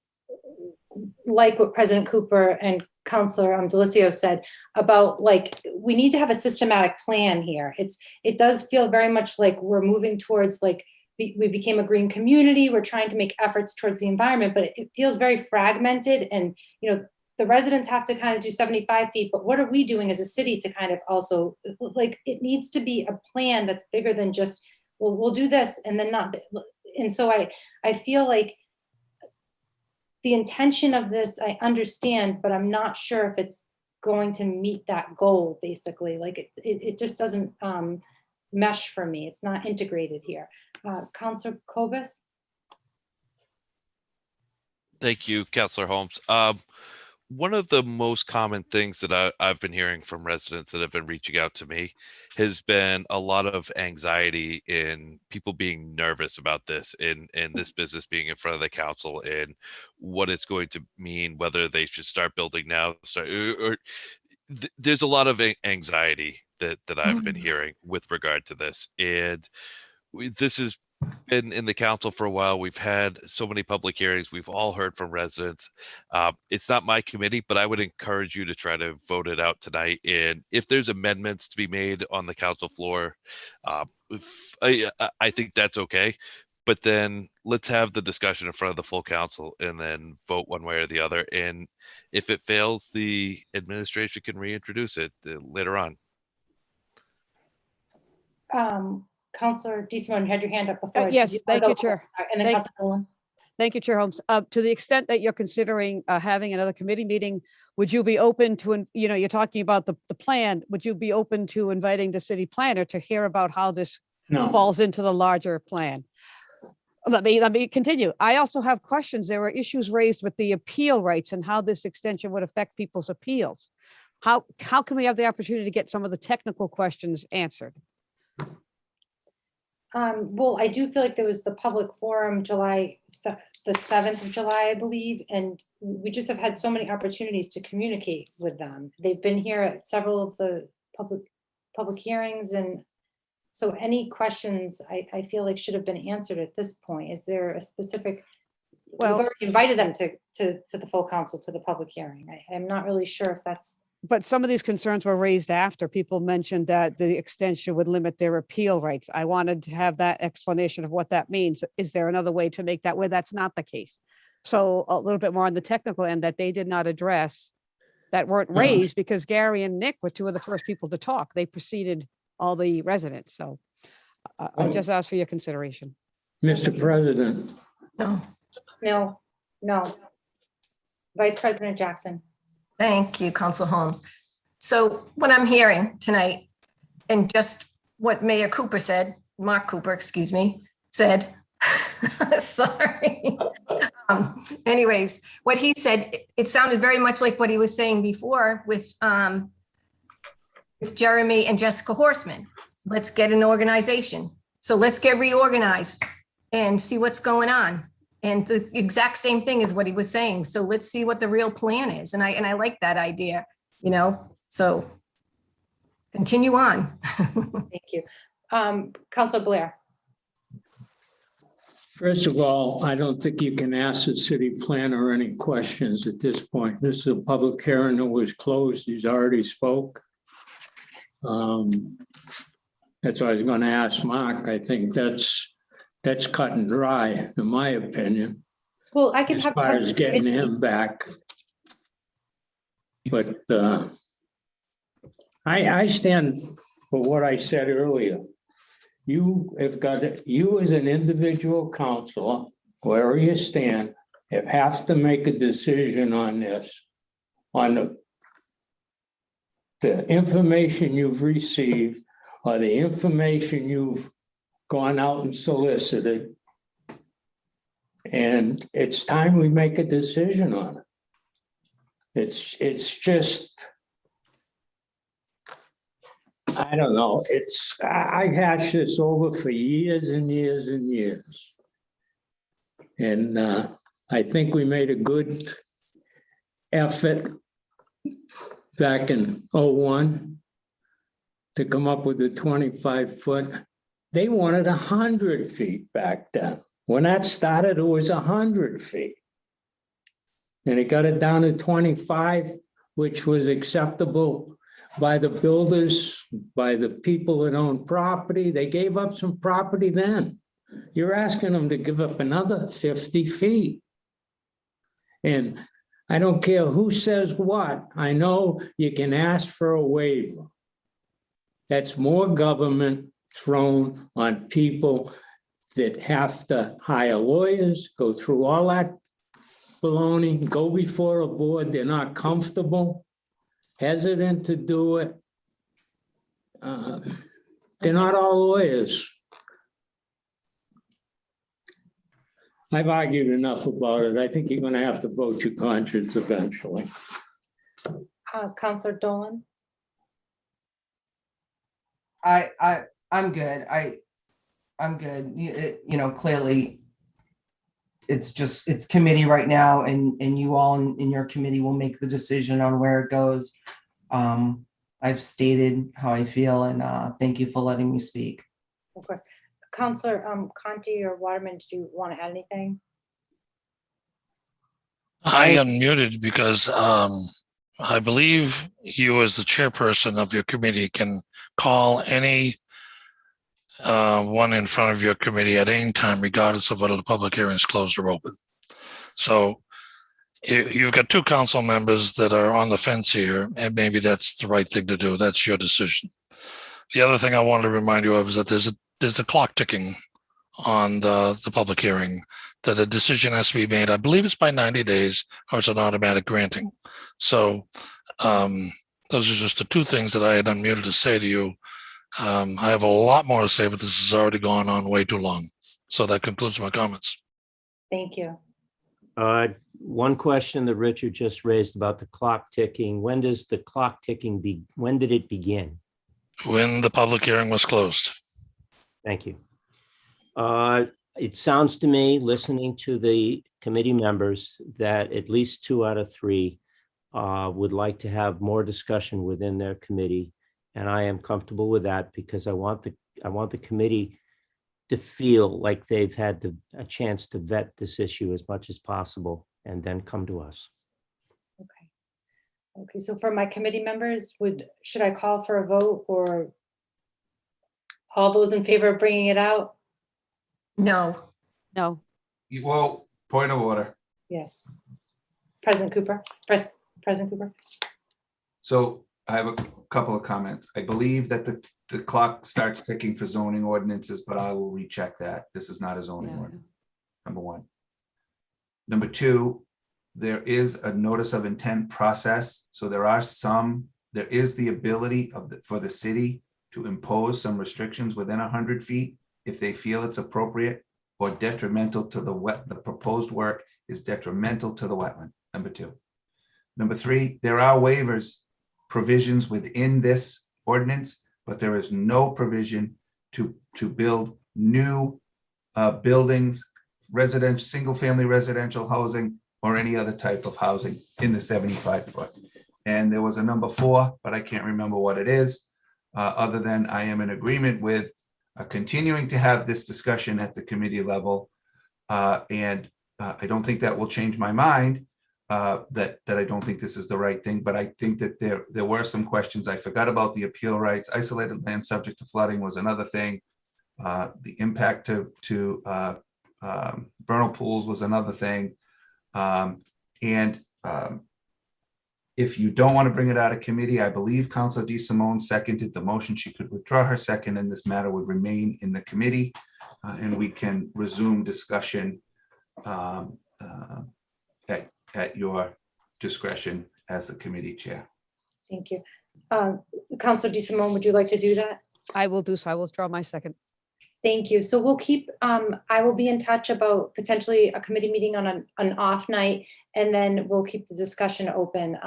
like what President Cooper and Councilor Delicio said about, like, we need to have a systematic plan here. It does feel very much like we're moving towards, like, we became a green community. We're trying to make efforts towards the environment, but it feels very fragmented. And, you know, the residents have to kind of do 75 feet, but what are we doing as a city to kind of also, like, it needs to be a plan that's bigger than just, well, we'll do this and then not. And so I feel like the intention of this, I understand, but I'm not sure if it's going to meet that goal, basically. Like it just doesn't mesh for me. It's not integrated here. Councilor Kovas? Thank you, Councilor Holmes. One of the most common things that I've been hearing from residents that have been reaching out to me has been a lot of anxiety in people being nervous about this and this business being in front of the council and what it's going to mean, whether they should start building now. There's a lot of anxiety that I've been hearing with regard to this. And this has been in the council for a while. We've had so many public hearings. We've all heard from residents. It's not my committee, but I would encourage you to try to vote it out tonight. And if there's amendments to be made on the council floor, I think that's okay. But then let's have the discussion in front of the full council and then vote one way or the other. And if it fails, the administration can reintroduce it later on. Councilor DeSimone, you had your hand up before. Yes, thank you, Chair. And then Councilor Nolan. Thank you, Chair Holmes. To the extent that you're considering having another committee meeting, would you be open to, you know, you're talking about the plan, would you be open to inviting the city planner to hear about how this falls into the larger plan? Let me continue. I also have questions. There were issues raised with the appeal rights and how this extension would affect people's appeals. How can we have the opportunity to get some of the technical questions answered? Well, I do feel like there was the public forum the 7th of July, I believe, and we just have had so many opportunities to communicate with them. They've been here at several of the public hearings, and so any questions I feel like should have been answered at this point. Is there a specific? Well, we've already invited them to the full council, to the public hearing. I'm not really sure if that's. But some of these concerns were raised after people mentioned that the extension would limit their appeal rights. I wanted to have that explanation of what that means. Is there another way to make that where that's not the case? So a little bit more on the technical end that they did not address, that weren't raised because Gary and Nick were two of the first people to talk. They preceded all the residents. So I just asked for your consideration. Mr. President. No. Vice President Jackson. Thank you, Council Holmes. So what I'm hearing tonight, and just what Mayor Cooper said, Mark Cooper, excuse me, said, sorry. Anyways, what he said, it sounded very much like what he was saying before with Jeremy and Jessica Horseman. Let's get an organization. So let's get reorganized and see what's going on. And the exact same thing is what he was saying. So let's see what the real plan is. And I like that idea, you know, so continue on. Thank you. Councilor Blair. First of all, I don't think you can ask the city planner any questions at this point. This is a public hearing that was closed. He's already spoke. That's what I was going to ask Mark. I think that's cut and dry, in my opinion. Well, I can as have far as getting him back. But I stand for what I said earlier. You have got, you as an individual counselor, wherever you stand, have to make a decision on this, on the information you've received or the information you've gone out and solicited. And it's time we make a decision on it. It's just, I don't know. I've hashed this over for years and years and years. And I think we made a good effort back in '01 to come up with the 25-foot. They wanted 100 feet back then. When that started, it was 100 feet. And it got it down to 25, which was acceptable by the builders, by the people that own property. They gave up some property then. You're asking them to give up another 50 feet. And I don't care who says what. I know you can ask for a waiver. That's more government thrown on people that have to hire lawyers, go through all that baloney, go before a board. They're not comfortable, hesitant to do it. They're not all lawyers. I've argued enough about it. I think you're going to have to vote your conscience eventually. Counselor Dolan? I'm good. I'm good. You know, clearly it's committee right now, and you all in your committee will make the decision on where it goes. I've stated how I feel, and thank you for letting me speak. Of course. Counselor Conti or Waterman, did you want to add anything? I unmuted because I believe you as the chairperson of your committee can call any one in front of your committee at any time, regardless of whether the public hearing is closed or open. So you've got two council members that are on the fence here, and maybe that's the right thing to do. That's your decision. The other thing I wanted to remind you of is that there's a clock ticking on the public hearing, that a decision has to be made. I believe it's by 90 days or it's an automatic granting. So those are just the two things that I had unmuted to say to you. I have a lot more to say, but this has already gone on way too long. So that concludes my comments. Thank you. One question that Richard just raised about the clock ticking. When does the clock ticking when did it begin? When the public hearing was closed. Thank you. It sounds to me, listening to the committee members, that at least 2 out of 3 would like to have more discussion within their committee. And I am comfortable with that because I want the committee to feel like they've had a chance to vet this issue as much as possible and then come to us. Okay, so for my committee members, should I call for a vote, or all those in favor of bringing it out? No. No. Well, point of order. Yes. President Cooper. President Cooper. So I have a couple of comments. I believe that the clock starts ticking for zoning ordinances, but I will recheck that. This is not a zoning ordinance. Number one. Number two, there is a notice of intent process. So there is the ability for the city to impose some restrictions within 100 feet if they feel it's appropriate or detrimental to the proposed work is detrimental to the wetland. Number two. Number three, there are waivers provisions within this ordinance, but there is no provision to build new buildings, residential, single-family residential housing, or any other type of housing in the 75-foot. And there was a number 4, but I can't remember what it is, other than I am in agreement with continuing to have this discussion at the committee level. And I don't think that will change my mind, that I don't think this is the right thing, but I think that there were some questions. I forgot about the appeal rights. Isolated land subject to flooding was another thing. The impact to vernal pools was another thing. If you don't want to bring it out of committee, I believe Councilor DeSimone seconded the motion. She could withdraw her second and this matter would remain in the committee and we can resume discussion at your discretion as the committee chair. Thank you. Councilor DeSimone, would you like to do that? I will do so. I will withdraw my second. Thank you. So we'll keep, I will be in touch about potentially a committee meeting on an off night, and then we'll keep the discussion open.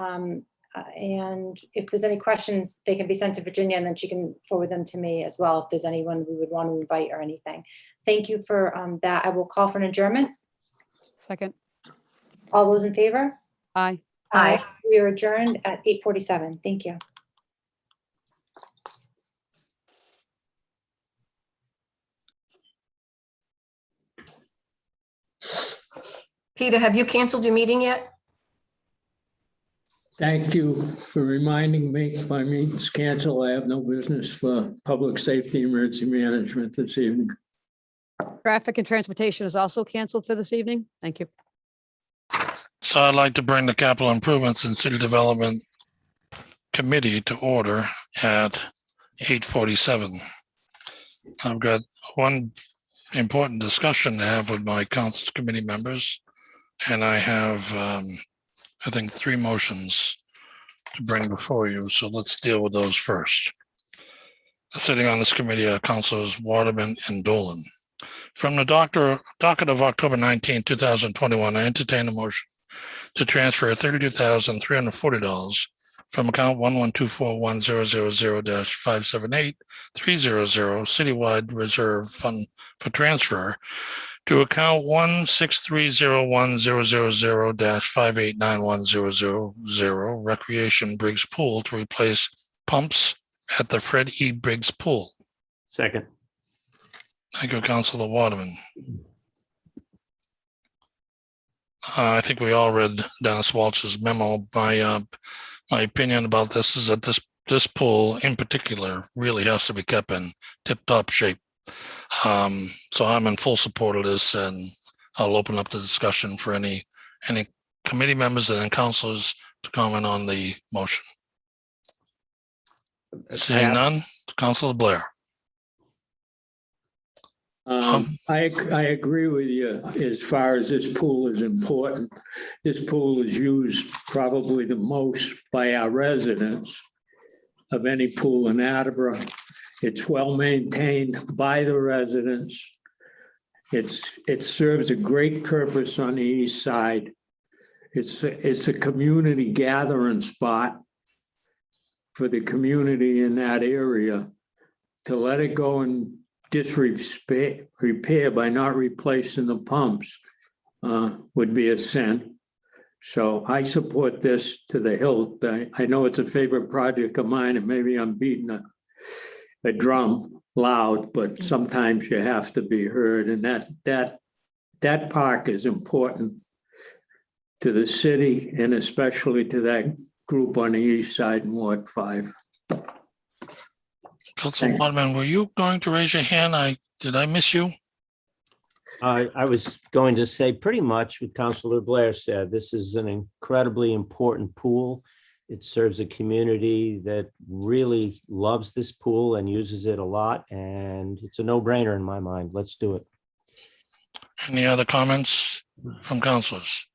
And if there's any questions, they can be sent to Virginia and then she can forward them to me as well, if there's anyone we would want to invite or anything. Thank you for that. I will call for an adjournment. Second. All those in favor? Aye. Aye. We are adjourned at 8:47. Thank you. Peter, have you canceled your meeting yet? Thank you for reminding me. My meeting's canceled. I have no business for public safety emergency management this evening. Traffic and transportation is also canceled for this evening. Thank you. So I'd like to bring the Capital Improvements and City Development Committee to order at 8:47. I've got one important discussion to have with my council committee members, and I have, I think, 3 motions to bring before you. So let's deal with those first. Sitting on this committee are Councilors Waterman and Dolan. From the docket of October 19, 2021, I entertain a motion to transfer $32,340 from account 112410000-578-300 citywide reserve fund for transfer to account 163010000-5891000 Recreation Briggs Pool to replace pumps at the Fred E. Briggs Pool. Second. Thank you, Councilor Waterman. I think we all read Dennis Walsh's memo. My opinion about this is that this pool in particular really has to be kept in tip-top shape. So I'm in full support of this, and I'll open up the discussion for any committee members and councilors to comment on the motion. Seeing none, Councilor Blair. I agree with you as far as this pool is important. This pool is used probably the most by our residents of any pool in Attleboro. It's well maintained by the residents. It serves a great purpose on the east side. It's a community gathering spot for the community in that area. To let it go and repair by not replacing the pumps would be a sin. So I support this to the hilt. I know it's a favorite project of mine, and maybe I'm beating a drum loud, but sometimes you have to be heard. And that park is important to the city and especially to that group on the east side in Ward 5. Councilor Waterman, were you going to raise your hand? Did I miss you? I was going to say pretty much what Councilor Blair said. This is an incredibly important pool. It serves a community that really loves this pool and uses it a lot, and it's a no-brainer in my mind. Let's do it. Any other comments from councilors?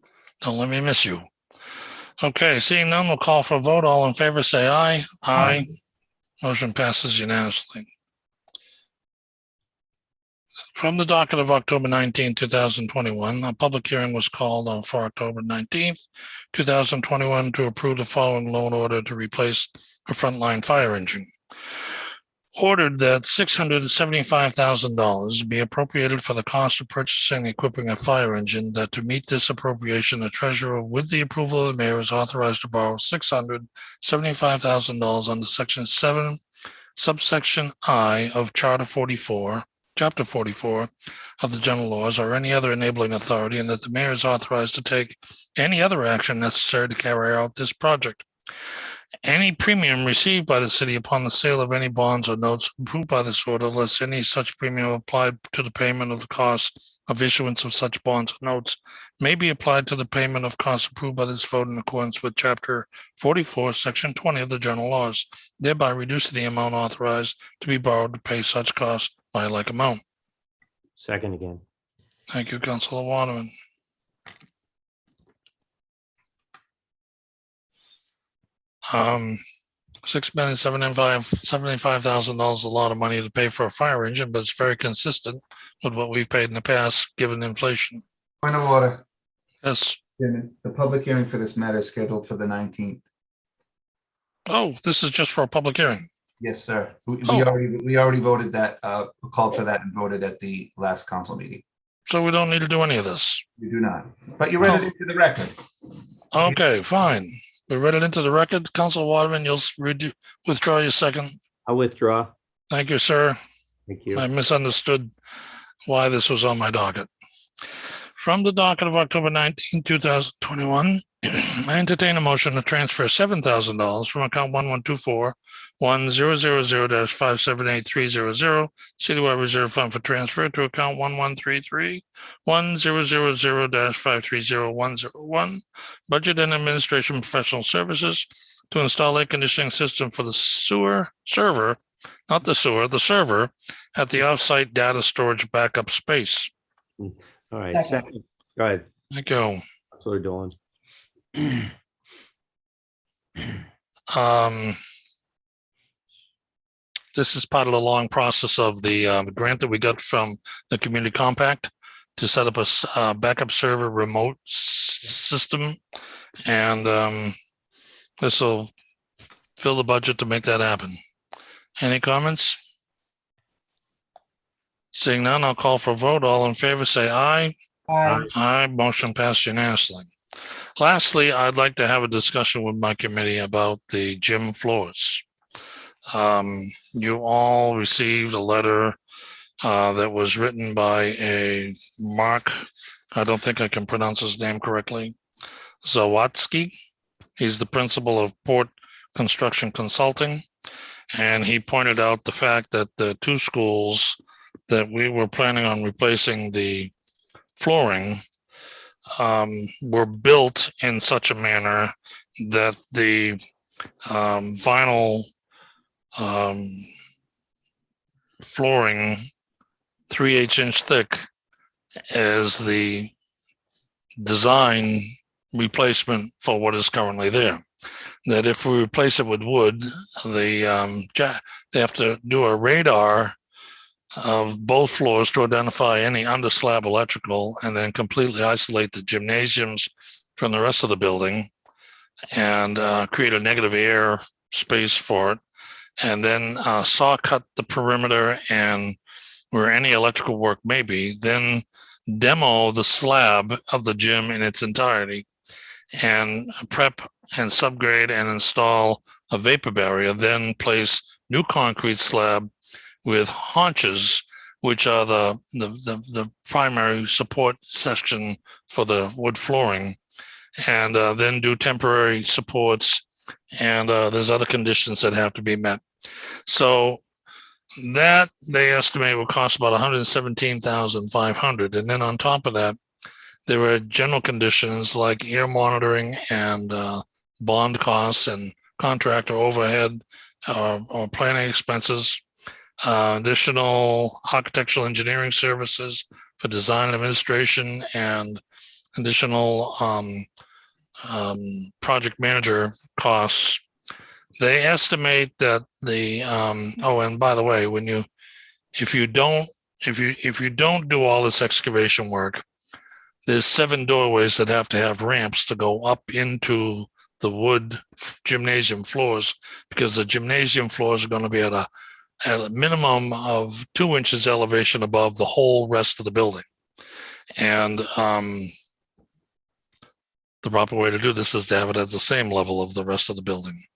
Don't let me miss you. Okay, seeing none, we'll call for a vote. All in favor, say aye. Aye. Motion passes unanimously. From the docket of October 19, 2021, a public hearing was called on for October 19, 2021 to approve the following loan order to replace a frontline fire engine. Ordered that $675,000 be appropriated for the cost of purchasing and equipping a fire engine, that to meet this appropriation, the treasurer, with the approval of the mayor, is authorized to borrow $675,000 under Section 7, subsection I of Chapter 44 of the general laws, or any other enabling authority, and that the mayor is authorized to take any other action necessary to carry out this project. Any premium received by the city upon the sale of any bonds or notes approved by this order, unless any such premium applied to the payment of the cost of issuance of such bonds or notes, may be applied to the payment of costs approved by this vote in accordance with Chapter 44, Section 20 of the general laws, thereby reducing the amount authorized to be borrowed to pay such costs by a like amount. Second again. Thank you, Councilor Waterman. $6,775,000 is a lot of money to pay for a fire engine, but it's very consistent with what we've paid in the past, given inflation. Point of order. Yes. Chairman, the public hearing for this matter is scheduled for the 19th. Oh, this is just for a public hearing. Yes, sir. We Oh. already voted that, called for that and voted at the last council meeting. So we don't need to do any of this. You do not, but you read it into the record. Okay, fine. We read it into the record. Councilor Waterman, you'll withdraw your second. I'll withdraw. Thank you, sir. Thank you. I misunderstood why this was on my docket. From the docket of October 19, 2021, I entertain a motion to transfer $7,000 from account 1124-1000-578300 citywide reserve fund for transfer to account 1133-1000-530101 budget and administration professional services to install air conditioning system for the server at the offsite data storage backup space. All right. Second. Second. Go ahead. Thank you. Councilor Dolan. This is part of the long process of the grant that we got from the Community Compact to set up a backup server remote system. And this will fill the budget to make that happen. Any comments? Seeing none, I'll call for a vote. All in favor, say aye. Aye. Aye, motion passed unanimously. Lastly, I'd like to have a discussion with my committee about the gym floors. You all received a letter that was written by a Mark, I don't think I can pronounce his name correctly, Zawatsky. He's the principal of Port Construction Consulting. And he pointed out the fact that the two schools that we were planning on replacing the flooring were built in such a manner that the vinyl flooring 3/8 inch thick is the design replacement for what is currently there. That if we replace it with wood, they have to do a radar of both floors to identify any under slab electrical and then completely isolate the gymnasiums from the rest of the building and create a negative air space for it. And then saw cut the perimeter and where any electrical work may be, then demo the slab of the gym in its entirety and prep and subgrade and install a vapor barrier, then place new concrete slab with haunches, which are the primary support section for the wood flooring, and then do temporary supports. And there's other conditions that have to be met. So that they estimate will cost about $117,500. And then on top of that, there were general conditions like air monitoring and bond costs and contractor overhead or planning expenses, additional architectural engineering services for design and administration, and additional project manager costs. They estimate that the oh, and by the way, if you don't do all this excavation work, there's 7 doorways that have to have ramps to go up into the wood gymnasium floors, because the gymnasium floors are going to be at a minimum of 2 inches elevation above the whole rest of the building. And the proper way to do this is to have it at the same level of the rest of the building.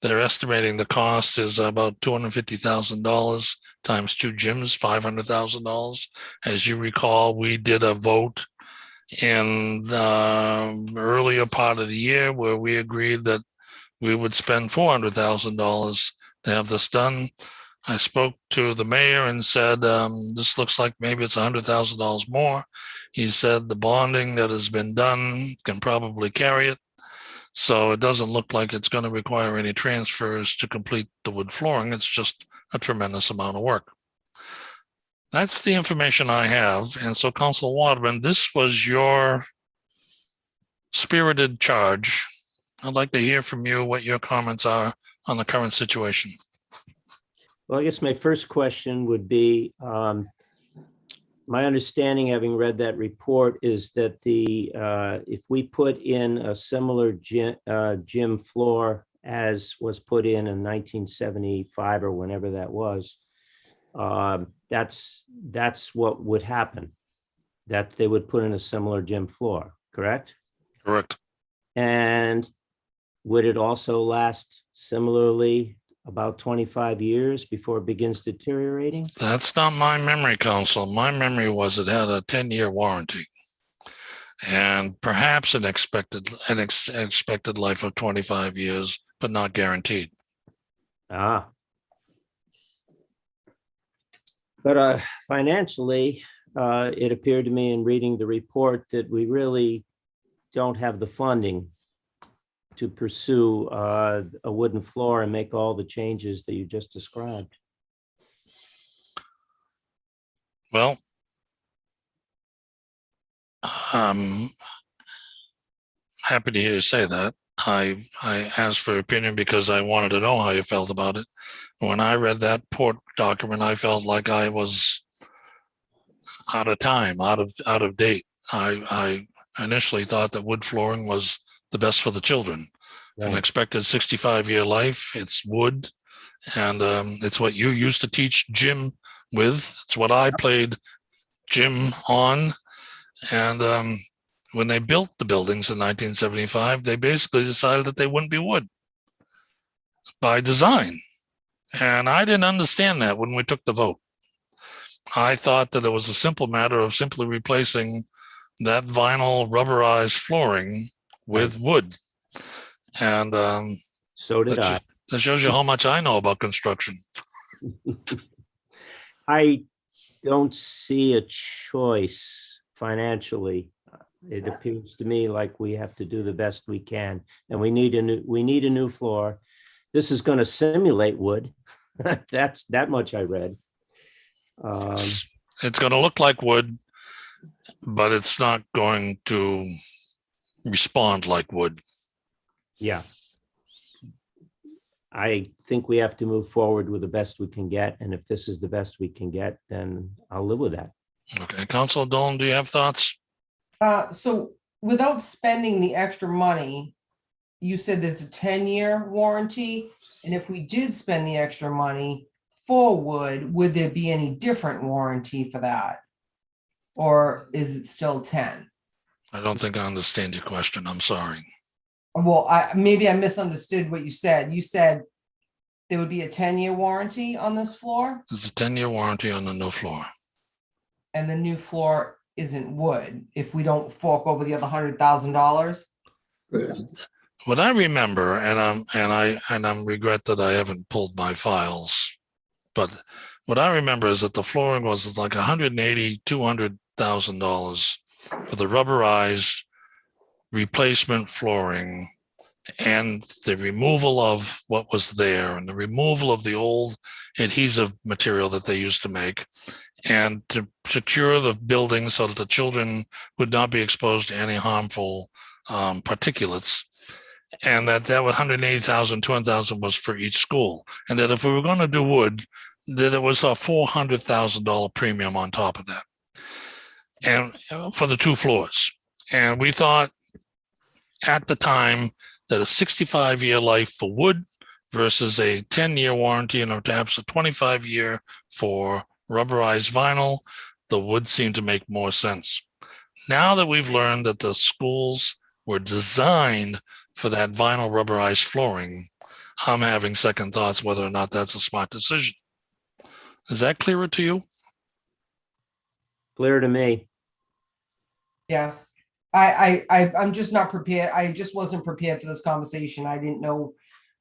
They're estimating the cost is about $250,000 times 2 gyms, $500,000. As you recall, we did a vote in the earlier part of the year where we agreed that we would spend $400,000 to have this done. I spoke to the mayor and said, this looks like maybe it's $100,000 more. He said the bonding that has been done can probably carry it. So it doesn't look like it's going to require any transfers to complete the wood flooring. It's just a tremendous amount of work. That's the information I have. And so, Council Waterman, this was your spirited charge. I'd like to hear from you what your comments are on the current situation. Well, I guess my first question would be, my understanding, having read that report, is that if we put in a similar gym floor as was put in 1975 or whenever that was, that's what would happen, that they would put in a similar gym floor, correct? Correct. And would it also last similarly about 25 years before it begins deteriorating? That's not my memory, Council. My memory was it had a 10-year warranty and perhaps an expected life of 25 years, but not guaranteed. Ah. But financially, it appeared to me in reading the report that we really don't have the funding to pursue a wooden floor and make all the changes that you just described. Well, happy to hear you say that. I asked for your opinion because I wanted to know how you felt about it. When I read that port document, I felt like I was out of time, out of date. I initially thought that wood flooring was the best for the children. Right. An expected 65-year life. It's wood, and it's what you used to teach gym with. It's what I played gym on. And when they built the buildings in 1975, they basically decided that they wouldn't be wood by design. And I didn't understand that when we took the vote. I thought that it was a simple matter of simply replacing that vinyl rubberized flooring with wood. And so did I. That shows you how much I know about construction. I don't see a choice financially. It appears to me like we have to do the best we can, and we need a new floor. This is going to simulate wood. That's that much I read. It's going to look like wood, but it's not going to respond like wood. Yeah. I think we have to move forward with the best we can get. And if this is the best we can get, then I'll live with that. Okay. Councilor Dolan, do you have thoughts? So without spending the extra money, you said there's a 10-year warranty. And if we did spend the extra money for wood, would there be any different warranty for that? Or is it still 10? I don't think I understand your question. I'm sorry. Well, maybe I misunderstood what you said. You said there would be a 10-year warranty on this floor? There's a 10-year warranty on the new floor. And the new floor isn't wood if we don't fork over the other $100,000? What I remember, and I'm regret that I haven't pulled my files, but what I remember is that the flooring was like $180,000, $200,000 for the rubberized replacement flooring and the removal of what was there and the removal of the old adhesive material that they used to make, and to secure the building so that the children would not be exposed to any harmful particulates. And that was $180,000, $200,000 was for each school. And that if we were going to do wood, that it was a $400,000 premium on top of that, and for the two floors. And we thought at the time that a 65-year life for wood versus a 10-year warranty and perhaps a 25-year for rubberized vinyl, the wood seemed to make more sense. Now that we've learned that the schools were designed for that vinyl rubberized flooring, I'm having second thoughts whether or not that's a smart decision. Is that clearer to you? Clear to me. Yes. I'm just not prepared. I just wasn't prepared for this conversation. I didn't know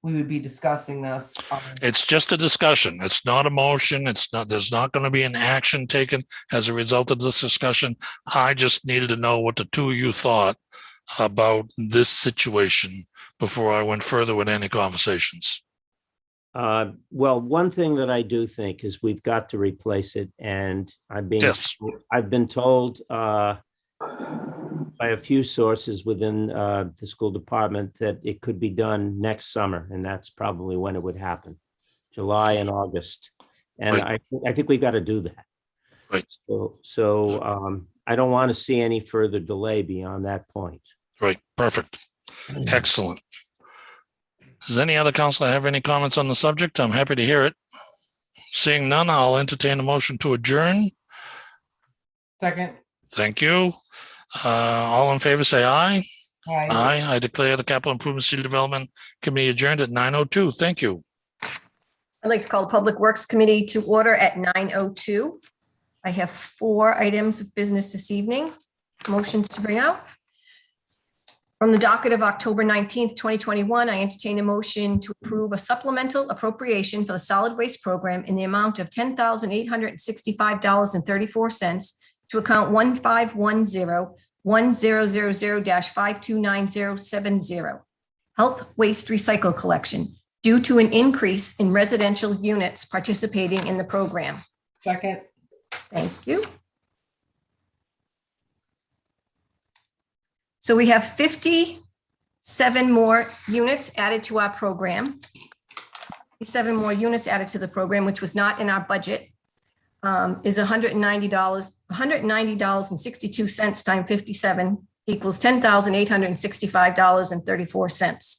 we would be discussing this. It's just a discussion. It's not a motion. It's not, there's not going to be an action taken as a result of this discussion. I just needed to know what the two of you thought about this situation before I went further with any conversations. Well, one thing that I do think is we've got to replace it, and I've been told by a few sources within the school department that it could be done next summer, and that's probably when it would happen, July and August. And Right. I think we've got to do that. Right. So I don't want to see any further delay beyond that point. Right, perfect. Excellent. Does any other counselor have any comments on the subject? I'm happy to hear it. Seeing none, I'll entertain a motion to adjourn. Second. Thank you. All in favor, say aye. Aye. Aye. I declare the Capital Improvement City Development Committee adjourned at 9:02. Thank you. I'd like to call the Public Works Committee to order at 9:02. I have 4 items of business this evening. Motions to bring out. From the docket of October 19th, 2021, I entertain a motion to approve a supplemental appropriation for the solid waste program in the amount of $10,865.34 to account 1510-1000-529070, health waste recycle collection, due to an increase in residential units participating in the program. Second. Thank you. So we have 57 more units added to our program. 7 more units added to the program, which was not in our budget, is $190.62 times 57 equals $10,865.34.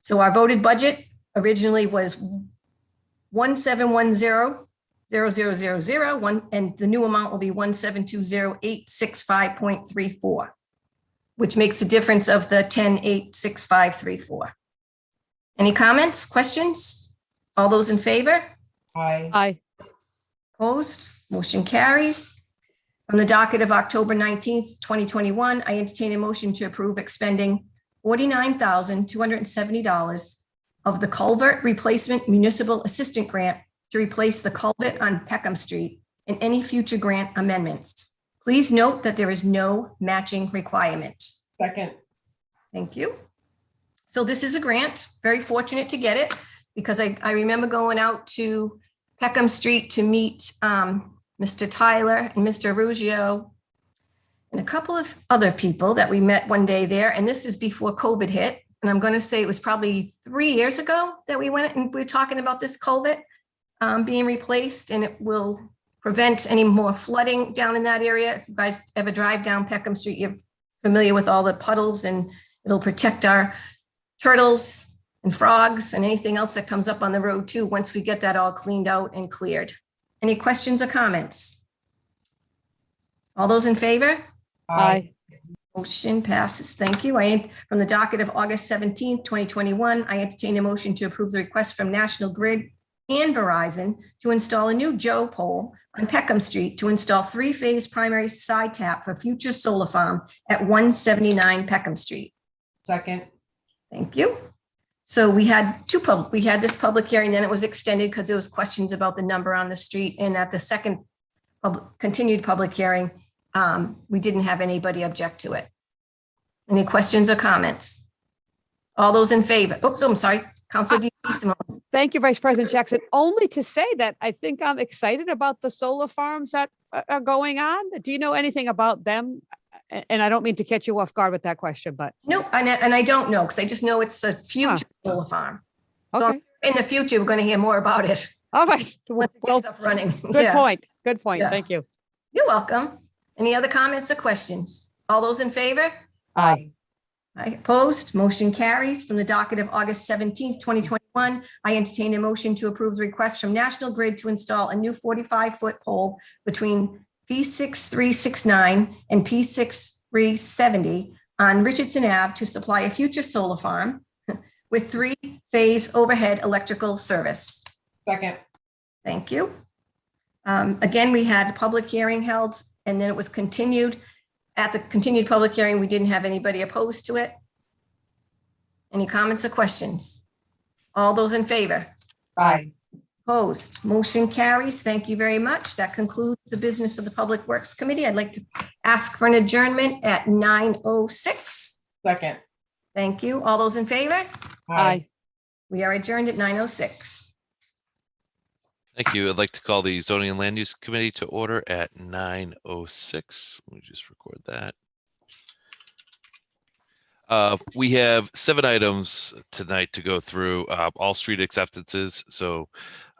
So our voted budget originally was 171000001, and the new amount will be 1720865.34. which makes a difference of the 10,865.34. Any comments, questions? All those in favor? Aye. Aye. Opposed? Motion carries. From the docket of October 19th, 2021, I entertain a motion to approve expending $49,270 of the culvert replacement municipal assistant grant to replace the culvert on Peckham Street and any future grant amendments. Please note that there is no matching requirement. Second. Thank you. So this is a grant, very fortunate to get it, because I remember going out to Peckham Street to meet Mr. Tyler and Mr. Ruggiero and a couple of other people that we met one day there. And this is before COVID hit. And I'm going to say it was probably 3 years ago that we went and we were talking about this culvert being replaced, and it will prevent any more flooding down in that area. If you guys ever drive down Peckham Street, you're familiar with all the puddles, and it'll protect our turtles and frogs and anything else that comes up on the road too, once we get that all cleaned out and cleared. Any questions or comments? All those in favor? Aye. Motion passes. Thank you. From the docket of August 17th, 2021, I entertain a motion to approve the request from National Grid and Verizon to install a new Joe pole on Peckham Street to install 3-phase primary side tap for future solar farm at 179 Peckham Street. Second. Thank you. So we had this public hearing, then it was extended because there was questions about the number on the street. And at the second continued public hearing, we didn't have anybody object to it. Any questions or comments? All those in favor? Oops, I'm sorry. Councilor DeSimone. Thank you, Vice President Jackson. Only to say that I think I'm excited about the solar farms that are going on. Do you know anything about them? And I don't mean to catch you off guard with that question, but. No, and I don't know, because I just know it's a future solar farm. So Okay. in the future, we're going to hear more about it. All right. Once it Well, gets up running. good Yeah. point. Good point. Yeah. Thank you. You're welcome. Any other comments or questions? All those in favor? Aye. Aye. Opposed? Motion carries. From the docket of August 17th, 2021, I entertain a motion to approve the request from National Grid to install a new 45-foot pole between P6369 and P6370 on Richardson Ave to supply a future solar farm with 3-phase overhead electrical service. Second. Thank you. Again, we had a public hearing held, and then it was continued. At the continued public hearing, we didn't have anybody opposed to it. Any comments or questions? All those in favor? Aye. Opposed? Motion carries. Thank you very much. That concludes the business for the Public Works Committee. I'd like to ask for an adjournment at 9:06. Second. Thank you. All those in favor? Aye. We are adjourned at 9:06. Thank you. I'd like to call the Zoning and Land Use Committee to order at 9:06. Let me just record that. We have 7 items tonight to go through, all street acceptances. So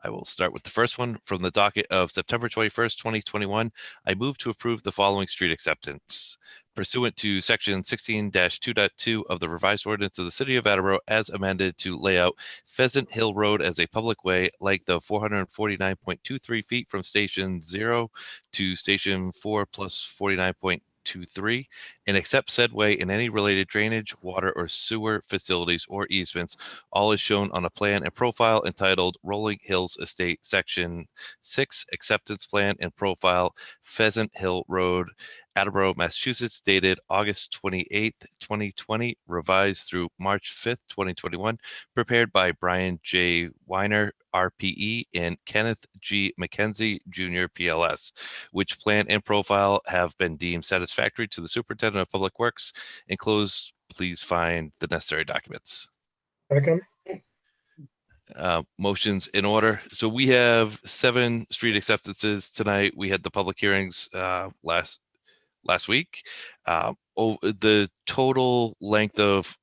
I will start with the first one from the docket of September 21st, 2021. I move to approve the following street acceptance. Pursuant to section 16-2.2 of the revised ordinance of the city of Attleboro as amended to lay out Pheasant Hill Road as a public way, length of 449.23 feet from station 0 to station 4 plus 49.23, and accept said way in any related drainage, water, or sewer facilities or easements, all is shown on a plan and profile entitled Rolling Hills Estate, Section 6, Acceptance Plan and Profile, Pheasant Hill Road, Attleboro, Massachusetts, dated August 28th, 2020, revised through March 5th, 2021, prepared by Brian J. Weiner, RPE, and Kenneth G. McKenzie, Jr., PLS, which plan and profile have been deemed satisfactory to the Superintendent of Public Works. Enclosed, please find the necessary documents. Second. Motions in order. So we have 7 street acceptances tonight. We had the public hearings last week. The total length of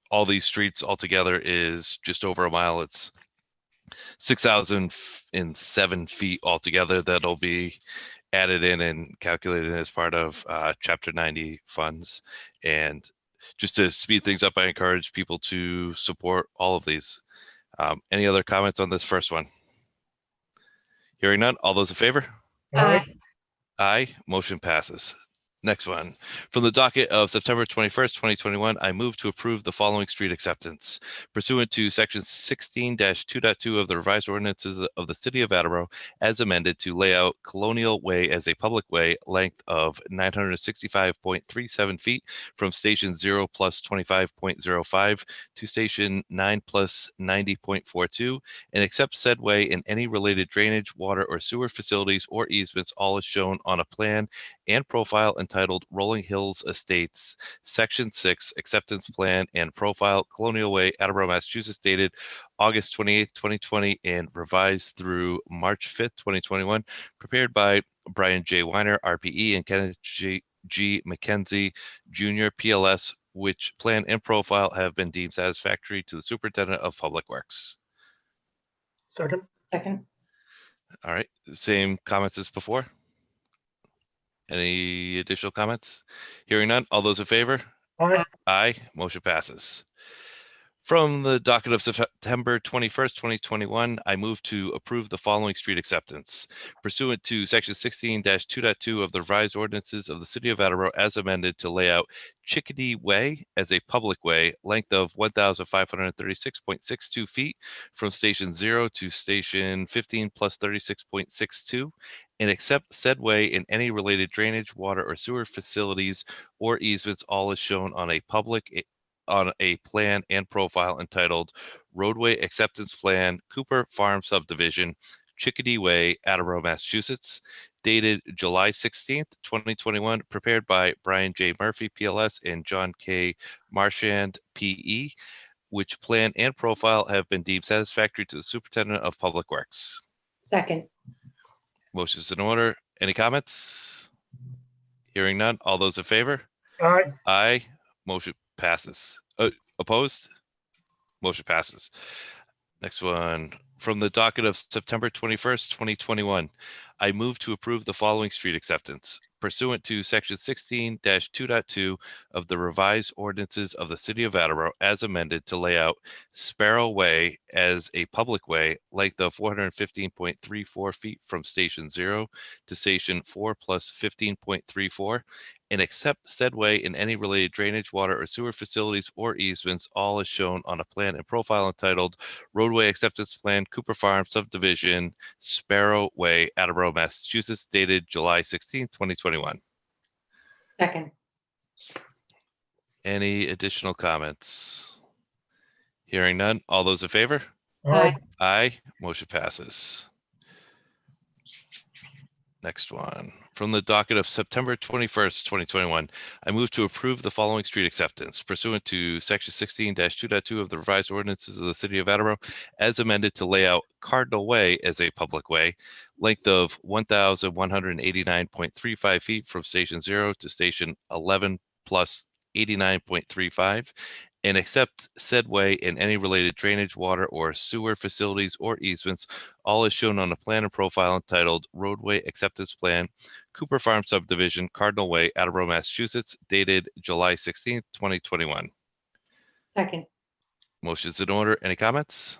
all these streets altogether is just over a mile. It's 6,007 feet altogether that'll be added in and calculated as part of Chapter 90 funds. And just to speed things up, I encourage people to support all of these. Any other comments on this first one? Hearing none, all those in favor? Aye. Aye, motion passes. Next one, from the docket of September 21st, 2021, I move to approve the following street acceptance. Pursuant to section 16-2.2 of the revised ordinances of the city of Attleboro, as amended to lay out Colonial Way as a public way, length of 965.37 feet from station 0 plus 25.05 to station 9 plus 90.42, and accept said way in any related drainage, water, or sewer facilities or easements, all is shown on a plan and profile entitled Rolling Hills Estates, Section 6, Acceptance Plan and Profile, Colonial Way, Attleboro, Massachusetts, dated August 28th, 2020, and revised through March 5th, 2021, prepared by Brian J. Weiner, RPE, and Kenneth G. McKenzie, Jr., PLS, which plan and profile have been deemed satisfactory to the Superintendent of Public Works. Second. Second. All right, same comments as before. Any additional comments? Hearing none, all those in favor? Aye. Aye, motion passes. From the docket of September 21st, 2021, I move to approve the following street acceptance. Pursuant to section 16-2.2 of the revised ordinances of the city of Attleboro as amended to lay out Chickadee Way as a public way, length of 1,536.62 feet from station 0 to station 15 plus 36.62, and accept said way in any related drainage, water, or sewer facilities or easements, all is shown on a plan and profile entitled Roadway Acceptance Plan, Cooper Farm Subdivision, Chickadee Way, Attleboro, Massachusetts, dated July 16th, 2021, prepared by Brian J. Murphy, PLS, and John K. Marchand, PE, which plan and profile have been deemed satisfactory to the Superintendent of Public Works. Second. Motion's in order. Any comments? Hearing none. All those in favor? Aye. Aye. Motion passes. Opposed? Motion passes. Next one, from the docket of September 21st, 2021, I move to approve the following street acceptance. Pursuant to section 16-2.2 of the revised ordinances of the city of Attleboro as amended to lay out Sparrow Way as a public way, length of 415.34 feet from station 0 to station 4 plus 15.34, and accept said way in any related drainage, water, or sewer facilities or easements, all is shown on a plan and profile entitled Roadway Acceptance Plan, Cooper Farm Subdivision, Sparrow Way, Attleboro, Massachusetts, dated July 16, 2021. Second. Any additional comments? Hearing none. All those in favor? Aye. Aye. Motion passes. Next one, from the docket of September 21st, 2021, I move to approve the following street acceptance pursuant to section 16-2.2 of the revised ordinances of the city of Attleboro as amended to lay out Cardinal Way as a public way, length of 1,189.35 feet from station 0 to station 11 plus 89.35, and accept said way and any related drainage, water, or sewer facilities or easements, all as shown on a plan and profile entitled Roadway Acceptance Plan, Cooper Farm Subdivision, Cardinal Way, Attleboro, Massachusetts, dated July 16th, 2021. Second. Motion's in order. Any comments?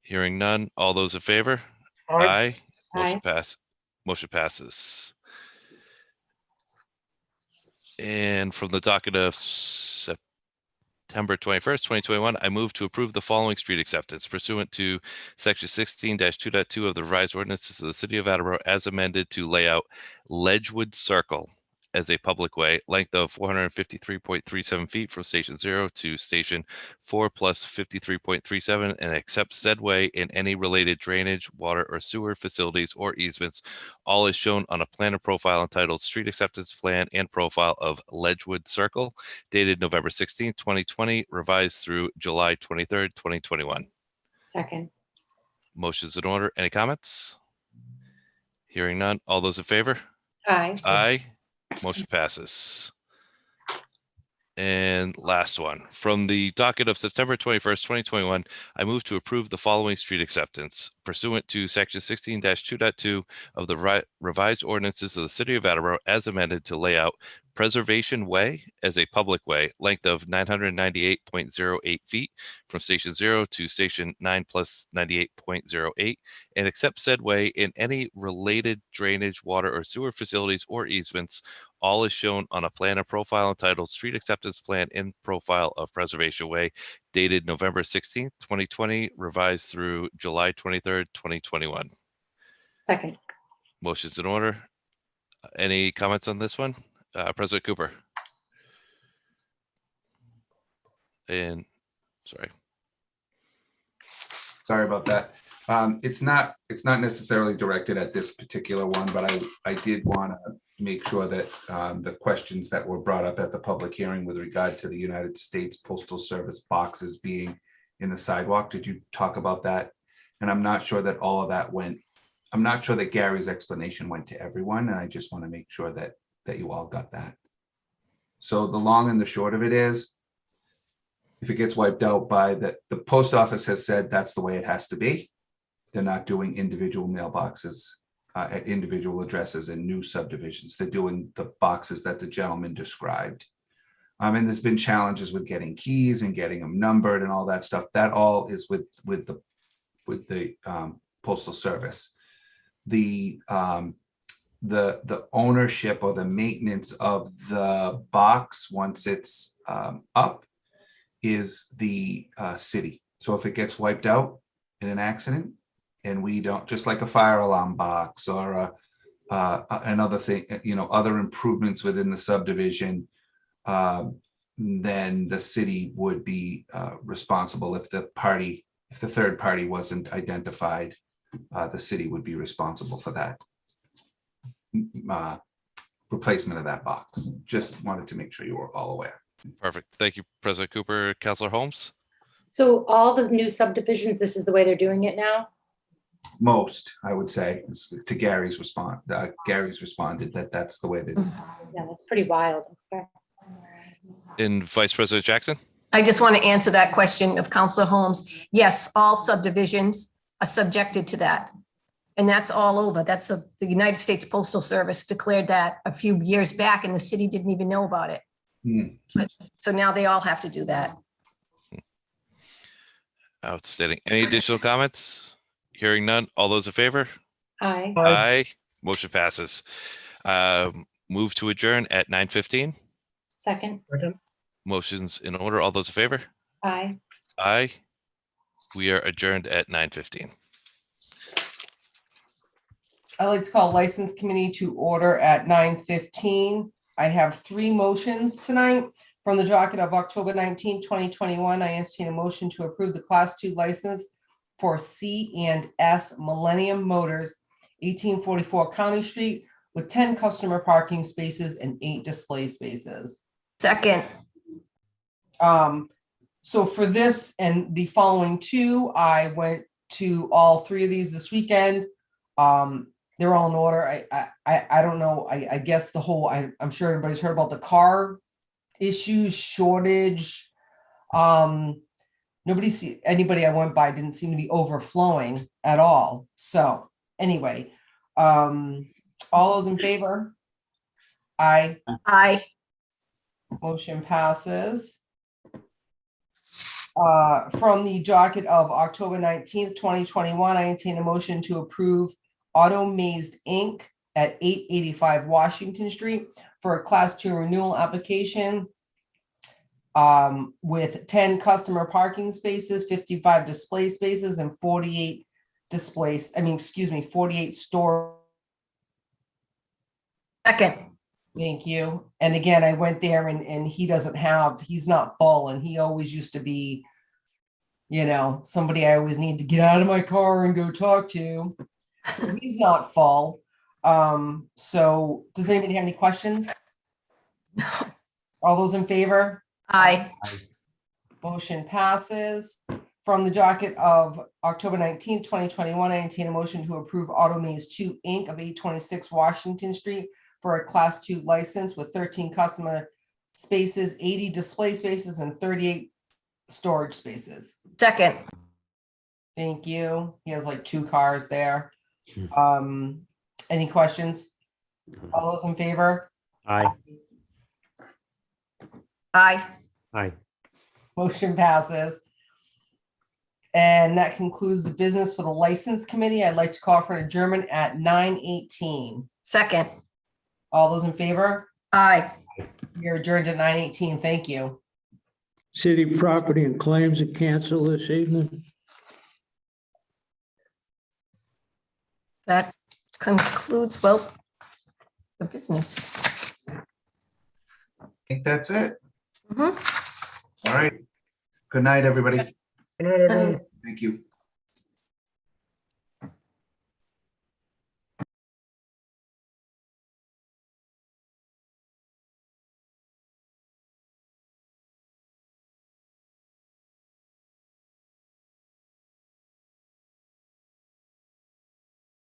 Hearing none. All those in favor? Aye. Motion Aye. Motion passes. And from the docket of September 21st, 2021, I move to approve the following street acceptance pursuant to section 16-2.2 of the revised ordinances of the city of Attleboro as amended to lay out Ledgewood Circle as a public way, length of 453.37 feet from station 0 to station 4 plus 53.37, and accept said way in any related drainage, water, or sewer facilities or easements, all as shown on a plan and profile entitled Street Acceptance Plan and Profile of Ledgewood Circle, dated November 16th, 2020, revised through July 23rd, 2021. Second. Motion's in order. Any comments? Hearing none. All those in favor? Aye. Aye. Motion passes. And last one, from the docket of September 21st, 2021, I move to approve the following street acceptance pursuant to section 16-2.2 of the revised ordinances of the city of Attleboro as amended to lay out Preservation Way as a public way, length of 998.08 feet from station 0 to station 9 plus 98.08, and accept said way in any related drainage, water, or sewer facilities or easements, all is shown on a plan and profile entitled Street Acceptance Plan and Profile of Preservation Way, dated November 16th, 2020, revised through July 23rd, 2021. Second. Motion's in order. Any comments on this one? President Cooper. And Sorry about that. It's not necessarily directed at this particular one, but I did want to make sure that the questions that were brought up at the public hearing with regard to the United States Postal Service boxes being in the sidewalk, did you talk about that? And I'm not sure that all of that went, I'm not sure that Gary's explanation went to everyone, and I just want to make sure that you all got that. So the long and the short of it is, if it gets wiped out by the post office has said that's the way it has to be. They're not doing individual mailboxes at individual addresses in new subdivisions. They're doing the boxes that the gentleman described. And there's been challenges with getting keys and getting them numbered and all that stuff. That all is with the Postal Service. The ownership or the maintenance of the box once it's up is the city. So if it gets wiped out in an accident, and we don't, just like a fire alarm box or another thing, other improvements within the subdivision, then the city would be responsible. If the third party wasn't identified, the city would be responsible for that replacement of that box. Just wanted to make sure you were all aware. perfect. Thank you, President Cooper. Councilor Holmes. So all the new subdivisions, this is the way they're doing it now? Most, I would say, to Gary's response. Gary's responded that that's the way that. Yeah, that's pretty wild. Okay. And Vice President Jackson. I just want to answer that question of Councilor Holmes. Yes, all subdivisions are subjected to that. And that's all over. That's the United States Postal Service declared that a few years back and the city didn't even know about it. So now they all have to do that. Outstanding. Any additional comments? Hearing none. All those in favor? Aye. Aye. Motion passes. Move to adjourn at 9:15. Second. Motion's in order. All those in favor? Aye. Aye. We are adjourned at 9:15. I'd like to call License Committee to order at 9:15. I have three motions tonight. From the docket of October 19, 2021, I entertain a motion to approve the Class 2 license for C&S Millennium Motors, 1844 County Street, with 10 customer parking spaces and 8 display spaces. Second. So for this and the following two, I went to all three of these this weekend. They're all in order. I don't know. I guess the whole, I'm sure everybody's heard about the car issues, shortage. Anybody I went by didn't seem to be overflowing at all. So anyway, all those in favor? Aye. Aye. Motion passes. From the docket of October 19th, 2021, I entertain a motion to approve Auto Mazed Inc. at 885 Washington Street for a Class 2 renewal application with 10 customer parking spaces, 55 display spaces, and 48 48 store. Second. Thank you. And again, I went there and he's not full, and he always used to be, somebody I always need to get out of my car and go talk to. So he's not full. So does anybody have any questions? All those in favor? Aye. Motion passes. From the docket of October 19th, 2021, I entertain a motion to approve Auto Maze 2 Inc. of 826 Washington Street for a Class 2 license with 13 customer spaces, 80 display spaces, and 38 storage spaces. Second. Thank you. He has like 2 cars there. Any questions? All those in favor? Aye. Aye. Aye. Motion passes. And that concludes the business for the License Committee. I'd like to call for an adjournment at 9:18. Second. All those in favor? Aye. You're adjourned at 9:18. Thank you. City property and claims are canceled this evening. That concludes, the business. I think that's it. Mhm. All right. Good night, everybody. Good night, everyone. Thank you.